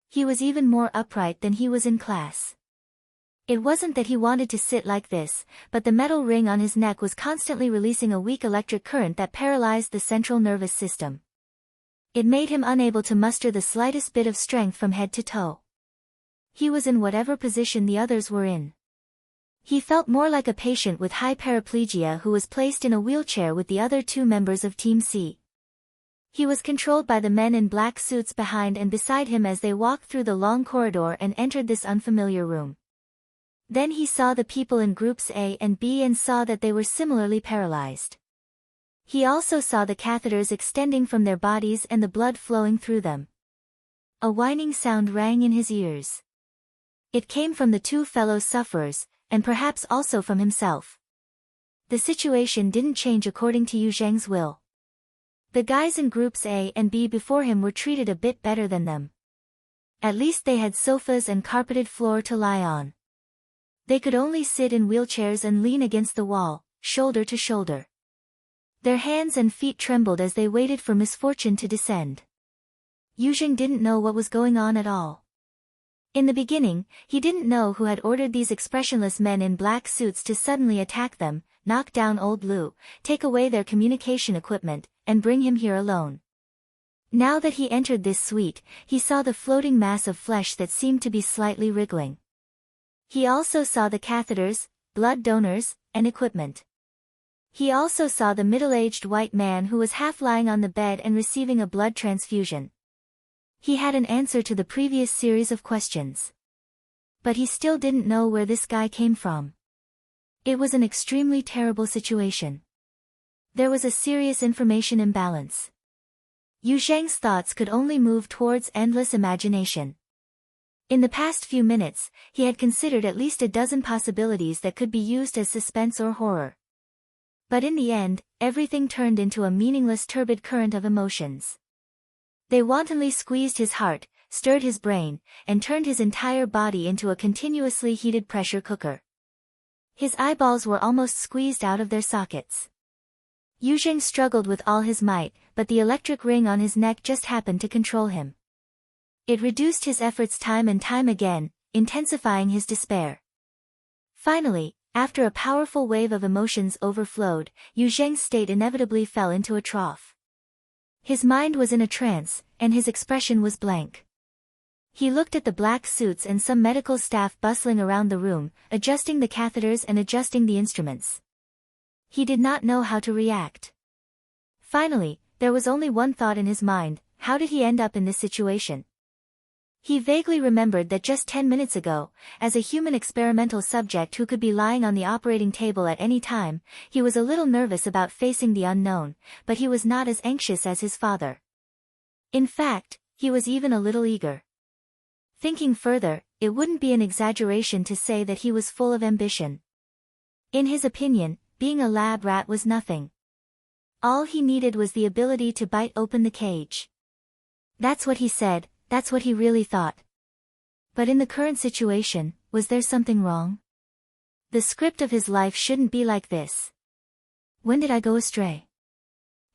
He was even more upright than he was in class. It wasn't that he wanted to sit like this, but the metal ring on his neck was constantly releasing a weak electric current that paralyzed the central nervous system. It made him unable to muster the slightest bit of strength from head to toe. He was in whatever position the others were in. He felt more like a patient with high paraplegia who was placed in a wheelchair with the other 2 members of Team C. He was controlled by the men in black suits behind and beside him as they walked through the long corridor and entered this unfamiliar room. Then he saw the people in groups A and B and saw that they were similarly paralyzed. He also saw the catheters extending from their bodies and the blood flowing through them. A whining sound rang in his ears. It came from the 2 fellow sufferers, and perhaps also from himself. The situation didn't change according to Yu Zheng's will. The guys in groups A and B before him were treated a bit better than them. At least they had sofas and carpeted floor to lie on. They could only sit in wheelchairs and lean against the wall, shoulder to shoulder. Their hands and feet trembled as they waited for misfortune to descend. Yu Zheng didn't know what was going on at all. In the beginning, he didn't know who had ordered these expressionless men in black suits to suddenly attack them, knock down old Lu, take away their communication equipment, and bring him here alone. Now that he entered this suite, he saw the floating mass of flesh that seemed to be slightly wriggling. He also saw the catheters, blood donors, and equipment. He also saw the middle-aged white man who was half lying on the bed and receiving a blood transfusion. He had an answer to the previous series of questions. But he still didn't know where this guy came from. It was an extremely terrible situation. There was a serious information imbalance. Yu Zheng's thoughts could only move towards endless imagination. In the past few minutes, he had considered at least a dozen possibilities that could be used as suspense or horror. But in the end, everything turned into a meaningless turbid current of emotions. They wantonly squeezed his heart, stirred his brain, and turned his entire body into a continuously heated pressure cooker. His eyeballs were almost squeezed out of their sockets. Yu Zheng struggled with all his might, but the electric ring on his neck just happened to control him. It reduced his efforts time and time again, intensifying his despair. Finally, after a powerful wave of emotions overflowed, Yu Zheng's state inevitably fell into a trough. His mind was in a trance, and his expression was blank. He looked at the black suits and some medical staff bustling around the room, adjusting the catheters and adjusting the instruments. He did not know how to react. Finally, there was only one thought in his mind: how did he end up in this situation? He vaguely remembered that just 10 minutes ago, as a human experimental subject who could be lying on the operating table at any time, he was a little nervous about facing the unknown, but he was not as anxious as his father. In fact, he was even a little eager. Thinking further, it wouldn't be an exaggeration to say that he was full of ambition. In his opinion, being a lab rat was nothing. All he needed was the ability to bite open the cage. That's what he said. That's what he really thought. But in the current situation, was there something wrong? The script of his life shouldn't be like this. When did I go astray?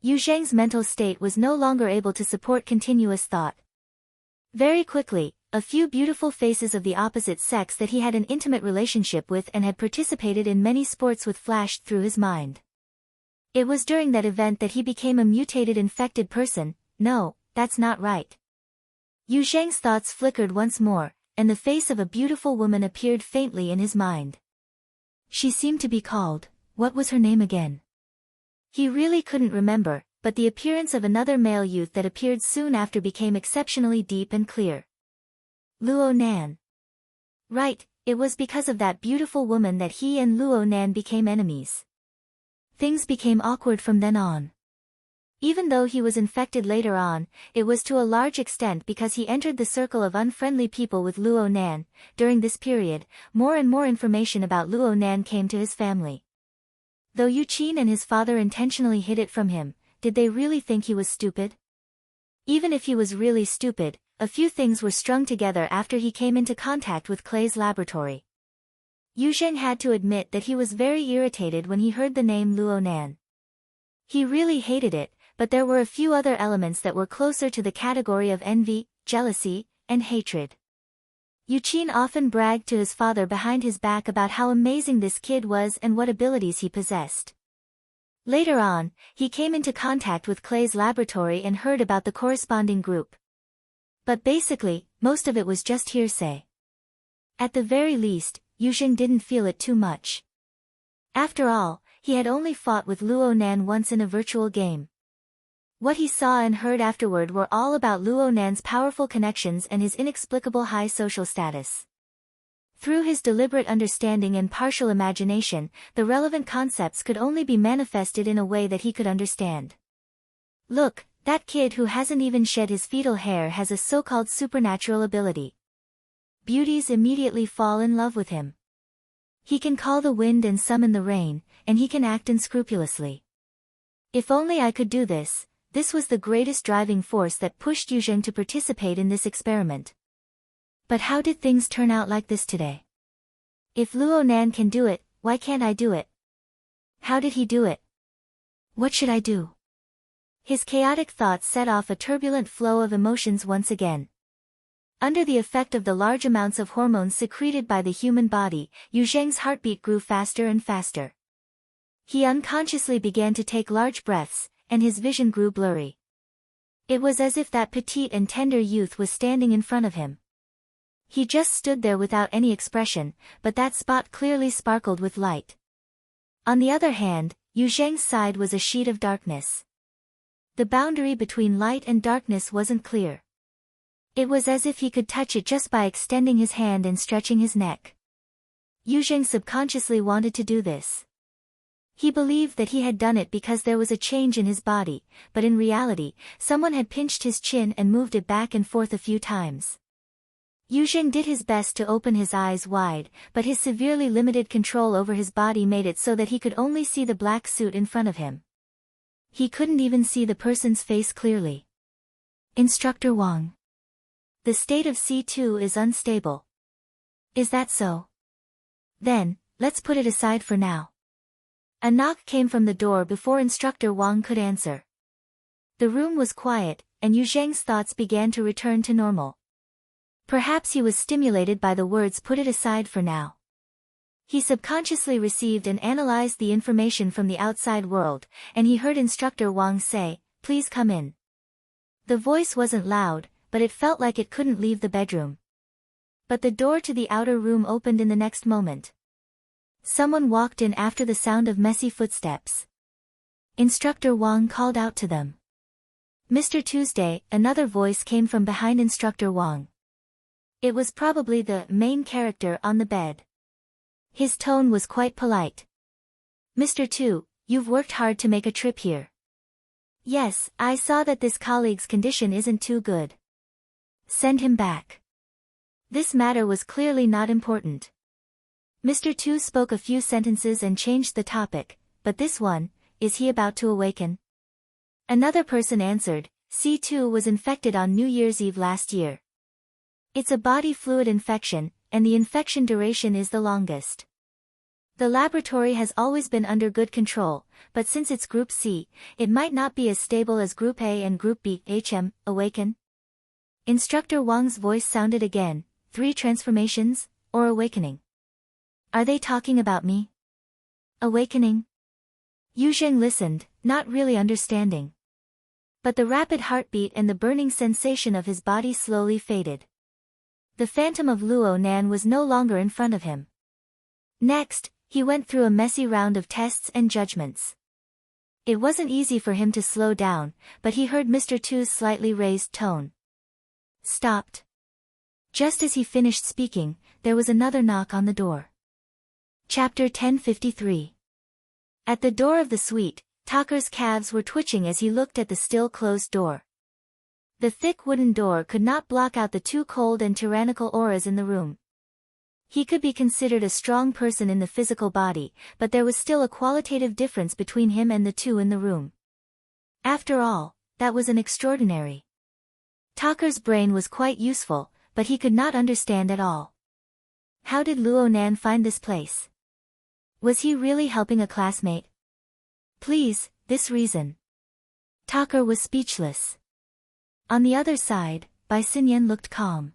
Yu Zheng's mental state was no longer able to support continuous thought. Very quickly, a few beautiful faces of the opposite sex that he had an intimate relationship with and had participated in many sports with flashed through his mind. It was during that event that he became a mutated infected person. No, that's not right. Yu Zheng's thoughts flickered once more, and the face of a beautiful woman appeared faintly in his mind. She seemed to be called, what was her name again? He really couldn't remember, but the appearance of another male youth that appeared soon after became exceptionally deep and clear. Luo Nan. Right, it was because of that beautiful woman that he and Luo Nan became enemies. Things became awkward from then on. Even though he was infected later on, it was to a large extent because he entered the circle of unfriendly people with Luo Nan. During this period, more and more information about Luo Nan came to his family. Though Yu Qin and his father intentionally hid it from him, did they really think he was stupid? Even if he was really stupid, a few things were strung together after he came into contact with Clay's laboratory. Yu Zheng had to admit that he was very irritated when he heard the name Luo Nan. He really hated it, but there were a few other elements that were closer to the category of envy, jealousy, and hatred. Yu Qin often bragged to his father behind his back about how amazing this kid was and what abilities he possessed. Later on, he came into contact with Clay's laboratory and heard about the corresponding group. But basically, most of it was just hearsay. At the very least, Yu Zheng didn't feel it too much. After all, he had only fought with Luo Nan once in a virtual game. What he saw and heard afterward were all about Luo Nan's powerful connections and his inexplicable high social status. Through his deliberate understanding and partial imagination, the relevant concepts could only be manifested in a way that he could understand. Look, that kid who hasn't even shed his fetal hair has a so-called supernatural ability. Beauties immediately fall in love with him. He can call the wind and summon the rain, and he can act unscrupulously. If only I could do this. This was the greatest driving force that pushed Yu Zheng to participate in this experiment. But how did things turn out like this today? If Luo Nan can do it, why can't I do it? How did he do it? What should I do? His chaotic thoughts set off a turbulent flow of emotions once again. Under the effect of the large amounts of hormones secreted by the human body, Yu Zheng's heartbeat grew faster and faster. He unconsciously began to take large breaths, and his vision grew blurry. It was as if that petite and tender youth was standing in front of him. He just stood there without any expression, but that spot clearly sparkled with light. On the other hand, Yu Zheng's side was a sheet of darkness. The boundary between light and darkness wasn't clear. It was as if he could touch it just by extending his hand and stretching his neck. Yu Zheng subconsciously wanted to do this. He believed that he had done it because there was a change in his body, but in reality, someone had pinched his chin and moved it back and forth a few times. Yu Zheng did his best to open his eyes wide, but his severely limited control over his body made it so that he could only see the black suit in front of him. He couldn't even see the person's face clearly. Instructor Wang. The state of C2 is unstable. Is that so? Then, let's put it aside for now. A knock came from the door before Instructor Wang could answer. The room was quiet, and Yu Zheng's thoughts began to return to normal. Perhaps he was stimulated by the words "put it aside for now." He subconsciously received and analyzed the information from the outside world, and he heard Instructor Wang say, "Please come in." The voice wasn't loud, but it felt like it couldn't leave the bedroom. But the door to the outer room opened in the next moment. Someone walked in after the sound of messy footsteps. Instructor Wang called out to them. "Mr. Tuesday," another voice came from behind Instructor Wang. It was probably the main character on the bed. His tone was quite polite. "Mr. Tu, you've worked hard to make a trip here." "Yes, I saw that this colleague's condition isn't too good. Send him back." This matter was clearly not important. Mr. Tu spoke a few sentences and changed the topic, but this one, is he about to awaken? Another person answered, C2 was infected on New Year's Eve last year. It's a body fluid infection, and the infection duration is the longest. The laboratory has always been under good control, but since it's Group C, it might not be as stable as Group A and Group B. Awaken? Instructor Wang's voice sounded again, 3 transformations, or awakening. Are they talking about me? Awakening? Yu Zheng listened, not really understanding. But the rapid heartbeat and the burning sensation of his body slowly faded. The phantom of Luo Nan was no longer in front of him. Next, he went through a messy round of tests and judgments. It wasn't easy for him to slow down, but he heard Mr. Tu's slightly raised tone. Stopped. Just as he finished speaking, there was another knock on the door. Chapter 1053. At the door of the suite, Tucker's calves were twitching as he looked at the still closed door. The thick wooden door could not block out the 2 cold and tyrannical auras in the room. He could be considered a strong person in the physical body, but there was still a qualitative difference between him and the 2 in the room. After all, that was an extraordinary. Tucker's brain was quite useful, but he could not understand at all. How did Luo Nan find this place? Was he really helping a classmate? Please, this reason. Tucker was speechless. On the other side, Bai Xinyan looked calm.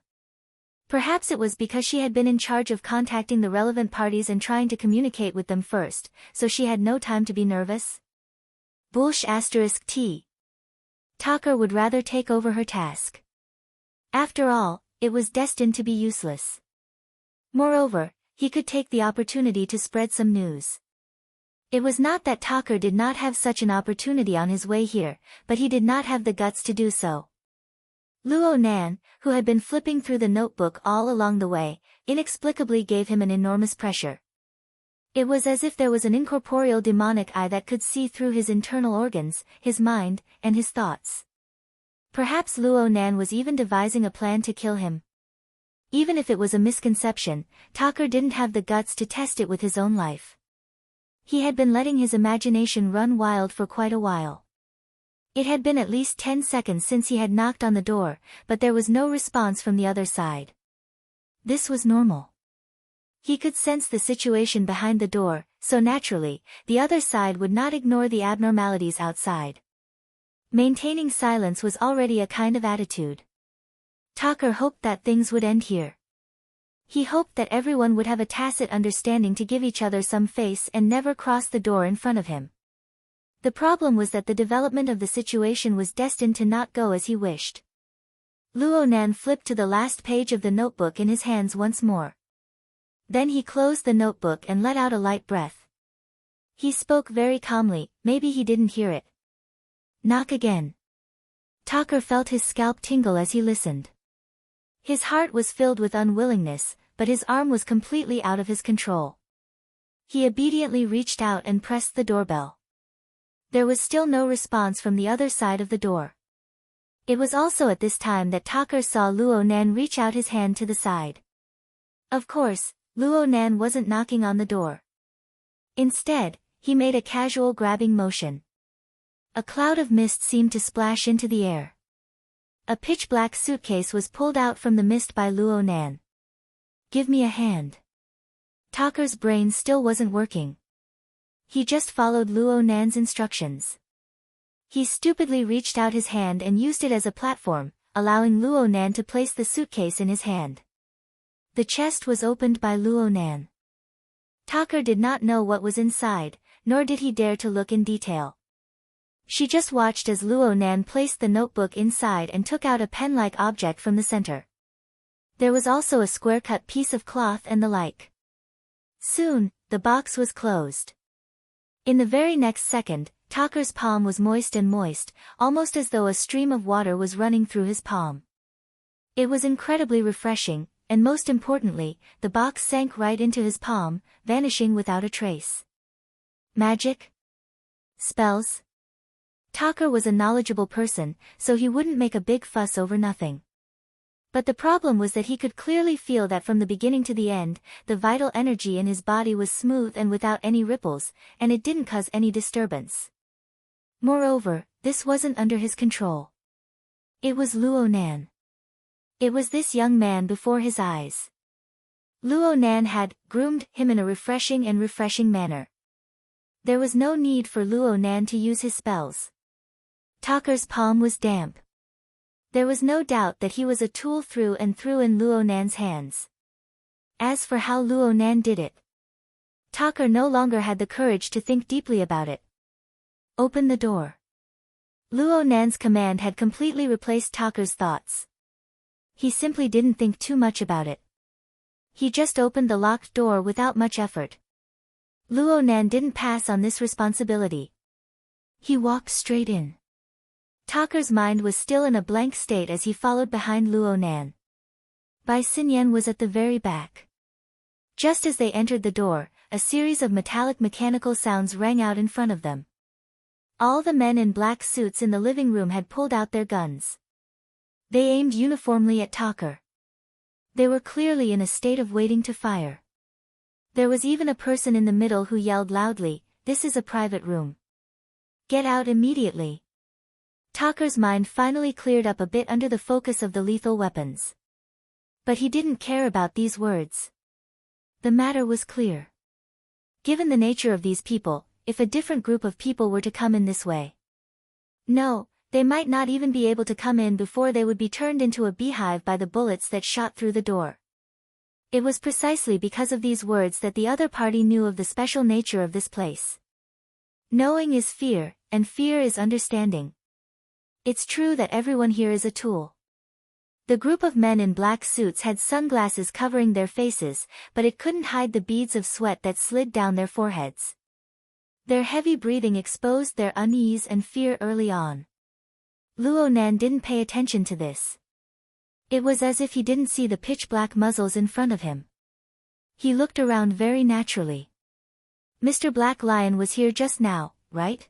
Perhaps it was because she had been in charge of contacting the relevant parties and trying to communicate with them first, so she had no time to be nervous. *T. Tucker would rather take over her task. After all, it was destined to be useless. Moreover, he could take the opportunity to spread some news. It was not that Tucker did not have such an opportunity on his way here, but he did not have the guts to do so. Luo Nan, who had been flipping through the notebook all along the way, inexplicably gave him an enormous pressure. It was as if there was an incorporeal demonic eye that could see through his internal organs, his mind, and his thoughts. Perhaps Luo Nan was even devising a plan to kill him. Even if it was a misconception, Tucker didn't have the guts to test it with his own life. He had been letting his imagination run wild for quite a while. It had been at least 10 seconds since he had knocked on the door, but there was no response from the other side. This was normal. He could sense the situation behind the door, so naturally, the other side would not ignore the abnormalities outside. Maintaining silence was already a kind of attitude. Tucker hoped that things would end here. He hoped that everyone would have a tacit understanding to give each other some face and never cross the door in front of him. The problem was that the development of the situation was destined to not go as he wished. Luo Nan flipped to the last page of the notebook in his hands once more. Then he closed the notebook and let out a light breath. He spoke very calmly, maybe he didn't hear it. Knock again. Tucker felt his scalp tingle as he listened. His heart was filled with unwillingness, but his arm was completely out of his control. He obediently reached out and pressed the doorbell. There was still no response from the other side of the door. It was also at this time that Tucker saw Luo Nan reach out his hand to the side. Of course, Luo Nan wasn't knocking on the door. Instead, he made a casual grabbing motion. A cloud of mist seemed to splash into the air. A pitch-black suitcase was pulled out from the mist by Luo Nan. Give me a hand. Tucker's brain still wasn't working. He just followed Luo Nan's instructions. He stupidly reached out his hand and used it as a platform, allowing Luo Nan to place the suitcase in his hand. The chest was opened by Luo Nan. Tucker did not know what was inside, nor did he dare to look in detail. She just watched as Luo Nan placed the notebook inside and took out a pen-like object from the center. There was also a square-cut piece of cloth and the like. Soon, the box was closed. In the very next second, Tucker's palm was moist, almost as though a stream of water was running through his palm. It was incredibly refreshing, and most importantly, the box sank right into his palm, vanishing without a trace. Magic? Spells? Tucker was a knowledgeable person, so he wouldn't make a big fuss over nothing. But the problem was that he could clearly feel that from the beginning to the end, the vital energy in his body was smooth and without any ripples, and it didn't cause any disturbance. Moreover, this wasn't under his control. It was Luo Nan. It was this young man before his eyes. Luo Nan had groomed him in a refreshing manner. There was no need for Luo Nan to use his spells. Tucker's palm was damp. There was no doubt that he was a tool through and through in Luo Nan's hands. As for how Luo Nan did it, Tucker no longer had the courage to think deeply about it. Open the door. Luo Nan's command had completely replaced Tucker's thoughts. He simply didn't think too much about it. He just opened the locked door without much effort. Luo Nan didn't pass on this responsibility. He walked straight in. Tucker's mind was still in a blank state as he followed behind Luo Nan. Bai Xinyan was at the very back. Just as they entered the door, a series of metallic mechanical sounds rang out in front of them. All the men in black suits in the living room had pulled out their guns. They aimed uniformly at Tucker. They were clearly in a state of waiting to fire. There was even a person in the middle who yelled loudly, "This is a private room. Get out immediately." Tucker's mind finally cleared up a bit under the focus of the lethal weapons. But he didn't care about these words. The matter was clear. Given the nature of these people, if a different group of people were to come in this way. No, they might not even be able to come in before they would be turned into a beehive by the bullets that shot through the door. It was precisely because of these words that the other party knew of the special nature of this place. Knowing is fear, and fear is understanding. It's true that everyone here is a tool. The group of men in black suits had sunglasses covering their faces, but it couldn't hide the beads of sweat that slid down their foreheads. Their heavy breathing exposed their unease and fear early on. Luo Nan didn't pay attention to this. It was as if he didn't see the pitch-black muzzles in front of him. He looked around very naturally. Mr. Black Lion was here just now, right?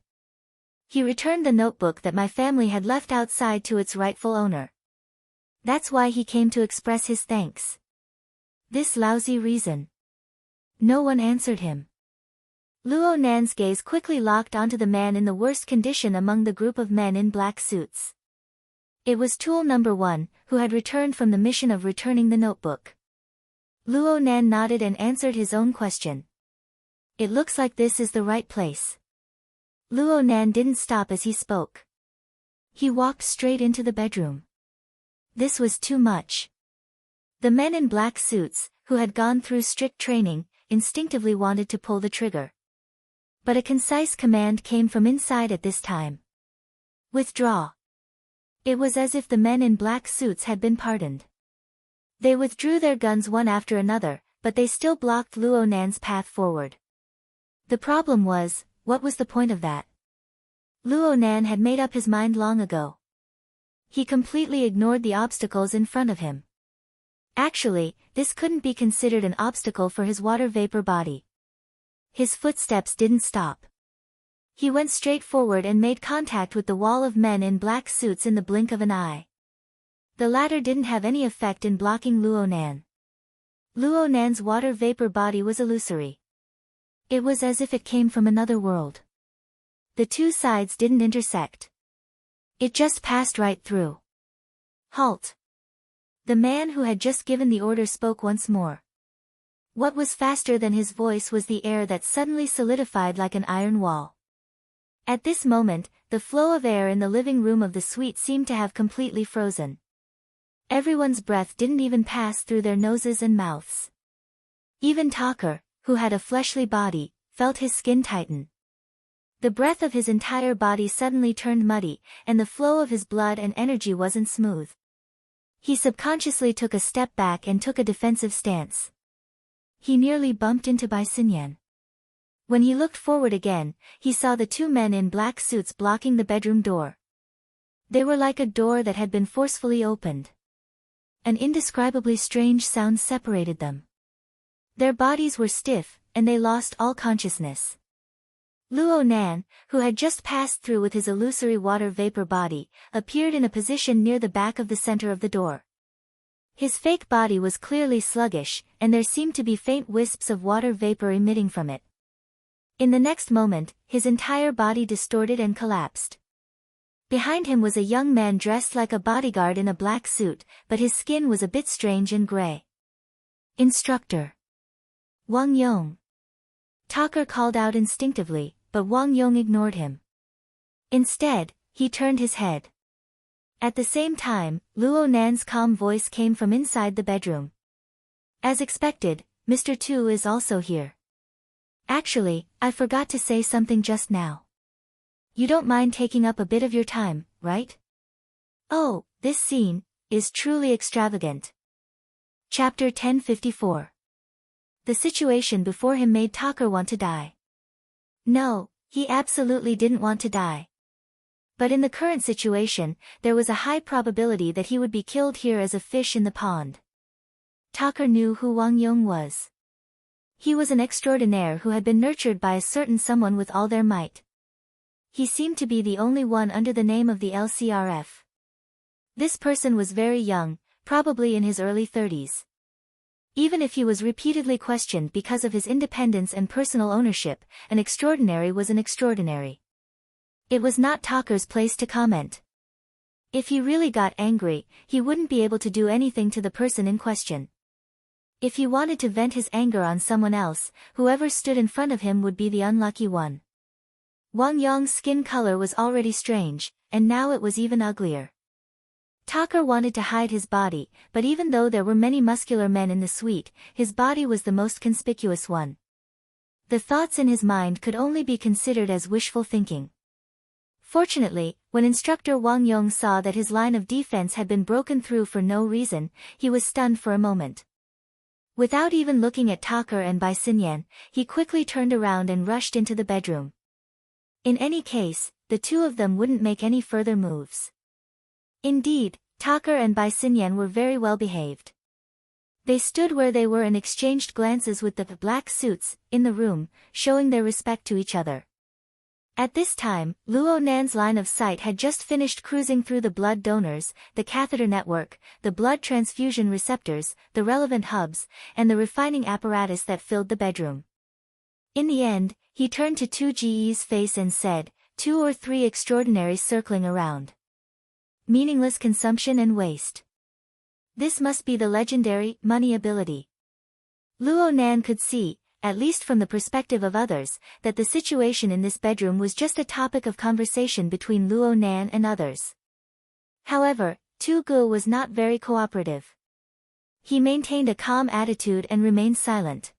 He returned the notebook that my family had left outside to its rightful owner. That's why he came to express his thanks. This lousy reason. No one answered him. Luo Nan's gaze quickly locked onto the man in the worst condition among the group of men in black suits. It was tool number 1, who had returned from the mission of returning the notebook. Luo Nan nodded and answered his own question. It looks like this is the right place. Luo Nan didn't stop as he spoke. He walked straight into the bedroom. This was too much. The men in black suits, who had gone through strict training, instinctively wanted to pull the trigger. But a concise command came from inside at this time. Withdraw. It was as if the men in black suits had been pardoned. They withdrew their guns one after another, but they still blocked Luo Nan's path forward. The problem was, what was the point of that? Luo Nan had made up his mind long ago. He completely ignored the obstacles in front of him. Actually, this couldn't be considered an obstacle for his water vapor body. His footsteps didn't stop. He went straight forward and made contact with the wall of men in black suits in the blink of an eye. The latter didn't have any effect in blocking Luo Nan. Luo Nan's water vapor body was illusory. It was as if it came from another world. The two sides didn't intersect. It just passed right through. Halt! The man who had just given the order spoke once more. What was faster than his voice was the air that suddenly solidified like an iron wall. At this moment, the flow of air in the living room of the suite seemed to have completely frozen. Everyone's breath didn't even pass through their noses and mouths. Even Tucker, who had a fleshly body, felt his skin tighten. The breath of his entire body suddenly turned muddy, and the flow of his blood and energy wasn't smooth. He subconsciously took a step back and took a defensive stance. He nearly bumped into Bai Xinyan. When he looked forward again, he saw the two men in black suits blocking the bedroom door. They were like a door that had been forcefully opened. An indescribably strange sound separated them. Their bodies were stiff, and they lost all consciousness. Luo Nan, who had just passed through with his illusory water vapor body, appeared in a position near the back of the center of the door. His fake body was clearly sluggish, and there seemed to be faint wisps of water vapor emitting from it. In the next moment, his entire body distorted and collapsed. Behind him was a young man dressed like a bodyguard in a black suit, but his skin was a bit strange and gray. Instructor. Wang Yong. Tucker called out instinctively, but Wang Yong ignored him. Instead, he turned his head. At the same time, Luo Nan's calm voice came from inside the bedroom. As expected, Mr. Tu is also here. Actually, I forgot to say something just now. You don't mind taking up a bit of your time, right? Oh, this scene is truly extravagant. Chapter 1054. The situation before him made Tucker want to die. No, he absolutely didn't want to die. But in the current situation, there was a high probability that he would be killed here as a fish in the pond. Tucker knew who Wang Yong was. He was an extraordinaire who had been nurtured by a certain someone with all their might. He seemed to be the only one under the name of the LCRF. This person was very young, probably in his early 30s. Even if he was repeatedly questioned because of his independence and personal ownership, an extraordinary was an extraordinary. It was not Tucker's place to comment. If he really got angry, he wouldn't be able to do anything to the person in question. If he wanted to vent his anger on someone else, whoever stood in front of him would be the unlucky one. Wang Yong's skin color was already strange, and now it was even uglier. Tucker wanted to hide his body, but even though there were many muscular men in the suite, his body was the most conspicuous one. The thoughts in his mind could only be considered as wishful thinking. Fortunately, when Instructor Wang Yong saw that his line of defense had been broken through for no reason, he was stunned for a moment. Without even looking at Tucker and Bai Xinyan, he quickly turned around and rushed into the bedroom. In any case, the two of them wouldn't make any further moves. Indeed, Tucker and Bai Xinyan were very well behaved. They stood where they were and exchanged glances with the black suits in the room, showing their respect to each other. At this time, Luo Nan's line of sight had just finished cruising through the blood donors, the catheter network, the blood transfusion receptors, the relevant hubs, and the refining apparatus that filled the bedroom. In the end, he turned to 2Ge's face and said, 2 or 3 extraordinaries circling around. Meaningless consumption and waste. This must be the legendary money ability. Luo Nan could see, at least from the perspective of others, that the situation in this bedroom was just a topic of conversation between Luo Nan and others. However, Tu Gu was not very cooperative. He maintained a calm attitude and remained silent.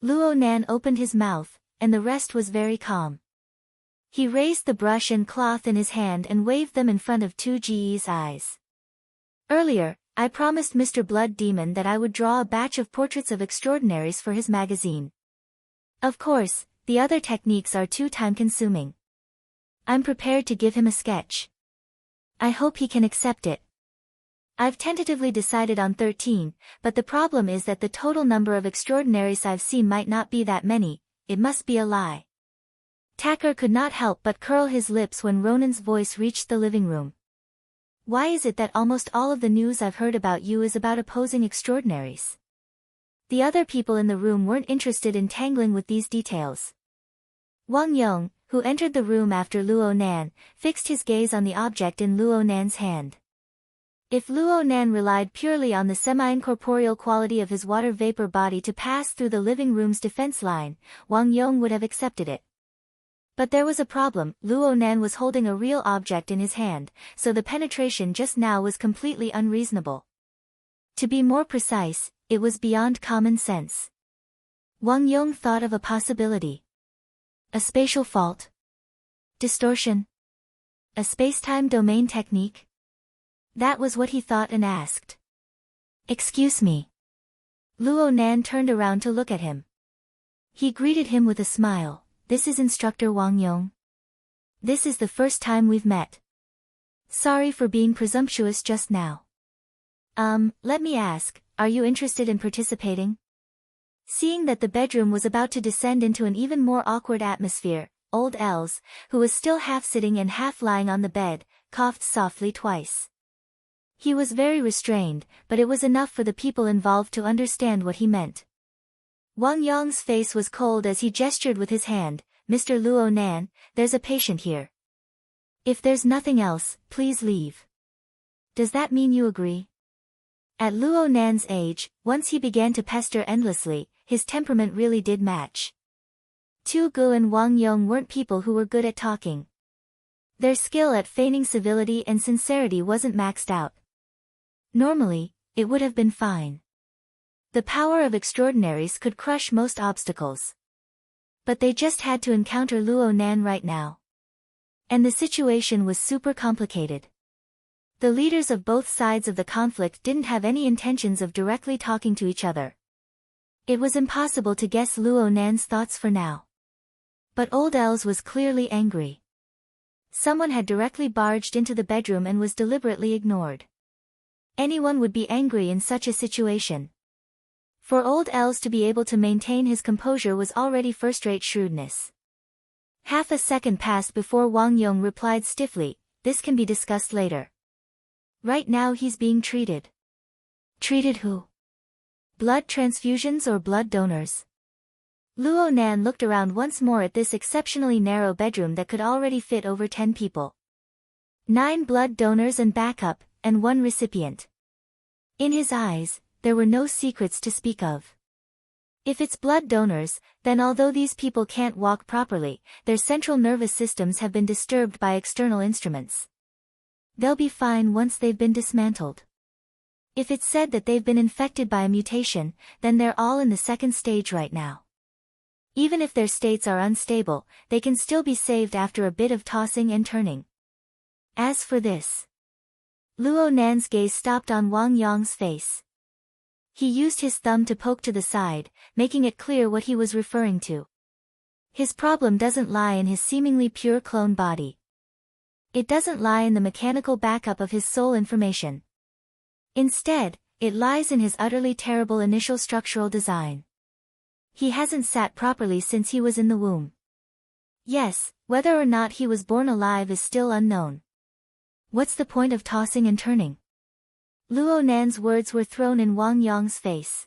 Luo Nan opened his mouth, and the rest was very calm. He raised the brush and cloth in his hand and waved them in front of 2Ge's eyes. Earlier, I promised Mr. Blood Demon that I would draw a batch of portraits of extraordinaries for his magazine. Of course, the other techniques are too time-consuming. I'm prepared to give him a sketch. I hope he can accept it. I've tentatively decided on 13, but the problem is that the total number of extraordinaries I've seen might not be that many. It must be a lie. Tacker could not help but curl his lips when Ronan's voice reached the living room. Why is it that almost all of the news I've heard about you is about opposing extraordinaries? The other people in the room weren't interested in tangling with these details. Wang Yong, who entered the room after Luo Nan, fixed his gaze on the object in Luo Nan's hand. If Luo Nan relied purely on the semi-incorporeal quality of his water vapor body to pass through the living room's defense line, Wang Yong would have accepted it. But there was a problem. Luo Nan was holding a real object in his hand, so the penetration just now was completely unreasonable. To be more precise, it was beyond common sense. Wang Yong thought of a possibility. A spatial fault? Distortion? A space-time domain technique? That was what he thought and asked. Excuse me. Luo Nan turned around to look at him. He greeted him with a smile. This is Instructor Wang Yong. This is the first time we've met. Sorry for being presumptuous just now. Let me ask, are you interested in participating? Seeing that the bedroom was about to descend into an even more awkward atmosphere, old Els, who was still half sitting and half lying on the bed, coughed softly twice. He was very restrained, but it was enough for the people involved to understand what he meant. Wang Yong's face was cold as he gestured with his hand. Mr. Luo Nan, there's a patient here. If there's nothing else, please leave. Does that mean you agree? At Luo Nan's age, once he began to pester endlessly, his temperament really did match. Tu Gu and Wang Yong weren't people who were good at talking. Their skill at feigning civility and sincerity wasn't maxed out. Normally, it would have been fine. The power of extraordinaries could crush most obstacles. But they just had to encounter Luo Nan right now. And the situation was super complicated. The leaders of both sides of the conflict didn't have any intentions of directly talking to each other. It was impossible to guess Luo Nan's thoughts for now. But old Els was clearly angry. Someone had directly barged into the bedroom and was deliberately ignored. Anyone would be angry in such a situation. For old Els to be able to maintain his composure was already first-rate shrewdness. Half a second passed before Wang Yong replied stiffly, this can be discussed later. Right now he's being treated. Treated who? Blood transfusions or blood donors? Luo Nan looked around once more at this exceptionally narrow bedroom that could already fit over 10 people. 9 blood donors and backup, and 1 recipient. In his eyes, there were no secrets to speak of. If it's blood donors, then although these people can't walk properly, their central nervous systems have been disturbed by external instruments. They'll be fine once they've been dismantled. If it's said that they've been infected by a mutation, then they're all in the second stage right now. Even if their states are unstable, they can still be saved after a bit of tossing and turning. As for this, Luo Nan's gaze stopped on Wang Yong's face. He used his thumb to poke to the side, making it clear what he was referring to. His problem doesn't lie in his seemingly pure clone body. It doesn't lie in the mechanical backup of his soul information. Instead, it lies in his utterly terrible initial structural design. He hasn't sat properly since he was in the womb. Yes, whether or not he was born alive is still unknown. What's the point of tossing and turning? Luo Nan's words were thrown in Wang Yong's face.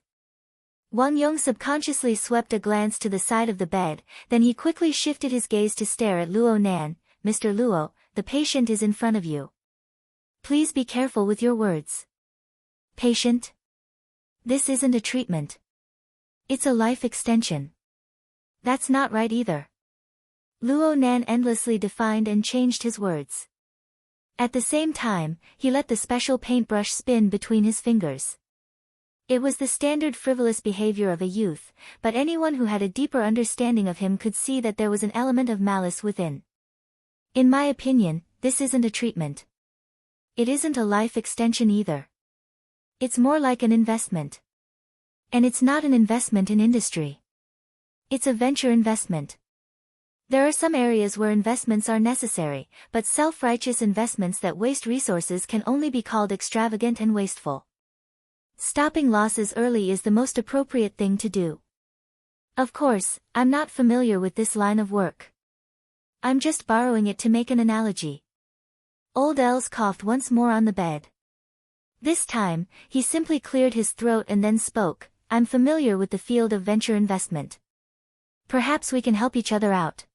Wang Yong subconsciously swept a glance to the side of the bed, then he quickly shifted his gaze to stare at Luo Nan. Mr. Luo, the patient is in front of you. Please be careful with your words. Patient? This isn't a treatment. It's a life extension. That's not right either. Luo Nan endlessly defined and changed his words. At the same time, he let the special paintbrush spin between his fingers. It was the standard frivolous behavior of a youth, but anyone who had a deeper understanding of him could see that there was an element of malice within. In my opinion, this isn't a treatment. It isn't a life extension either. It's more like an investment. And it's not an investment in industry. It's a venture investment. There are some areas where investments are necessary, but self-righteous investments that waste resources can only be called extravagant and wasteful. Stopping losses early is the most appropriate thing to do. Of course, I'm not familiar with this line of work. I'm just borrowing it to make an analogy. Old Els coughed once more on the bed. This time, he simply cleared his throat and then spoke. I'm familiar with the field of venture investment. Perhaps we can help each other out.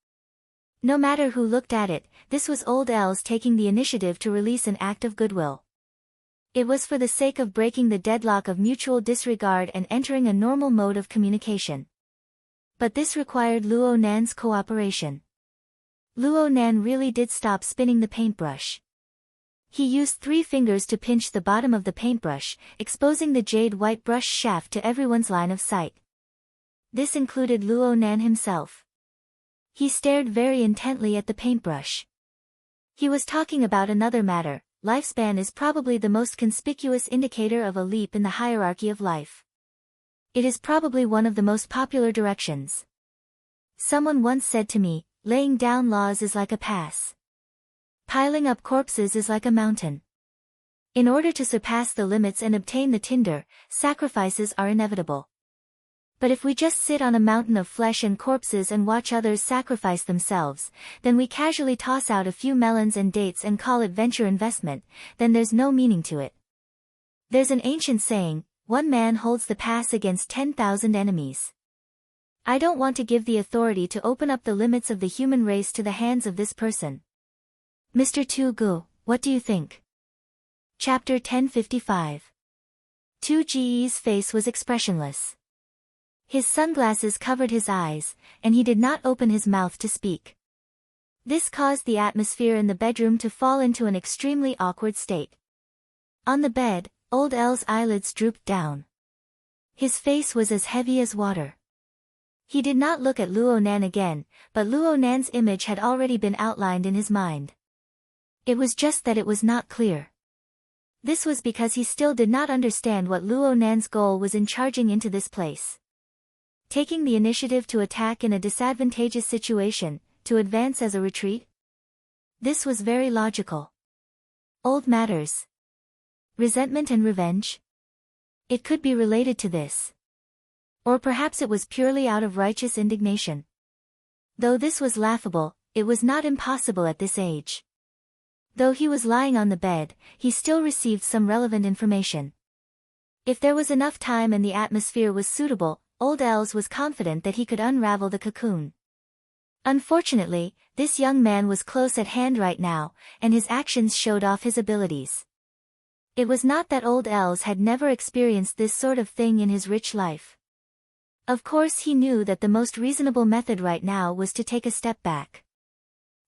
No matter who looked at it, this was Old Els taking the initiative to release an act of goodwill. It was for the sake of breaking the deadlock of mutual disregard and entering a normal mode of communication. But this required Luo Nan's cooperation. Luo Nan really did stop spinning the paintbrush. He used 3 fingers to pinch the bottom of the paintbrush, exposing the jade white brush shaft to everyone's line of sight. This included Luo Nan himself. He stared very intently at the paintbrush. He was talking about another matter. Lifespan is probably the most conspicuous indicator of a leap in the hierarchy of life. It is probably one of the most popular directions. Someone once said to me, laying down laws is like a pass. Piling up corpses is like a mountain. In order to surpass the limits and obtain the tinder, sacrifices are inevitable. But if we just sit on a mountain of flesh and corpses and watch others sacrifice themselves, then we casually toss out a few melons and dates and call it venture investment, then there's no meaning to it. There's an ancient saying, one man holds the pass against 10,000 enemies. I don't want to give the authority to open up the limits of the human race to the hands of this person. Mr. Tu Gu, what do you think? Chapter 1055. Tu Ji's face was expressionless. His sunglasses covered his eyes, and he did not open his mouth to speak. This caused the atmosphere in the bedroom to fall into an extremely awkward state. On the bed, Old El's eyelids drooped down. His face was as heavy as water. He did not look at Luo Nan again, but Luo Nan's image had already been outlined in his mind. It was just that it was not clear. This was because he still did not understand what Luo Nan's goal was in charging into this place. Taking the initiative to attack in a disadvantageous situation, to advance as a retreat? This was very logical. Old matters. Resentment and revenge? It could be related to this. Or perhaps it was purely out of righteous indignation. Though this was laughable, it was not impossible at this age. Though he was lying on the bed, he still received some relevant information. If there was enough time and the atmosphere was suitable, Old Els was confident that he could unravel the cocoon. Unfortunately, this young man was close at hand right now, and his actions showed off his abilities. It was not that Old Els had never experienced this sort of thing in his rich life. Of course he knew that the most reasonable method right now was to take a step back.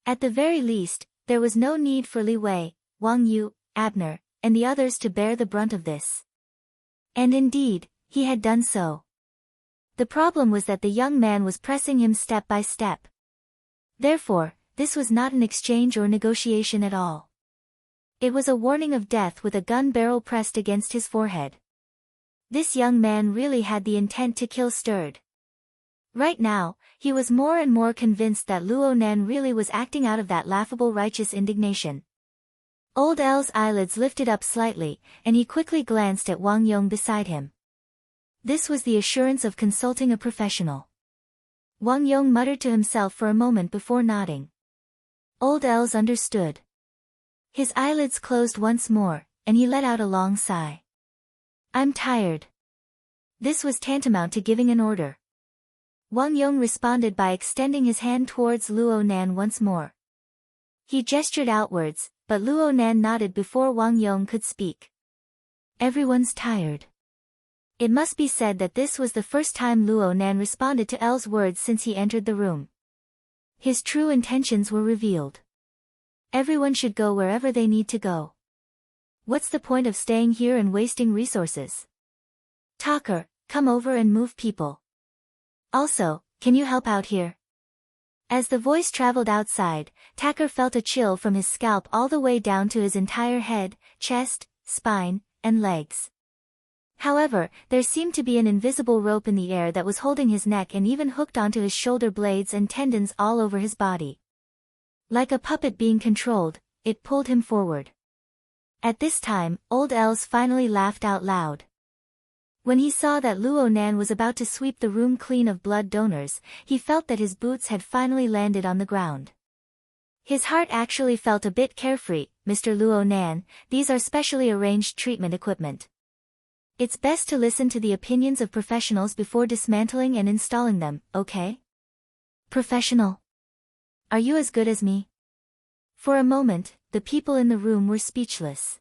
At the very least, there was no need for Li Wei, Wang Yu, Abner, and the others to bear the brunt of this. And indeed, he had done so. The problem was that the young man was pressing him step by step. Therefore, this was not an exchange or negotiation at all. It was a warning of death with a gun barrel pressed against his forehead. This young man really had the intent to kill stirred. Right now, he was more and more convinced that Luo Nan really was acting out of that laughable righteous indignation. Old El's eyelids lifted up slightly, and he quickly glanced at Wang Yong beside him. This was the assurance of consulting a professional. Wang Yong muttered to himself for a moment before nodding. Old Els understood. His eyelids closed once more, and he let out a long sigh. I'm tired. This was tantamount to giving an order. Wang Yong responded by extending his hand towards Luo Nan once more. He gestured outwards, but Luo Nan nodded before Wang Yong could speak. Everyone's tired. It must be said that this was the first time Luo Nan responded to El's words since he entered the room. His true intentions were revealed. Everyone should go wherever they need to go. What's the point of staying here and wasting resources? Talker, come over and move people. Also, can you help out here? As the voice traveled outside, Tacker felt a chill from his scalp all the way down to his entire head, chest, spine, and legs. However, there seemed to be an invisible rope in the air that was holding his neck and even hooked onto his shoulder blades and tendons all over his body. Like a puppet being controlled, it pulled him forward. At this time, old Els finally laughed out loud. When he saw that Luo Nan was about to sweep the room clean of blood donors, he felt that his boots had finally landed on the ground. His heart actually felt a bit carefree. Mr. Luo Nan, these are specially arranged treatment equipment. It's best to listen to the opinions of professionals before dismantling and installing them, okay? Professional? Are you as good as me? For a moment, the people in the room were speechless.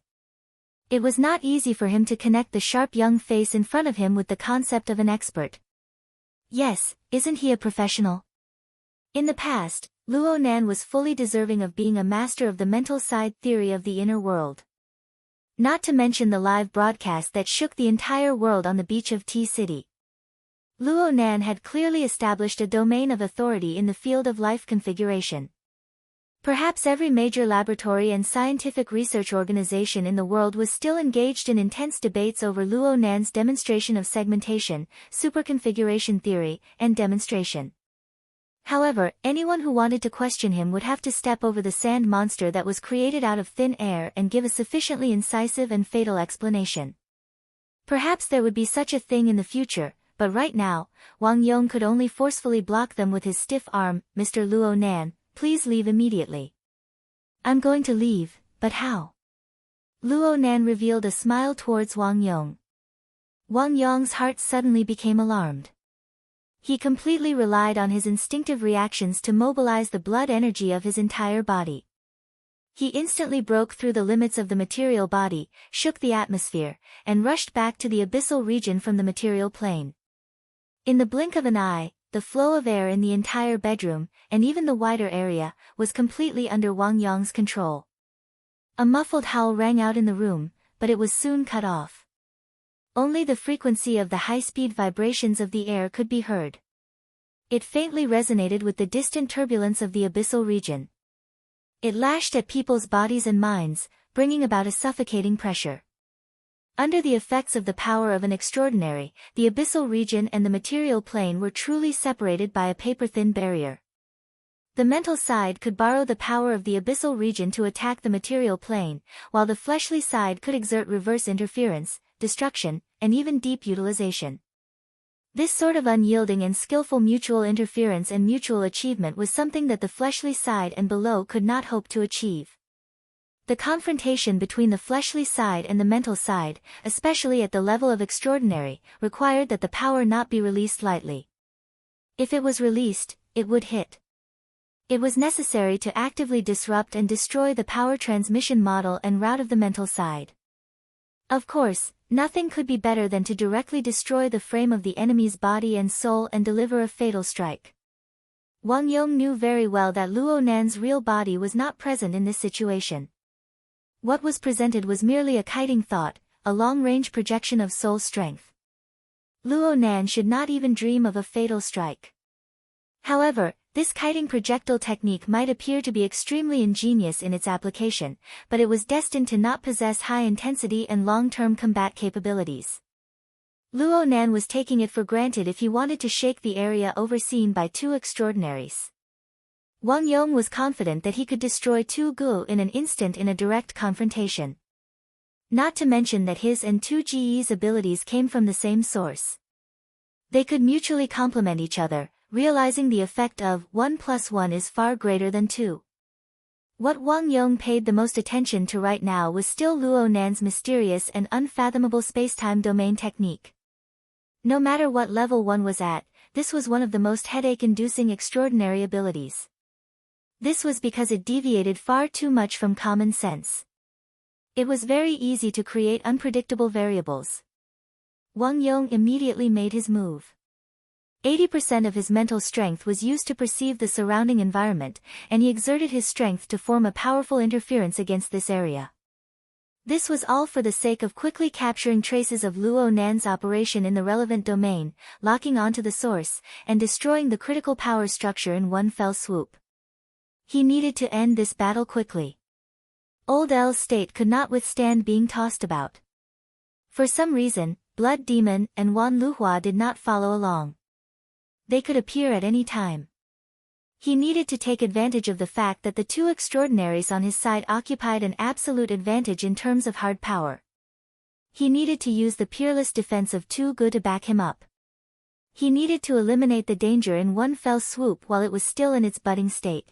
It was not easy for him to connect the sharp young face in front of him with the concept of an expert. Yes, isn't he a professional? In the past, Luo Nan was fully deserving of being a master of the mental side theory of the inner world. Not to mention the live broadcast that shook the entire world on the beach of T-City. Luo Nan had clearly established a domain of authority in the field of life configuration. Perhaps every major laboratory and scientific research organization in the world was still engaged in intense debates over Luo Nan's demonstration of segmentation, superconfiguration theory, and demonstration. However, anyone who wanted to question him would have to step over the sand monster that was created out of thin air and give a sufficiently incisive and fatal explanation. Perhaps there would be such a thing in the future, but right now, Wang Yong could only forcefully block them with his stiff arm. Mr. Luo Nan, please leave immediately. I'm going to leave, but how? Luo Nan revealed a smile towards Wang Yong. Wang Yong's heart suddenly became alarmed. He completely relied on his instinctive reactions to mobilize the blood energy of his entire body. He instantly broke through the limits of the material body, shook the atmosphere, and rushed back to the abyssal region from the material plane. In the blink of an eye, the flow of air in the entire bedroom, and even the wider area, was completely under Wang Yong's control. A muffled howl rang out in the room, but it was soon cut off. Only the frequency of the high-speed vibrations of the air could be heard. It faintly resonated with the distant turbulence of the abyssal region. It lashed at people's bodies and minds, bringing about a suffocating pressure. Under the effects of the power of an extraordinary, the abyssal region and the material plane were truly separated by a paper-thin barrier. The mental side could borrow the power of the abyssal region to attack the material plane, while the fleshly side could exert reverse interference, destruction, and even deep utilization. This sort of unyielding and skillful mutual interference and mutual achievement was something that the fleshly side and below could not hope to achieve. The confrontation between the fleshly side and the mental side, especially at the level of extraordinary, required that the power not be released lightly. If it was released, it would hit. It was necessary to actively disrupt and destroy the power transmission model and route of the mental side. Of course, nothing could be better than to directly destroy the frame of the enemy's body and soul and deliver a fatal strike. Wang Yong knew very well that Luo Nan's real body was not present in this situation. What was presented was merely a kiting thought, a long-range projection of soul strength. Luo Nan should not even dream of a fatal strike. However, this kiting projectile technique might appear to be extremely ingenious in its application, but it was destined to not possess high intensity and long-term combat capabilities. Luo Nan was taking it for granted if he wanted to shake the area overseen by two extraordinaries. Wang Yong was confident that he could destroy Tu Gu in an instant in a direct confrontation. Not to mention that his and Tu Ji's abilities came from the same source. They could mutually complement each other, realizing the effect of 1 + 1 is far greater than 2. What Wang Yong paid the most attention to right now was still Luo Nan's mysterious and unfathomable spacetime domain technique. No matter what level one was at, this was one of the most headache-inducing extraordinary abilities. This was because it deviated far too much from common sense. It was very easy to create unpredictable variables. Wang Yong immediately made his move. 80% of his mental strength was used to perceive the surrounding environment, and he exerted his strength to form a powerful interference against this area. This was all for the sake of quickly capturing traces of Luo Nan's operation in the relevant domain, locking onto the source, and destroying the critical power structure in one fell swoop. He needed to end this battle quickly. Old L's state could not withstand being tossed about. For some reason, Blood Demon, and Wan Luhua did not follow along. They could appear at any time. He needed to take advantage of the fact that the two extraordinaries on his side occupied an absolute advantage in terms of hard power. He needed to use the peerless defense of Tu Gu to back him up. He needed to eliminate the danger in one fell swoop while it was still in its budding state.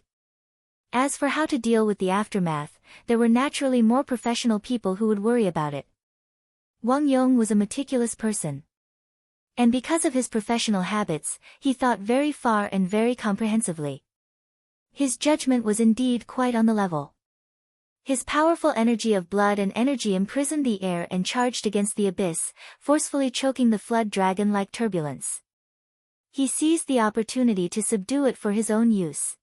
As for how to deal with the aftermath, there were naturally more professional people who would worry about it. Wang Yong was a meticulous person. And because of his professional habits, he thought very far and very comprehensively. His judgment was indeed quite on the level. His powerful energy of blood and energy imprisoned the air and charged against the abyss, forcefully choking the flood dragon like turbulence. He seized the opportunity to subdue it for his own use.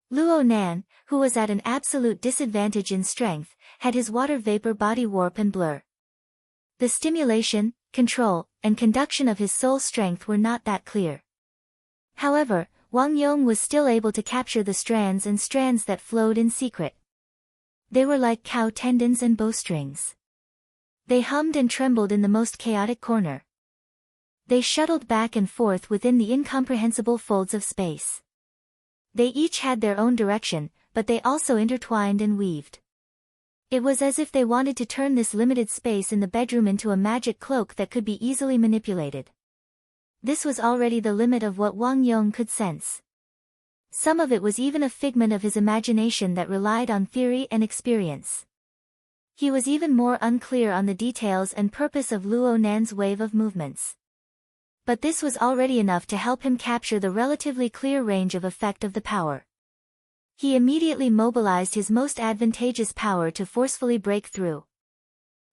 Luo Nan, who was at an absolute disadvantage in strength, had his water vapor body warp and blur. The stimulation, control, and conduction of his soul strength were not that clear. However, Wang Yong was still able to capture the strands that flowed in secret. They were like cow tendons and bowstrings. They hummed and trembled in the most chaotic corner. They shuttled back and forth within the incomprehensible folds of space. They each had their own direction, but they also intertwined and weaved. It was as if they wanted to turn this limited space in the bedroom into a magic cloak that could be easily manipulated. This was already the limit of what Wang Yong could sense. Some of it was even a figment of his imagination that relied on theory and experience. He was even more unclear on the details and purpose of Luo Nan's wave of movements. But this was already enough to help him capture the relatively clear range of effect of the power. He immediately mobilized his most advantageous power to forcefully break through.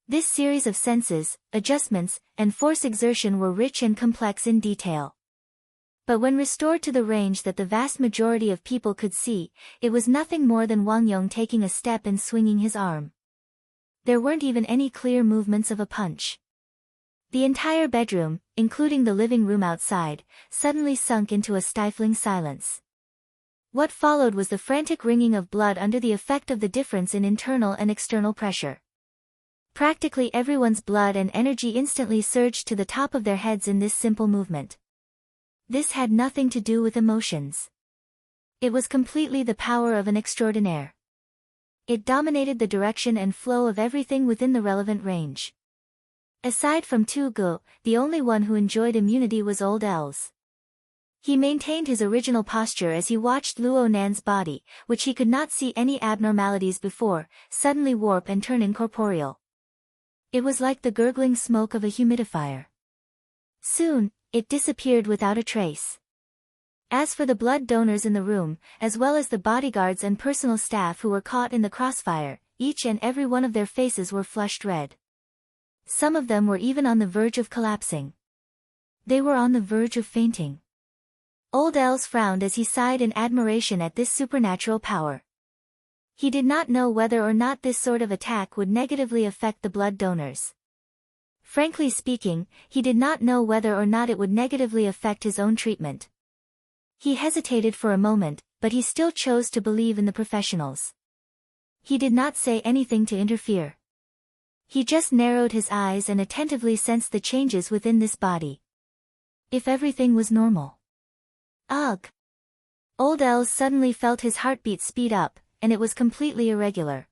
This series of senses, adjustments, and force exertion were rich and complex in detail. But when restored to the range that the vast majority of people could see, it was nothing more than Wang Yong taking a step and swinging his arm. There weren't even any clear movements of a punch. The entire bedroom, including the living room outside, suddenly sunk into a stifling silence. What followed was the frantic wringing of blood under the effect of the difference in internal and external pressure. Practically everyone's blood and energy instantly surged to the top of their heads in this simple movement. This had nothing to do with emotions. It was completely the power of an extraordinaire. It dominated the direction and flow of everything within the relevant range. Aside from Tu Gu, the only one who enjoyed immunity was Old Els. He maintained his original posture as he watched Luo Nan's body, which he could not see any abnormalities before, suddenly warp and turn incorporeal. It was like the gurgling smoke of a humidifier. Soon, it disappeared without a trace. As for the blood donors in the room, as well as the bodyguards and personal staff who were caught in the crossfire, each and every one of their faces were flushed red. Some of them were even on the verge of collapsing. They were on the verge of fainting. Old Els frowned as he sighed in admiration at this supernatural power. He did not know whether or not this sort of attack would negatively affect the blood donors. Frankly speaking, he did not know whether or not it would negatively affect his own treatment. He hesitated for a moment, but he still chose to believe in the professionals. He did not say anything to interfere. He just narrowed his eyes and attentively sensed the changes within this body. If everything was normal. Ugh! Old Els suddenly felt his heartbeat speed up, and it was completely irregular.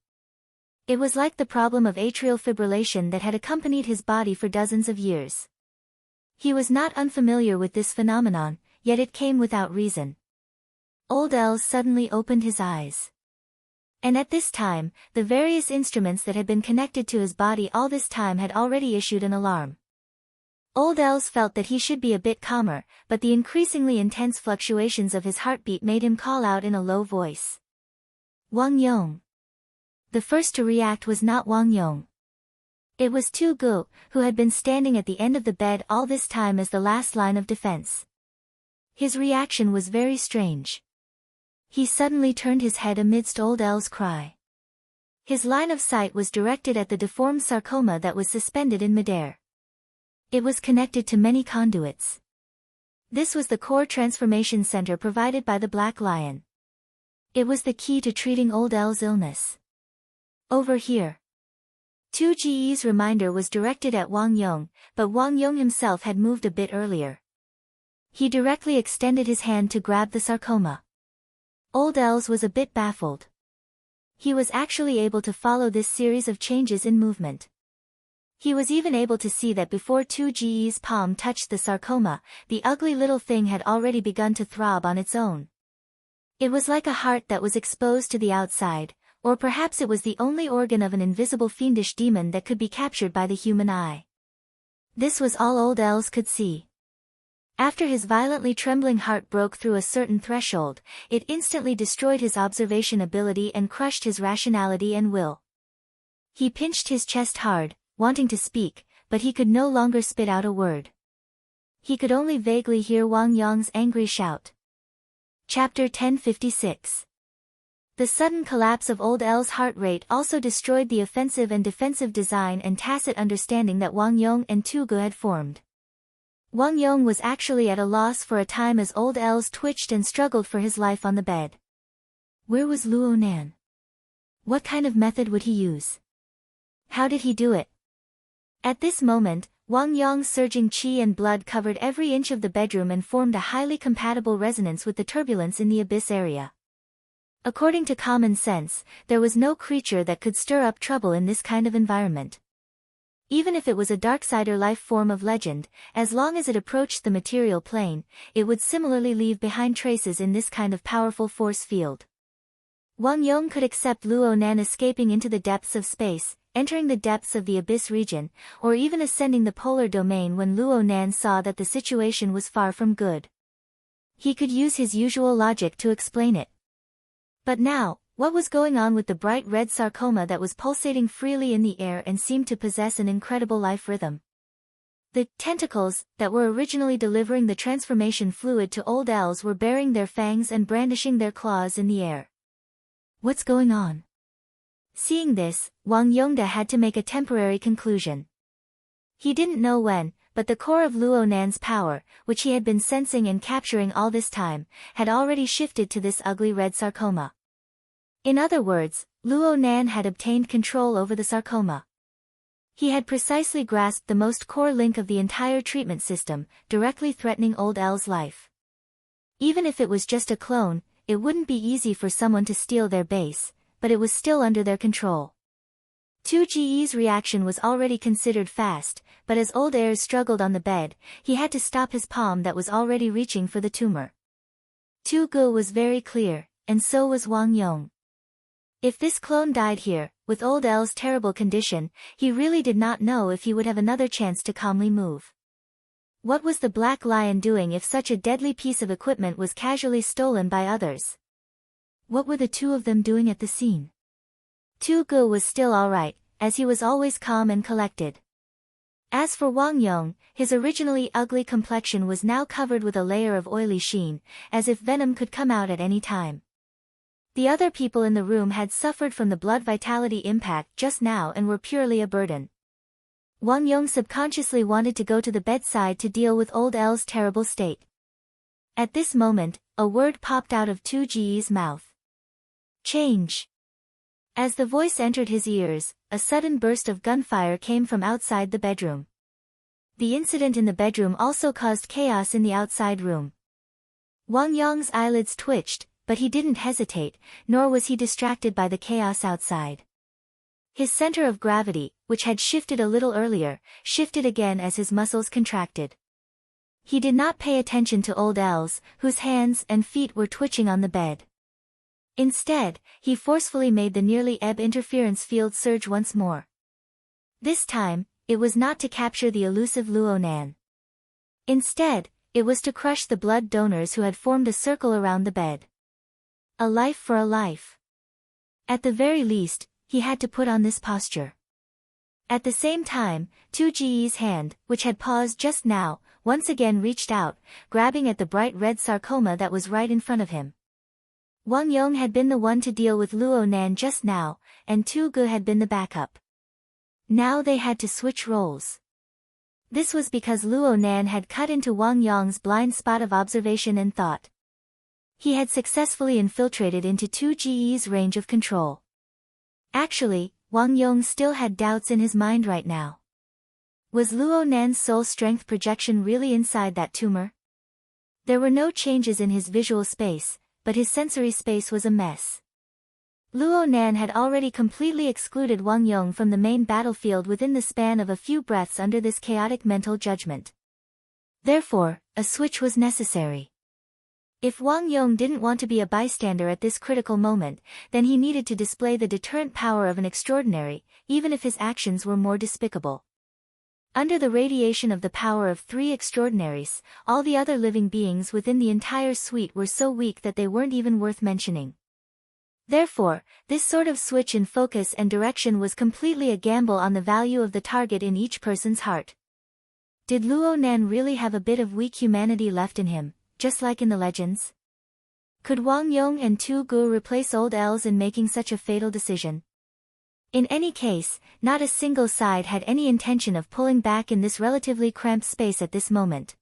It was like the problem of atrial fibrillation that had accompanied his body for dozens of years. He was not unfamiliar with this phenomenon, yet it came without reason. Old Els suddenly opened his eyes. And at this time, the various instruments that had been connected to his body all this time had already issued an alarm. Old Els felt that he should be a bit calmer, but the increasingly intense fluctuations of his heartbeat made him call out in a low voice. Wang Yong. The first to react was not Wang Yong. It was Tu Gu, who had been standing at the end of the bed all this time as the last line of defense. His reaction was very strange. He suddenly turned his head amidst Old Els' cry. His line of sight was directed at the deformed sarcoma that was suspended in midair. It was connected to many conduits. This was the core transformation center provided by the Black Lion. It was the key to treating Old Els' illness. Over here. Tu Ji's reminder was directed at Wang Yong, but Wang Yong himself had moved a bit earlier. He directly extended his hand to grab the sarcoma. Old Els was a bit baffled. He was actually able to follow this series of changes in movement. He was even able to see that before Tu Ji's palm touched the sarcoma, the ugly little thing had already begun to throb on its own. It was like a heart that was exposed to the outside, or perhaps it was the only organ of an invisible fiendish demon that could be captured by the human eye. This was all Old Els could see. After his violently trembling heart broke through a certain threshold, it instantly destroyed his observation ability and crushed his rationality and will. He pinched his chest hard, wanting to speak, but he could no longer spit out a word. He could only vaguely hear Wang Yong's angry shout. Chapter 1056. The sudden collapse of Old El's heart rate also destroyed the offensive and defensive design and tacit understanding that Wang Yong and Tu Ge had formed. Wang Yong was actually at a loss for a time as Old Els twitched and struggled for his life on the bed. Where was Luo Nan? What kind of method would he use? How did he do it? At this moment, Wang Yong's surging qi and blood covered every inch of the bedroom and formed a highly compatible resonance with the turbulence in the abyss area. According to common sense, there was no creature that could stir up trouble in this kind of environment. Even if it was a Darksider life form of legend, as long as it approached the material plane, it would similarly leave behind traces in this kind of powerful force field. Wang Yong could accept Luo Nan escaping into the depths of space, entering the depths of the abyss region, or even ascending the polar domain when Luo Nan saw that the situation was far from good. He could use his usual logic to explain it. But now, what was going on with the bright red sarcoma that was pulsating freely in the air and seemed to possess an incredible life rhythm? The tentacles that were originally delivering the transformation fluid to Old Els were baring their fangs and brandishing their claws in the air. What's going on? Seeing this, Wang Yongda had to make a temporary conclusion. He didn't know when, but the core of Luo Nan's power, which he had been sensing and capturing all this time, had already shifted to this ugly red sarcoma. In other words, Luo Nan had obtained control over the sarcoma. He had precisely grasped the most core link of the entire treatment system, directly threatening Old El's life. Even if it was just a clone, it wouldn't be easy for someone to steal their base, but it was still under their control. Tu Ji's reaction was already considered fast, but as Old Els struggled on the bed, he had to stop his palm that was already reaching for the tumor. Tu Ge was very clear, and so was Wang Yong. If this clone died here, with Old El's terrible condition, he really did not know if he would have another chance to calmly move. What was the Black Lion doing if such a deadly piece of equipment was casually stolen by others? What were the two of them doing at the scene? Tu Ge was still alright, as he was always calm and collected. As for Wang Yong, his originally ugly complexion was now covered with a layer of oily sheen, as if venom could come out at any time. The other people in the room had suffered from the blood vitality impact just now and were purely a burden. Wang Yong subconsciously wanted to go to the bedside to deal with Old El's terrible state. At this moment, a word popped out of Tu Ji's mouth. Change. As the voice entered his ears, a sudden burst of gunfire came from outside the bedroom. The incident in the bedroom also caused chaos in the outside room. Wang Yong's eyelids twitched, but he didn't hesitate, nor was he distracted by the chaos outside. His center of gravity, which had shifted a little earlier, shifted again as his muscles contracted. He did not pay attention to Old Els, whose hands and feet were twitching on the bed. Instead, he forcefully made the nearly ebb interference field surge once more. This time, it was not to capture the elusive Luo Nan. Instead, it was to crush the blood donors who had formed a circle around the bed. A life for a life. At the very least, he had to put on this posture. At the same time, Tu Ji's hand, which had paused just now, once again reached out, grabbing at the bright red sarcoma that was right in front of him. Wang Yong had been the one to deal with Luo Nan just now, and Tu Ge had been the backup. Now they had to switch roles. This was because Luo Nan had cut into Wang Yong's blind spot of observation and thought. He had successfully infiltrated into Tu Ji's range of control. Actually, Wang Yong still had doubts in his mind right now. Was Luo Nan's soul strength projection really inside that tumor? There were no changes in his visual space, but his sensory space was a mess. Luo Nan had already completely excluded Wang Yong from the main battlefield within the span of a few breaths under this chaotic mental judgment. Therefore, a switch was necessary. If Wang Yong didn't want to be a bystander at this critical moment, then he needed to display the deterrent power of an extraordinary, even if his actions were more despicable. Under the radiation of the power of 3 extraordinaries, all the other living beings within the entire suite were so weak that they weren't even worth mentioning. Therefore, this sort of switch in focus and direction was completely a gamble on the value of the target in each person's heart. Did Luo Nan really have a bit of weak humanity left in him, just like in the legends? Could Wang Yong and Tu Gu replace old Els in making such a fatal decision? In any case, not a single side had any intention of pulling back in this relatively cramped space at this moment.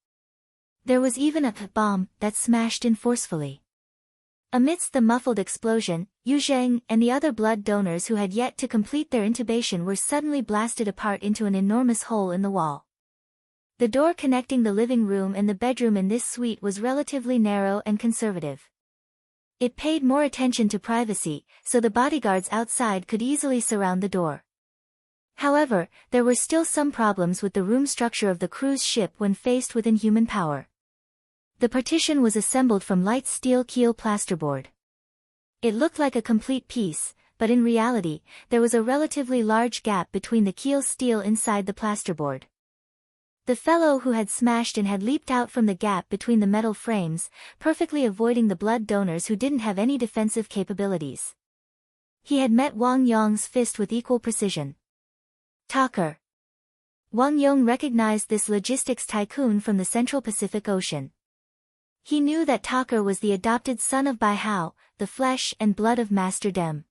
There was even a bomb that smashed in forcefully. Amidst the muffled explosion, Yu Zheng and the other blood donors who had yet to complete their intubation were suddenly blasted apart into an enormous hole in the wall. The door connecting the living room and the bedroom in this suite was relatively narrow and conservative. It paid more attention to privacy, so the bodyguards outside could easily surround the door. However, there were still some problems with the room structure of the cruise ship when faced with inhuman power. The partition was assembled from light steel keel plasterboard. It looked like a complete piece, but in reality, there was a relatively large gap between the keel steel inside the plasterboard. The fellow who had smashed and had leaped out from the gap between the metal frames, perfectly avoiding the blood donors who didn't have any defensive capabilities. He had met Wang Yong's fist with equal precision. Talker. Wang Yong recognized this logistics tycoon from the Central Pacific Ocean. He knew that Talker was the adopted son of Bai Hao, the flesh and blood of Master Dem.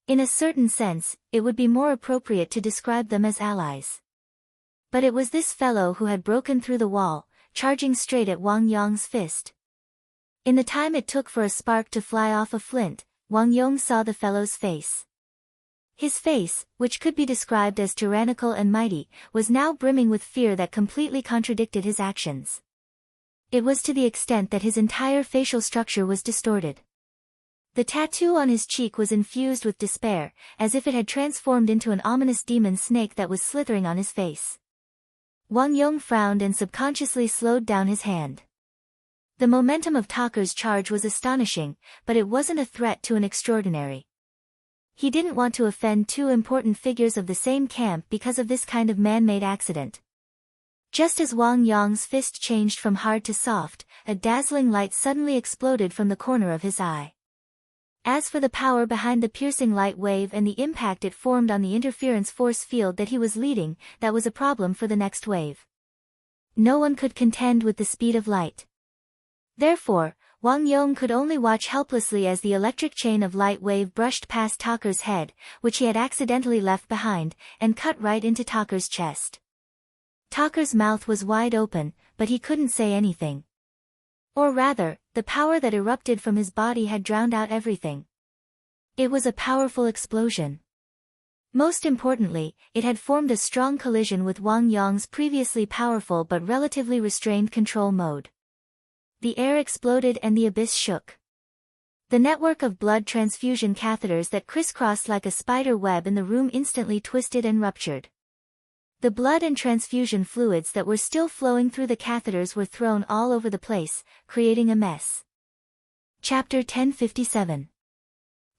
In a certain sense, it would be more appropriate to describe them as allies. But it was this fellow who had broken through the wall, charging straight at Wang Yong's fist. In the time it took for a spark to fly off a flint, Wang Yong saw the fellow's face. His face, which could be described as tyrannical and mighty, was now brimming with fear that completely contradicted his actions. It was to the extent that his entire facial structure was distorted. The tattoo on his cheek was infused with despair, as if it had transformed into an ominous demon snake that was slithering on his face. Wang Yong frowned and subconsciously slowed down his hand. The momentum of Talker's charge was astonishing, but it wasn't a threat to an extraordinary. He didn't want to offend 2 important figures of the same camp because of this kind of man-made accident. Just as Wang Yong's fist changed from hard to soft, a dazzling light suddenly exploded from the corner of his eye. As for the power behind the piercing light wave and the impact it formed on the interference force field that he was leading, that was a problem for the next wave. No one could contend with the speed of light. Therefore, Wang Yong could only watch helplessly as the electric chain of light wave brushed past Talker's head, which he had accidentally left behind, and cut right into Talker's chest. Talker's mouth was wide open, but he couldn't say anything. Or rather, the power that erupted from his body had drowned out everything. It was a powerful explosion. Most importantly, it had formed a strong collision with Wang Yong's previously powerful but relatively restrained control mode. The air exploded and the abyss shook. The network of blood transfusion catheters that crisscrossed like a spider web in the room instantly twisted and ruptured. The blood and transfusion fluids that were still flowing through the catheters were thrown all over the place, creating a mess. Chapter 1057.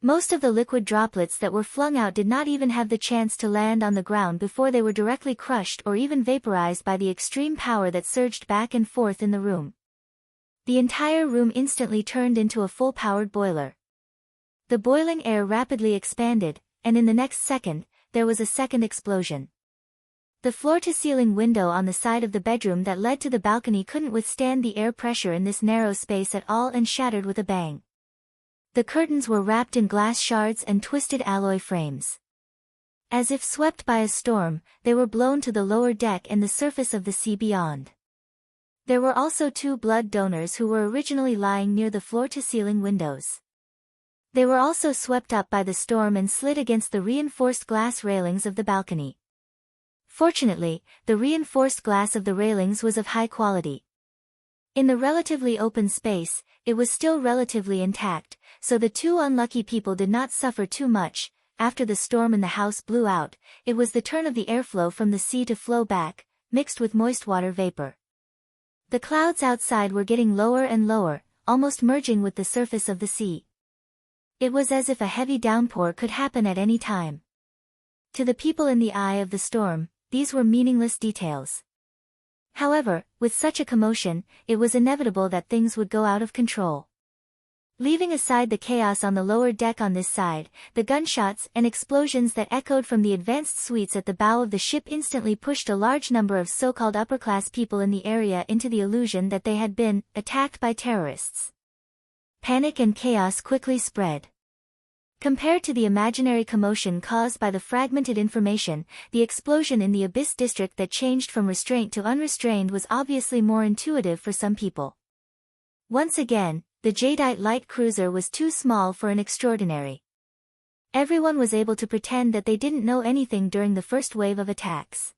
Most of the liquid droplets that were flung out did not even have the chance to land on the ground before they were directly crushed or even vaporized by the extreme power that surged back and forth in the room. The entire room instantly turned into a full-powered boiler. The boiling air rapidly expanded, and in the next second, there was a second explosion. The floor-to-ceiling window on the side of the bedroom that led to the balcony couldn't withstand the air pressure in this narrow space at all and shattered with a bang. The curtains were wrapped in glass shards and twisted alloy frames. As if swept by a storm, they were blown to the lower deck and the surface of the sea beyond. There were also 2 blood donors who were originally lying near the floor-to-ceiling windows. They were also swept up by the storm and slid against the reinforced glass railings of the balcony. Fortunately, the reinforced glass of the railings was of high quality. In the relatively open space, it was still relatively intact, so the two unlucky people did not suffer too much. After the storm and the house blew out, it was the turn of the airflow from the sea to flow back, mixed with moist water vapor. The clouds outside were getting lower and lower, almost merging with the surface of the sea. It was as if a heavy downpour could happen at any time. To the people in the eye of the storm, these were meaningless details. However, with such a commotion, it was inevitable that things would go out of control. Leaving aside the chaos on the lower deck on this side, the gunshots and explosions that echoed from the advanced suites at the bow of the ship instantly pushed a large number of so-called upper-class people in the area into the illusion that they had been attacked by terrorists. Panic and chaos quickly spread. Compared to the imaginary commotion caused by the fragmented information, the explosion in the Abyss district that changed from restraint to unrestrained was obviously more intuitive for some people. Once again, the Jadeite light cruiser was too small for an extraordinary. Everyone was able to pretend that they didn't know anything during the first wave of attacks.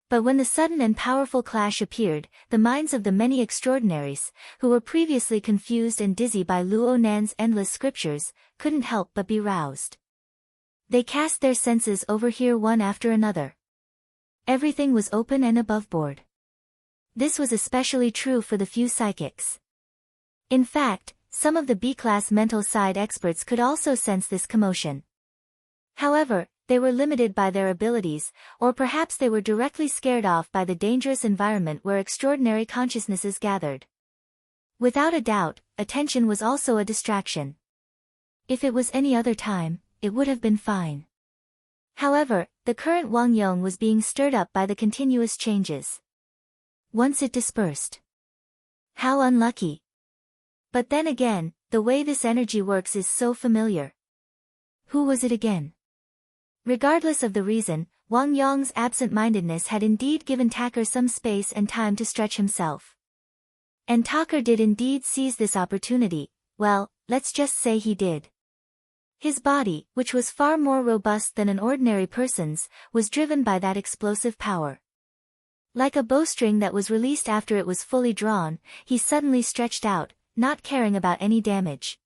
But when the sudden and powerful clash appeared, the minds of the many extraordinaries, who were previously confused and dizzy by Luo Nan's endless scriptures, couldn't help but be roused. They cast their senses over here one after another. Everything was open and above board. This was especially true for the few psychics. In fact, some of the B-class mental side experts could also sense this commotion. However, they were limited by their abilities, or perhaps they were directly scared off by the dangerous environment where extraordinary consciousnesses gathered. Without a doubt, attention was also a distraction. If it was any other time, it would have been fine. However, the current Wang Yong was being stirred up by the continuous changes. Once it dispersed. How unlucky. But then again, the way this energy works is so familiar. Who was it again? Regardless of the reason, Wang Yong's absent-mindedness had indeed given Tucker some space and time to stretch himself. And Tucker did indeed seize this opportunity. Well, let's just say he did. His body, which was far more robust than an ordinary person's, was driven by that explosive power. Like a bowstring that was released after it was fully drawn, he suddenly stretched out, not caring about any damage.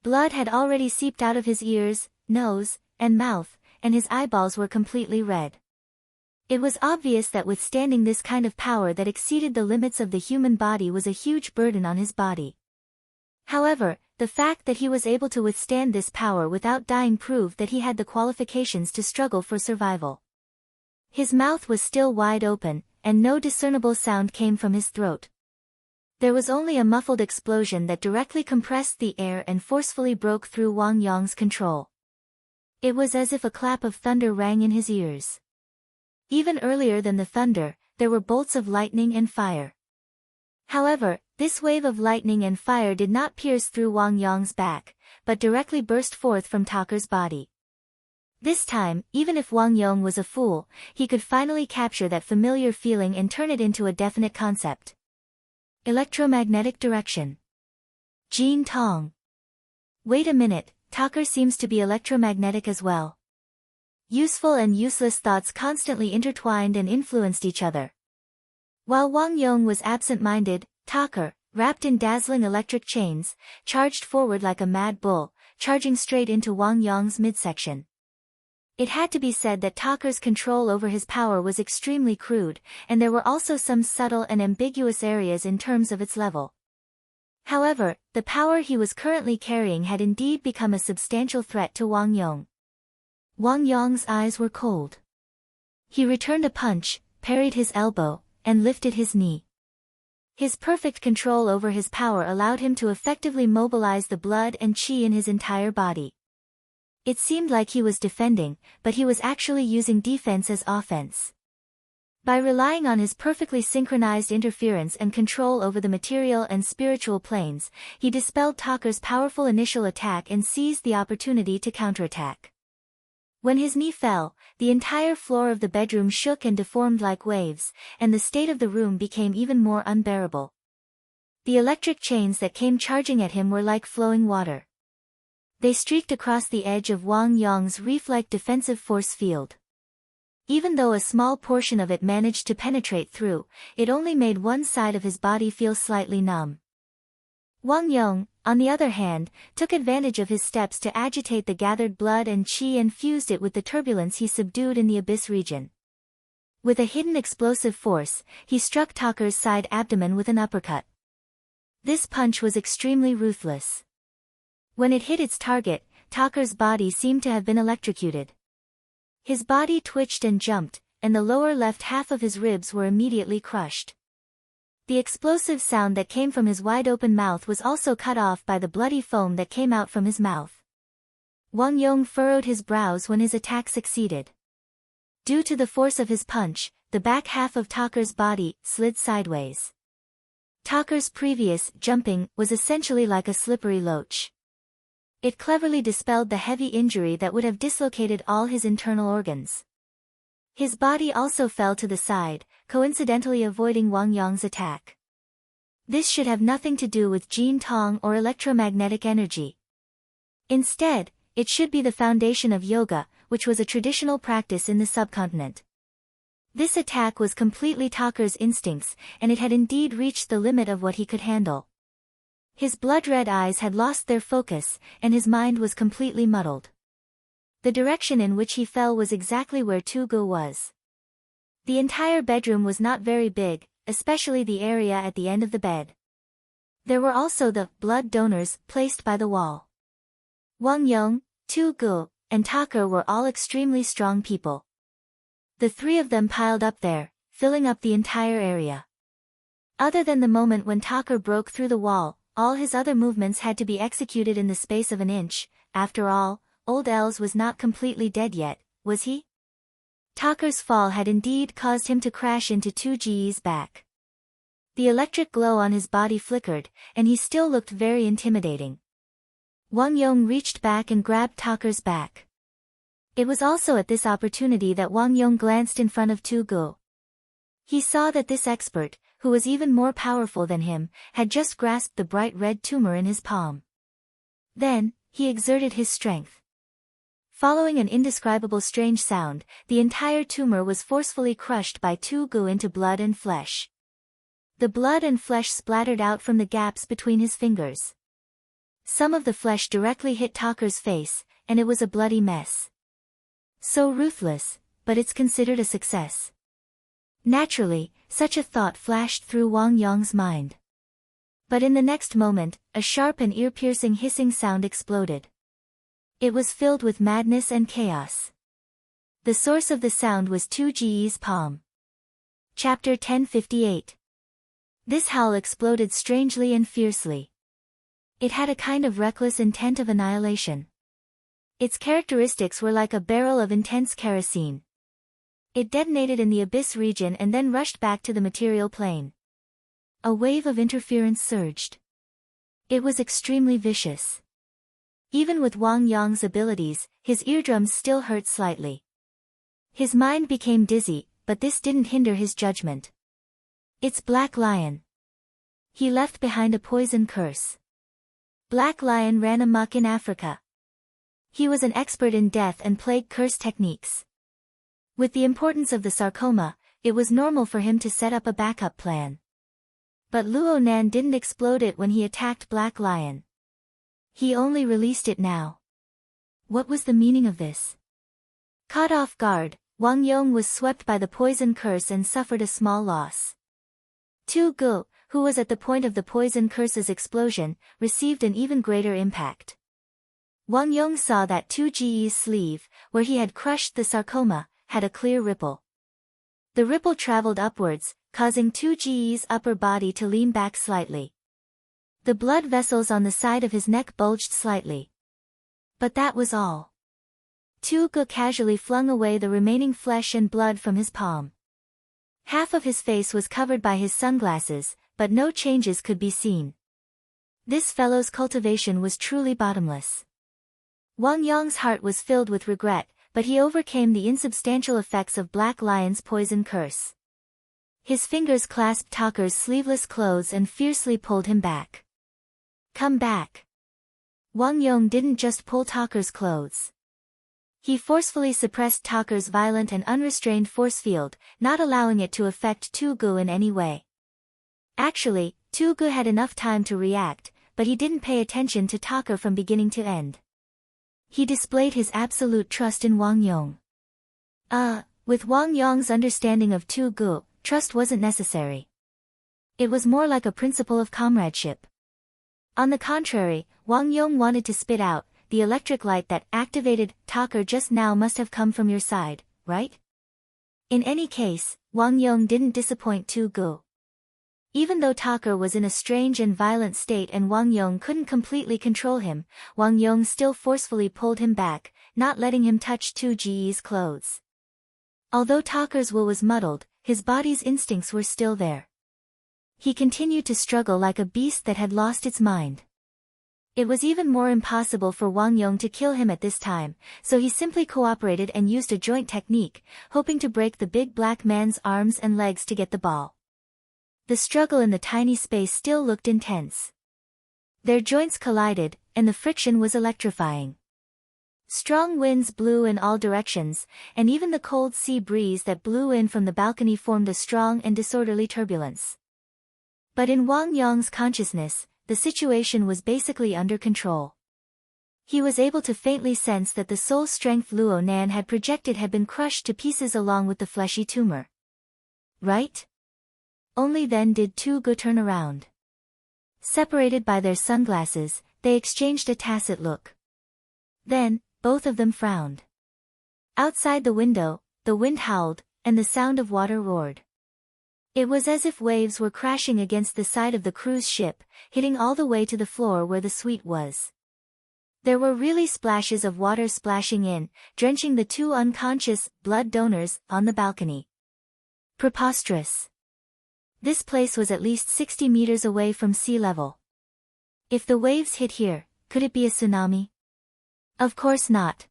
Blood had already seeped out of his ears, nose, and mouth, and his eyeballs were completely red. It was obvious that withstanding this kind of power that exceeded the limits of the human body was a huge burden on his body. However, the fact that he was able to withstand this power without dying proved that he had the qualifications to struggle for survival. His mouth was still wide open, and no discernible sound came from his throat. There was only a muffled explosion that directly compressed the air and forcefully broke through Wang Yong's control. It was as if a clap of thunder rang in his ears. Even earlier than the thunder, there were bolts of lightning and fire. However, this wave of lightning and fire did not pierce through Wang Yong's back, but directly burst forth from Tucker's body. This time, even if Wang Yong was a fool, he could finally capture that familiar feeling and turn it into a definite concept. Electromagnetic direction. Jean Tong. Wait a minute, Tucker seems to be electromagnetic as well. Useful and useless thoughts constantly intertwined and influenced each other. While Wang Yong was absent-minded, Tucker, wrapped in dazzling electric chains, charged forward like a mad bull, charging straight into Wang Yong's midsection. It had to be said that Tucker's control over his power was extremely crude, and there were also some subtle and ambiguous areas in terms of its level. However, the power he was currently carrying had indeed become a substantial threat to Wang Yong. Wang Yong's eyes were cold. He returned a punch, parried his elbow, and lifted his knee. His perfect control over his power allowed him to effectively mobilize the blood and qi in his entire body. It seemed like he was defending, but he was actually using defense as offense. By relying on his perfectly synchronized interference and control over the material and spiritual planes, he dispelled Tucker's powerful initial attack and seized the opportunity to counterattack. When his knee fell, the entire floor of the bedroom shook and deformed like waves, and the state of the room became even more unbearable. The electric chains that came charging at him were like flowing water. They streaked across the edge of Wang Yong's reef-like defensive force field. Even though a small portion of it managed to penetrate through, it only made one side of his body feel slightly numb. Wang Yong, on the other hand, took advantage of his steps to agitate the gathered blood and qi and fused it with the turbulence he subdued in the abyss region. With a hidden explosive force, he struck Taker's side abdomen with an uppercut. This punch was extremely ruthless. When it hit its target, Taker's body seemed to have been electrocuted. His body twitched and jumped, and the lower left half of his ribs were immediately crushed. The explosive sound that came from his wide-open mouth was also cut off by the bloody foam that came out from his mouth. Wang Yong furrowed his brows when his attack succeeded. Due to the force of his punch, the back half of Taker's body slid sideways. Taker's previous jumping was essentially like a slippery loach. It cleverly dispelled the heavy injury that would have dislocated all his internal organs. His body also fell to the side, coincidentally avoiding Wang Yong's attack. This should have nothing to do with Jin Tong or electromagnetic energy. Instead, it should be the foundation of yoga, which was a traditional practice in the subcontinent. This attack was completely Taker's instincts, and it had indeed reached the limit of what he could handle. His blood-red eyes had lost their focus, and his mind was completely muddled. The direction in which he fell was exactly where Tugu was. The entire bedroom was not very big, especially the area at the end of the bed. There were also the blood donors placed by the wall. Wang Yong, Tugu, and Taker were all extremely strong people. The three of them piled up there, filling up the entire area. Other than the moment when Taker broke through the wall, all his other movements had to be executed in the space of an inch. After all, old Els was not completely dead yet, was he? Taker's fall had indeed caused him to crash into Tu Ji's back. The electric glow on his body flickered, and he still looked very intimidating. Wang Yong reached back and grabbed Taker's back. It was also at this opportunity that Wang Yong glanced in front of Tu Gu. He saw that this expert, who was even more powerful than him, had just grasped the bright red tumor in his palm. Then, he exerted his strength. Following an indescribable strange sound, the entire tumor was forcefully crushed by Tu Gu into blood and flesh. The blood and flesh splattered out from the gaps between his fingers. Some of the flesh directly hit Taker's face, and it was a bloody mess. So ruthless, but it's considered a success. Naturally, such a thought flashed through Wang Yong's mind. But in the next moment, a sharp and ear-piercing hissing sound exploded. It was filled with madness and chaos. The source of the sound was Tu Ji's palm. Chapter 1058. This howl exploded strangely and fiercely. It had a kind of reckless intent of annihilation. Its characteristics were like a barrel of intense kerosene. It detonated in the abyss region and then rushed back to the material plane. A wave of interference surged. It was extremely vicious. Even with Wang Yong's abilities, his eardrums still hurt slightly. His mind became dizzy, but this didn't hinder his judgment. It's Black Lion. He left behind a poison curse. Black Lion ran amok in Africa. He was an expert in death and plague curse techniques. With the importance of the sarcoma, it was normal for him to set up a backup plan. But Luo Nan didn't explode it when he attacked Black Lion. He only released it now. What was the meaning of this? Caught off guard, Wang Yong was swept by the poison curse and suffered a small loss. Tu Gu, who was at the point of the poison curse's explosion, received an even greater impact. Wang Yong saw that Tu Ji's sleeve, where he had crushed the sarcoma, had a clear ripple. The ripple traveled upwards, causing Tu Ji's upper body to lean back slightly. The blood vessels on the side of his neck bulged slightly. But that was all. Tu Gu casually flung away the remaining flesh and blood from his palm. Half of his face was covered by his sunglasses, but no changes could be seen. This fellow's cultivation was truly bottomless. Wang Yong's heart was filled with regret, but he overcame the insubstantial effects of Black Lion's poison curse. His fingers clasped Taker's sleeveless clothes and fiercely pulled him back. Come back. Wang Yong didn't just pull Taker's clothes. He forcefully suppressed Taker's violent and unrestrained force field, not allowing it to affect Tu Gu in any way. Actually, Tu Gu had enough time to react, but he didn't pay attention to Taker from beginning to end. He displayed his absolute trust in Wang Yong. With Wang Yong's understanding of Tu Gu, trust wasn't necessary. It was more like a principle of comradeship. On the contrary, Wang Yong wanted to spit out, the electric light that activated Taker just now must have come from your side, right? In any case, Wang Yong didn't disappoint Tu Gu. Even though Taker was in a strange and violent state and Wang Yong couldn't completely control him, Wang Yong still forcefully pulled him back, not letting him touch Tu Ji's clothes. Although Taker's will was muddled, his body's instincts were still there. He continued to struggle like a beast that had lost its mind. It was even more impossible for Wang Yong to kill him at this time, so he simply cooperated and used a joint technique, hoping to break the big black man's arms and legs to get the ball. The struggle in the tiny space still looked intense. Their joints collided, and the friction was electrifying. Strong winds blew in all directions, and even the cold sea breeze that blew in from the balcony formed a strong and disorderly turbulence. But in Wang Yong's consciousness, the situation was basically under control. He was able to faintly sense that the soul strength Luo Nan had projected had been crushed to pieces along with the fleshy tumor. Right? Only then did Tu Gu turn around. Separated by their sunglasses, they exchanged a tacit look. Then, both of them frowned. Outside the window, the wind howled, and the sound of water roared. It was as if waves were crashing against the side of the cruise ship, hitting all the way to the floor where the suite was. There were really splashes of water splashing in, drenching the two unconscious blood donors on the balcony. Preposterous. This place was at least 60 meters away from sea level. If the waves hit here, could it be a tsunami? Of course not.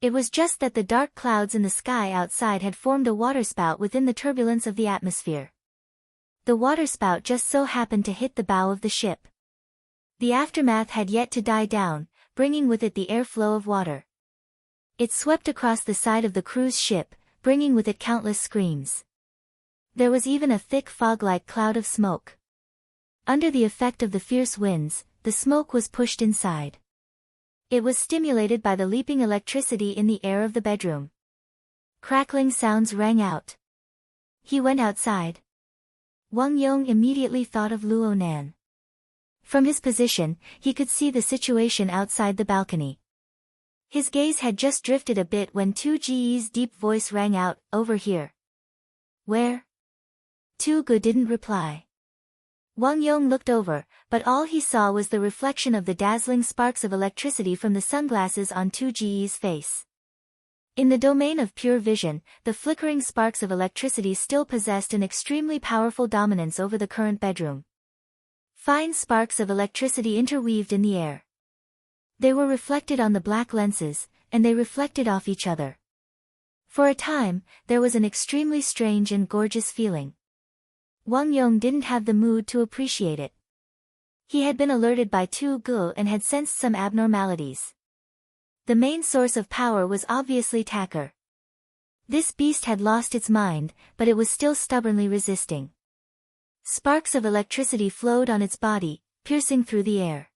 It was just that the dark clouds in the sky outside had formed a waterspout within the turbulence of the atmosphere. The waterspout just so happened to hit the bow of the ship. The aftermath had yet to die down, bringing with it the airflow of water. It swept across the side of the cruise ship, bringing with it countless screams. There was even a thick fog-like cloud of smoke. Under the effect of the fierce winds, the smoke was pushed inside. It was stimulated by the leaping electricity in the air of the bedroom. Crackling sounds rang out. He went outside. Wang Yong immediately thought of Luo Nan. From his position, he could see the situation outside the balcony. His gaze had just drifted a bit when Tu Ji's deep voice rang out, "Over here." "Where?" Tu Gu didn't reply. Wang Yong looked over, but all he saw was the reflection of the dazzling sparks of electricity from the sunglasses on Tu Ji's face. In the domain of pure vision, the flickering sparks of electricity still possessed an extremely powerful dominance over the current bedroom. Fine sparks of electricity interweaved in the air. They were reflected on the black lenses, and they reflected off each other. For a time, there was an extremely strange and gorgeous feeling. Wang Yong didn't have the mood to appreciate it. He had been alerted by Tu Gu and had sensed some abnormalities. The main source of power was obviously Taker. This beast had lost its mind, but it was still stubbornly resisting. Sparks of electricity flowed on its body, piercing through the air.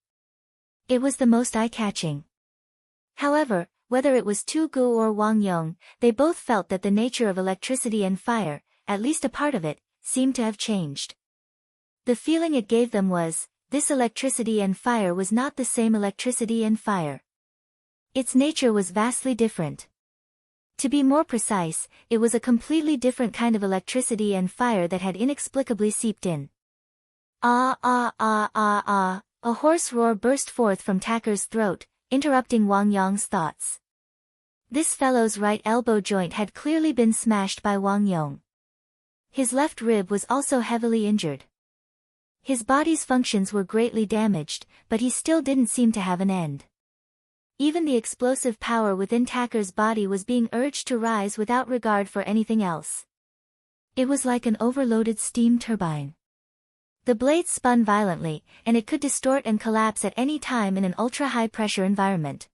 It was the most eye-catching. However, whether it was Tu Gu or Wang Yong, they both felt that the nature of electricity and fire, at least a part of it, seemed to have changed. The feeling it gave them was, this electricity and fire was not the same electricity and fire. Its nature was vastly different. To be more precise, it was a completely different kind of electricity and fire that had inexplicably seeped in. Ah ah ah ah ah, a hoarse roar burst forth from Taker's throat, interrupting Wang Yong's thoughts. This fellow's right elbow joint had clearly been smashed by Wang Yong. His left rib was also heavily injured. His body's functions were greatly damaged, but he still didn't seem to have an end. Even the explosive power within Taker's body was being urged to rise without regard for anything else. It was like an overloaded steam turbine. The blades spun violently, and it could distort and collapse at any time in an ultra-high pressure environment.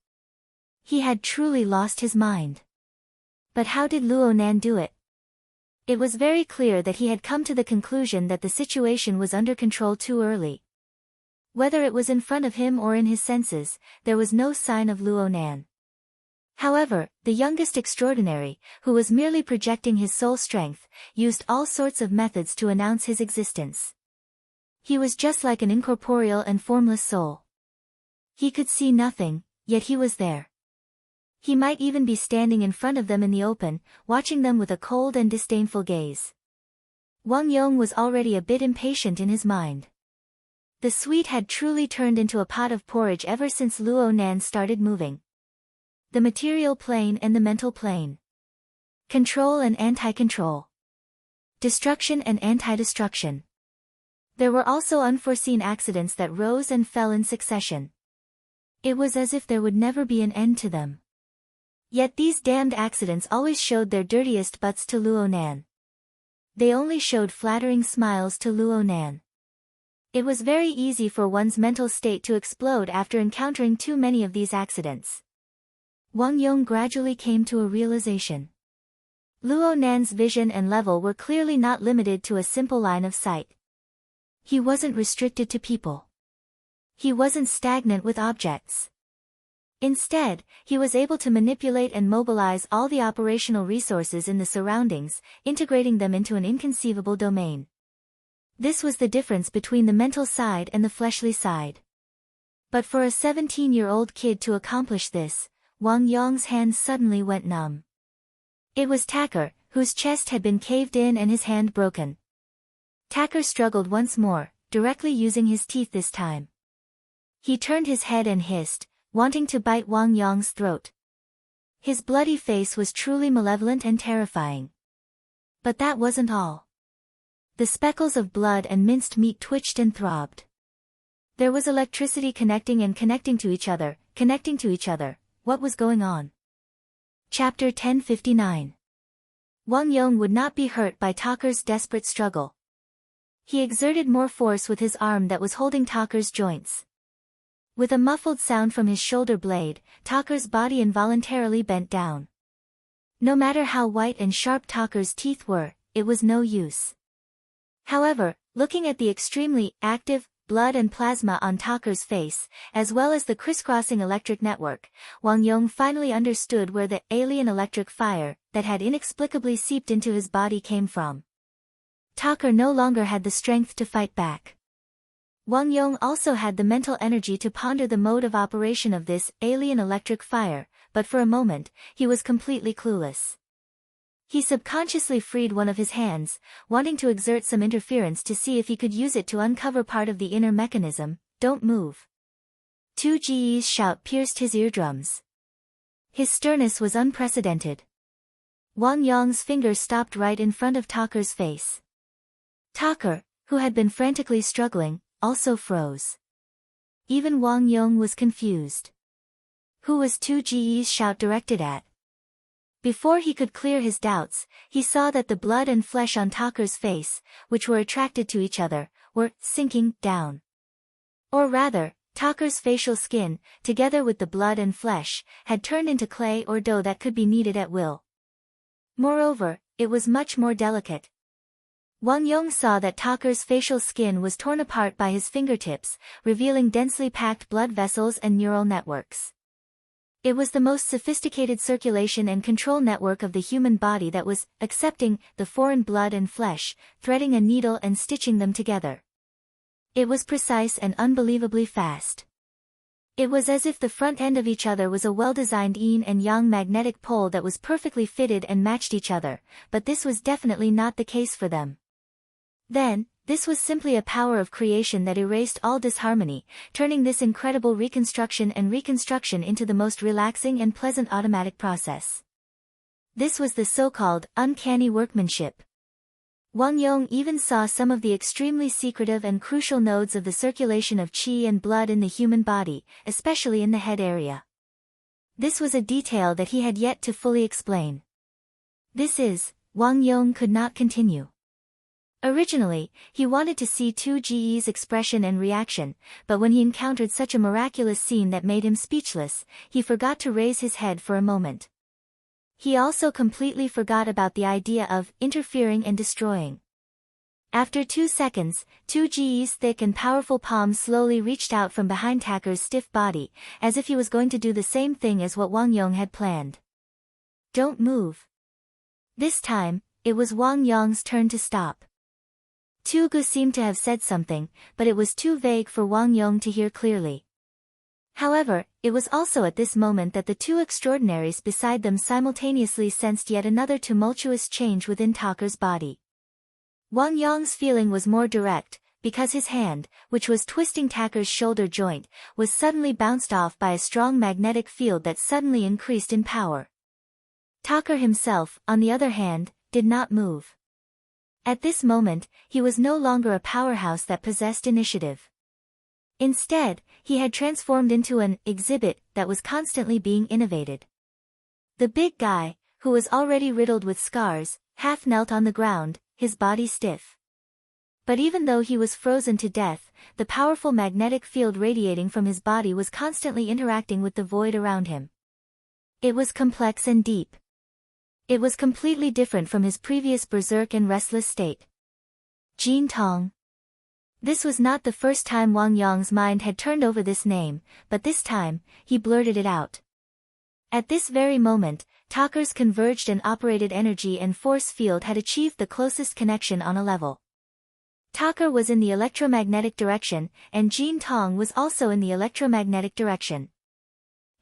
He had truly lost his mind. But how did Luo Nan do it? It was very clear that he had come to the conclusion that the situation was under control too early. Whether it was in front of him or in his senses, there was no sign of Luo Nan. However, the youngest extraordinary, who was merely projecting his soul strength, used all sorts of methods to announce his existence. He was just like an incorporeal and formless soul. He could see nothing, yet he was there. He might even be standing in front of them in the open, watching them with a cold and disdainful gaze. Wang Yong was already a bit impatient in his mind. The sweet had truly turned into a pot of porridge ever since Luo Nan started moving. The material plane and the mental plane. Control and anti-control. Destruction and anti-destruction. There were also unforeseen accidents that rose and fell in succession. It was as if there would never be an end to them. Yet these damned accidents always showed their dirtiest butts to Luo Nan. They only showed flattering smiles to Luo Nan. It was very easy for one's mental state to explode after encountering too many of these accidents. Wang Yong gradually came to a realization. Luo Nan's vision and level were clearly not limited to a simple line of sight. He wasn't restricted to people. He wasn't stagnant with objects. Instead, he was able to manipulate and mobilize all the operational resources in the surroundings, integrating them into an inconceivable domain. This was the difference between the mental side and the fleshly side. But for a 17-year-old kid to accomplish this, Wang Yong's hands suddenly went numb. It was Tucker, whose chest had been caved in and his hand broken. Tucker struggled once more, directly using his teeth this time. He turned his head and hissed, wanting to bite Wang Yong's throat. His bloody face was truly malevolent and terrifying. But that wasn't all. The speckles of blood and minced meat twitched and throbbed. There was electricity connecting to each other. What was going on? Chapter 1059. Wang Yong would not be hurt by Tucker's desperate struggle. He exerted more force with his arm that was holding Tucker's joints. With a muffled sound from his shoulder blade, Tucker's body involuntarily bent down. No matter how white and sharp Tucker's teeth were, it was no use. However, looking at the extremely active blood and plasma on Tucker's face, as well as the crisscrossing electric network, Wang Yong finally understood where the alien electric fire that had inexplicably seeped into his body came from. Tucker no longer had the strength to fight back. Wang Yong also had the mental energy to ponder the mode of operation of this alien electric fire, but for a moment, he was completely clueless. He subconsciously freed one of his hands, wanting to exert some interference to see if he could use it to uncover part of the inner mechanism. Don't move. Tu Ji's shout pierced his eardrums. His sternness was unprecedented. Wang Yong's finger stopped right in front of Tucker's face. Tucker, who had been frantically struggling, also froze. Even Wang Yong was confused. Who was Tu Ji's shout directed at? Before he could clear his doubts, he saw that the blood and flesh on Tucker's face, which were attracted to each other, were sinking down. Or rather, Tucker's facial skin, together with the blood and flesh, had turned into clay or dough that could be kneaded at will. Moreover, it was much more delicate. Wang Yong saw that Tucker's facial skin was torn apart by his fingertips, revealing densely packed blood vessels and neural networks. It was the most sophisticated circulation and control network of the human body that was accepting the foreign blood and flesh, threading a needle and stitching them together. It was precise and unbelievably fast. It was as if the front end of each other was a well-designed yin and yang magnetic pole that was perfectly fitted and matched each other, but this was definitely not the case for them. Then, this was simply a power of creation that erased all disharmony, turning this incredible reconstruction into the most relaxing and pleasant automatic process. This was the so-called uncanny workmanship. Wang Yong even saw some of the extremely secretive and crucial nodes of the circulation of qi and blood in the human body, especially in the head area. This was a detail that he had yet to fully explain. Wang Yong could not continue. Originally, he wanted to see 2Ge's expression and reaction, but when he encountered such a miraculous scene that made him speechless, he forgot to raise his head for a moment. He also completely forgot about the idea of interfering and destroying. After 2 seconds, 2Ge's thick and powerful palm slowly reached out from behind Taker's stiff body, as if he was going to do the same thing as what Wang Yong had planned. Don't move. This time, it was Wang Yong's turn to stop. Tugu seemed to have said something, but it was too vague for Wang Yong to hear clearly. However, it was also at this moment that the 2 extraordinaries beside them simultaneously sensed yet another tumultuous change within Taker's body. Wang Yong's feeling was more direct, because his hand, which was twisting Taker's shoulder joint, was suddenly bounced off by a strong magnetic field that suddenly increased in power. Taker himself, on the other hand, did not move. At this moment, he was no longer a powerhouse that possessed initiative. Instead, he had transformed into an exhibit that was constantly being innovated. The big guy, who was already riddled with scars, half knelt on the ground, his body stiff. But even though he was frozen to death, the powerful magnetic field radiating from his body was constantly interacting with the void around him. It was complex and deep. It was completely different from his previous berserk and restless state. Jin Tong. This was not the first time Wang Yong's mind had turned over this name, but this time, he blurted it out. At this very moment, Taker's converged and operated energy and force field had achieved the closest connection on a level. Taker was in the electromagnetic direction, and Jin Tong was also in the electromagnetic direction.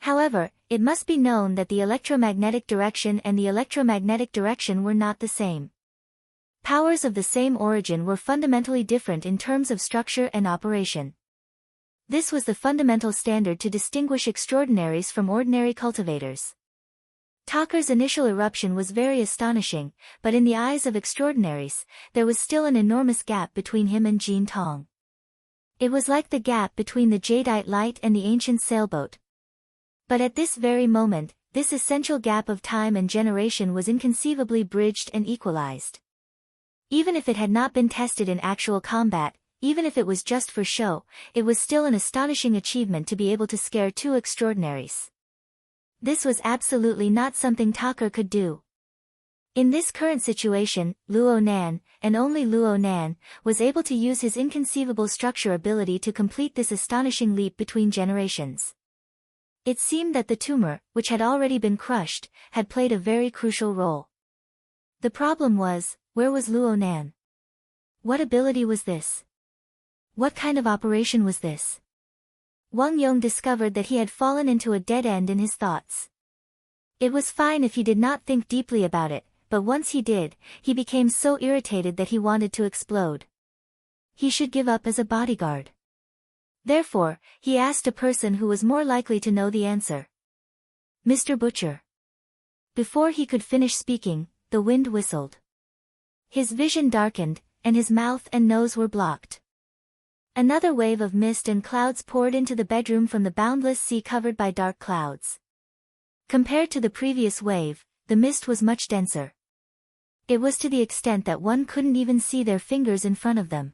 However, it must be known that the electromagnetic direction and the electromagnetic direction were not the same. Powers of the same origin were fundamentally different in terms of structure and operation. This was the fundamental standard to distinguish extraordinaries from ordinary cultivators. Taker's initial eruption was very astonishing, but in the eyes of extraordinaries, there was still an enormous gap between him and Jin Tong. It was like the gap between the jadeite light and the ancient sailboat. But at this very moment, this essential gap of time and generation was inconceivably bridged and equalized. Even if it had not been tested in actual combat, even if it was just for show, it was still an astonishing achievement to be able to scare 2 extraordinaries. This was absolutely not something Taker could do. In this current situation, Luo Nan, and only Luo Nan, was able to use his inconceivable structure ability to complete this astonishing leap between generations. It seemed that the tumor, which had already been crushed, had played a very crucial role. The problem was, where was Luo Nan? What ability was this? What kind of operation was this? Wang Yong discovered that he had fallen into a dead end in his thoughts. It was fine if he did not think deeply about it, but once he did, he became so irritated that he wanted to explode. He should give up as a bodyguard. Therefore, he asked a person who was more likely to know the answer. Mr. Butcher. Before he could finish speaking, the wind whistled. His vision darkened, and his mouth and nose were blocked. Another wave of mist and clouds poured into the bedroom from the boundless sea covered by dark clouds. Compared to the previous wave, the mist was much denser. It was to the extent that one couldn't even see their fingers in front of them.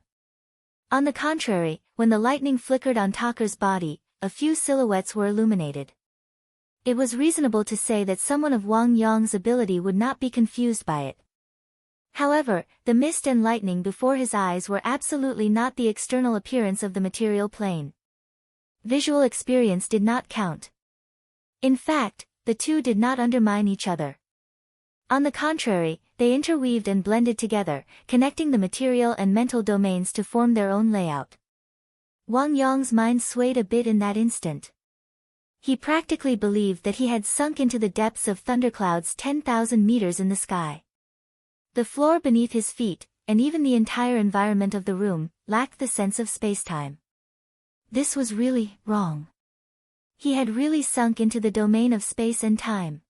On the contrary, when the lightning flickered on Taker's body, a few silhouettes were illuminated. It was reasonable to say that someone of Wang Yong's ability would not be confused by it. However, the mist and lightning before his eyes were absolutely not the external appearance of the material plane. Visual experience did not count. In fact, the two did not undermine each other. On the contrary, they interweaved and blended together, connecting the material and mental domains to form their own layout. Wang Yong's mind swayed a bit in that instant. He practically believed that he had sunk into the depths of thunderclouds 10,000 meters in the sky. The floor beneath his feet, and even the entire environment of the room, lacked the sense of spacetime. This was really wrong. He had really sunk into the domain of space and time.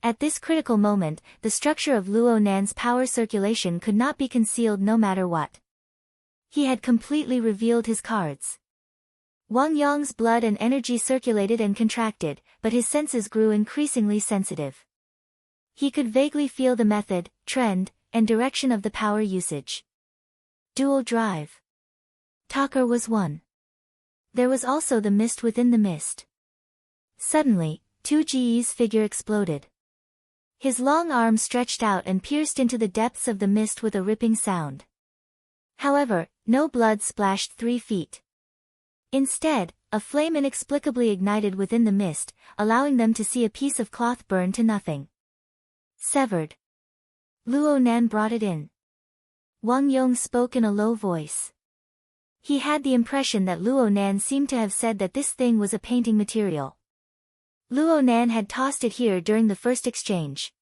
At this critical moment, the structure of Luo Nan's power circulation could not be concealed no matter what. He had completely revealed his cards. Wang Yong's blood and energy circulated and contracted, but his senses grew increasingly sensitive. He could vaguely feel the method, trend, and direction of the power usage. dual drive. Talker was one. There was also the mist within the mist. Suddenly, 2Ge's figure exploded. His long arm stretched out and pierced into the depths of the mist with a ripping sound. However, no blood splashed 3 feet. Instead, a flame inexplicably ignited within the mist, allowing them to see a piece of cloth burn to nothing. Severed. Luo Nan brought it in. Wang Yong spoke in a low voice. He had the impression that Luo Nan seemed to have said that this thing was a painting material. Luo Nan had tossed it here during the first exchange.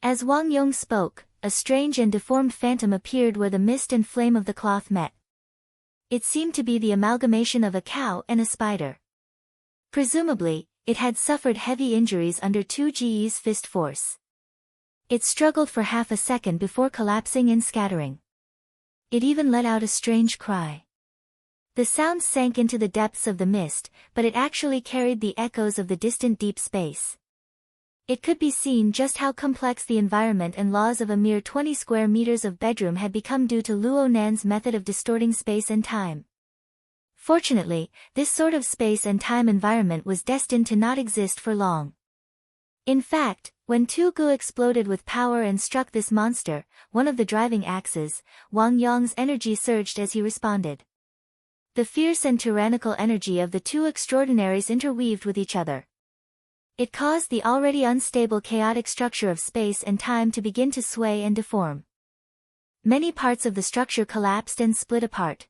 As Wang Yong spoke, a strange and deformed phantom appeared where the mist and flame of the cloth met. It seemed to be the amalgamation of a cow and a spider. Presumably, it had suffered heavy injuries under 2Ge's fist force. It struggled for half a second before collapsing and scattering. It even let out a strange cry. The sound sank into the depths of the mist, but it actually carried the echoes of the distant deep space. It could be seen just how complex the environment and laws of a mere 20 square meters of bedroom had become due to Luo Nan's method of distorting space and time. Fortunately, this sort of space and time environment was destined to not exist for long. In fact, when 2Ge exploded with power and struck this monster, one of the driving axes, Wang Yong's energy surged as he responded. The fierce and tyrannical energy of the two extraordinaries interweaved with each other. It caused the already unstable chaotic structure of space and time to begin to sway and deform. Many parts of the structure collapsed and split apart.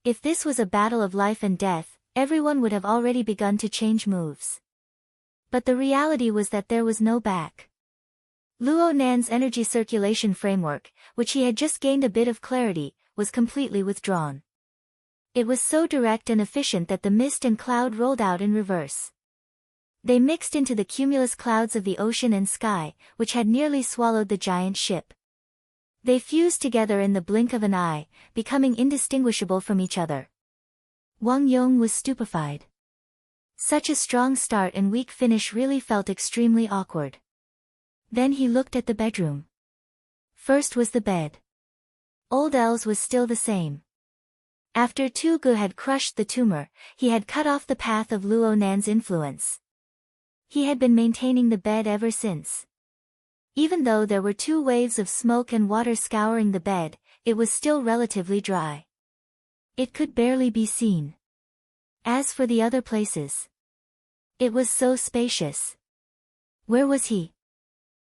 If this was a battle of life and death, everyone would have already begun to change moves. But the reality was that there was no back. Luo Nan's energy circulation framework, which he had just gained a bit of clarity, was completely withdrawn. It was so direct and efficient that the mist and cloud rolled out in reverse. They mixed into the cumulus clouds of the ocean and sky, which had nearly swallowed the giant ship. They fused together in the blink of an eye, becoming indistinguishable from each other. Wang Yong was stupefied. Such a strong start and weak finish really felt extremely awkward. Then he looked at the bedroom. First was the bed. Old El's was still the same. After 2Ge had crushed the tumor, he had cut off the path of Luo Nan's influence. He had been maintaining the bed ever since. Even though there were 2 waves of smoke and water scouring the bed, it was still relatively dry. It could barely be seen. As for the other places, it was so spacious. Where was he?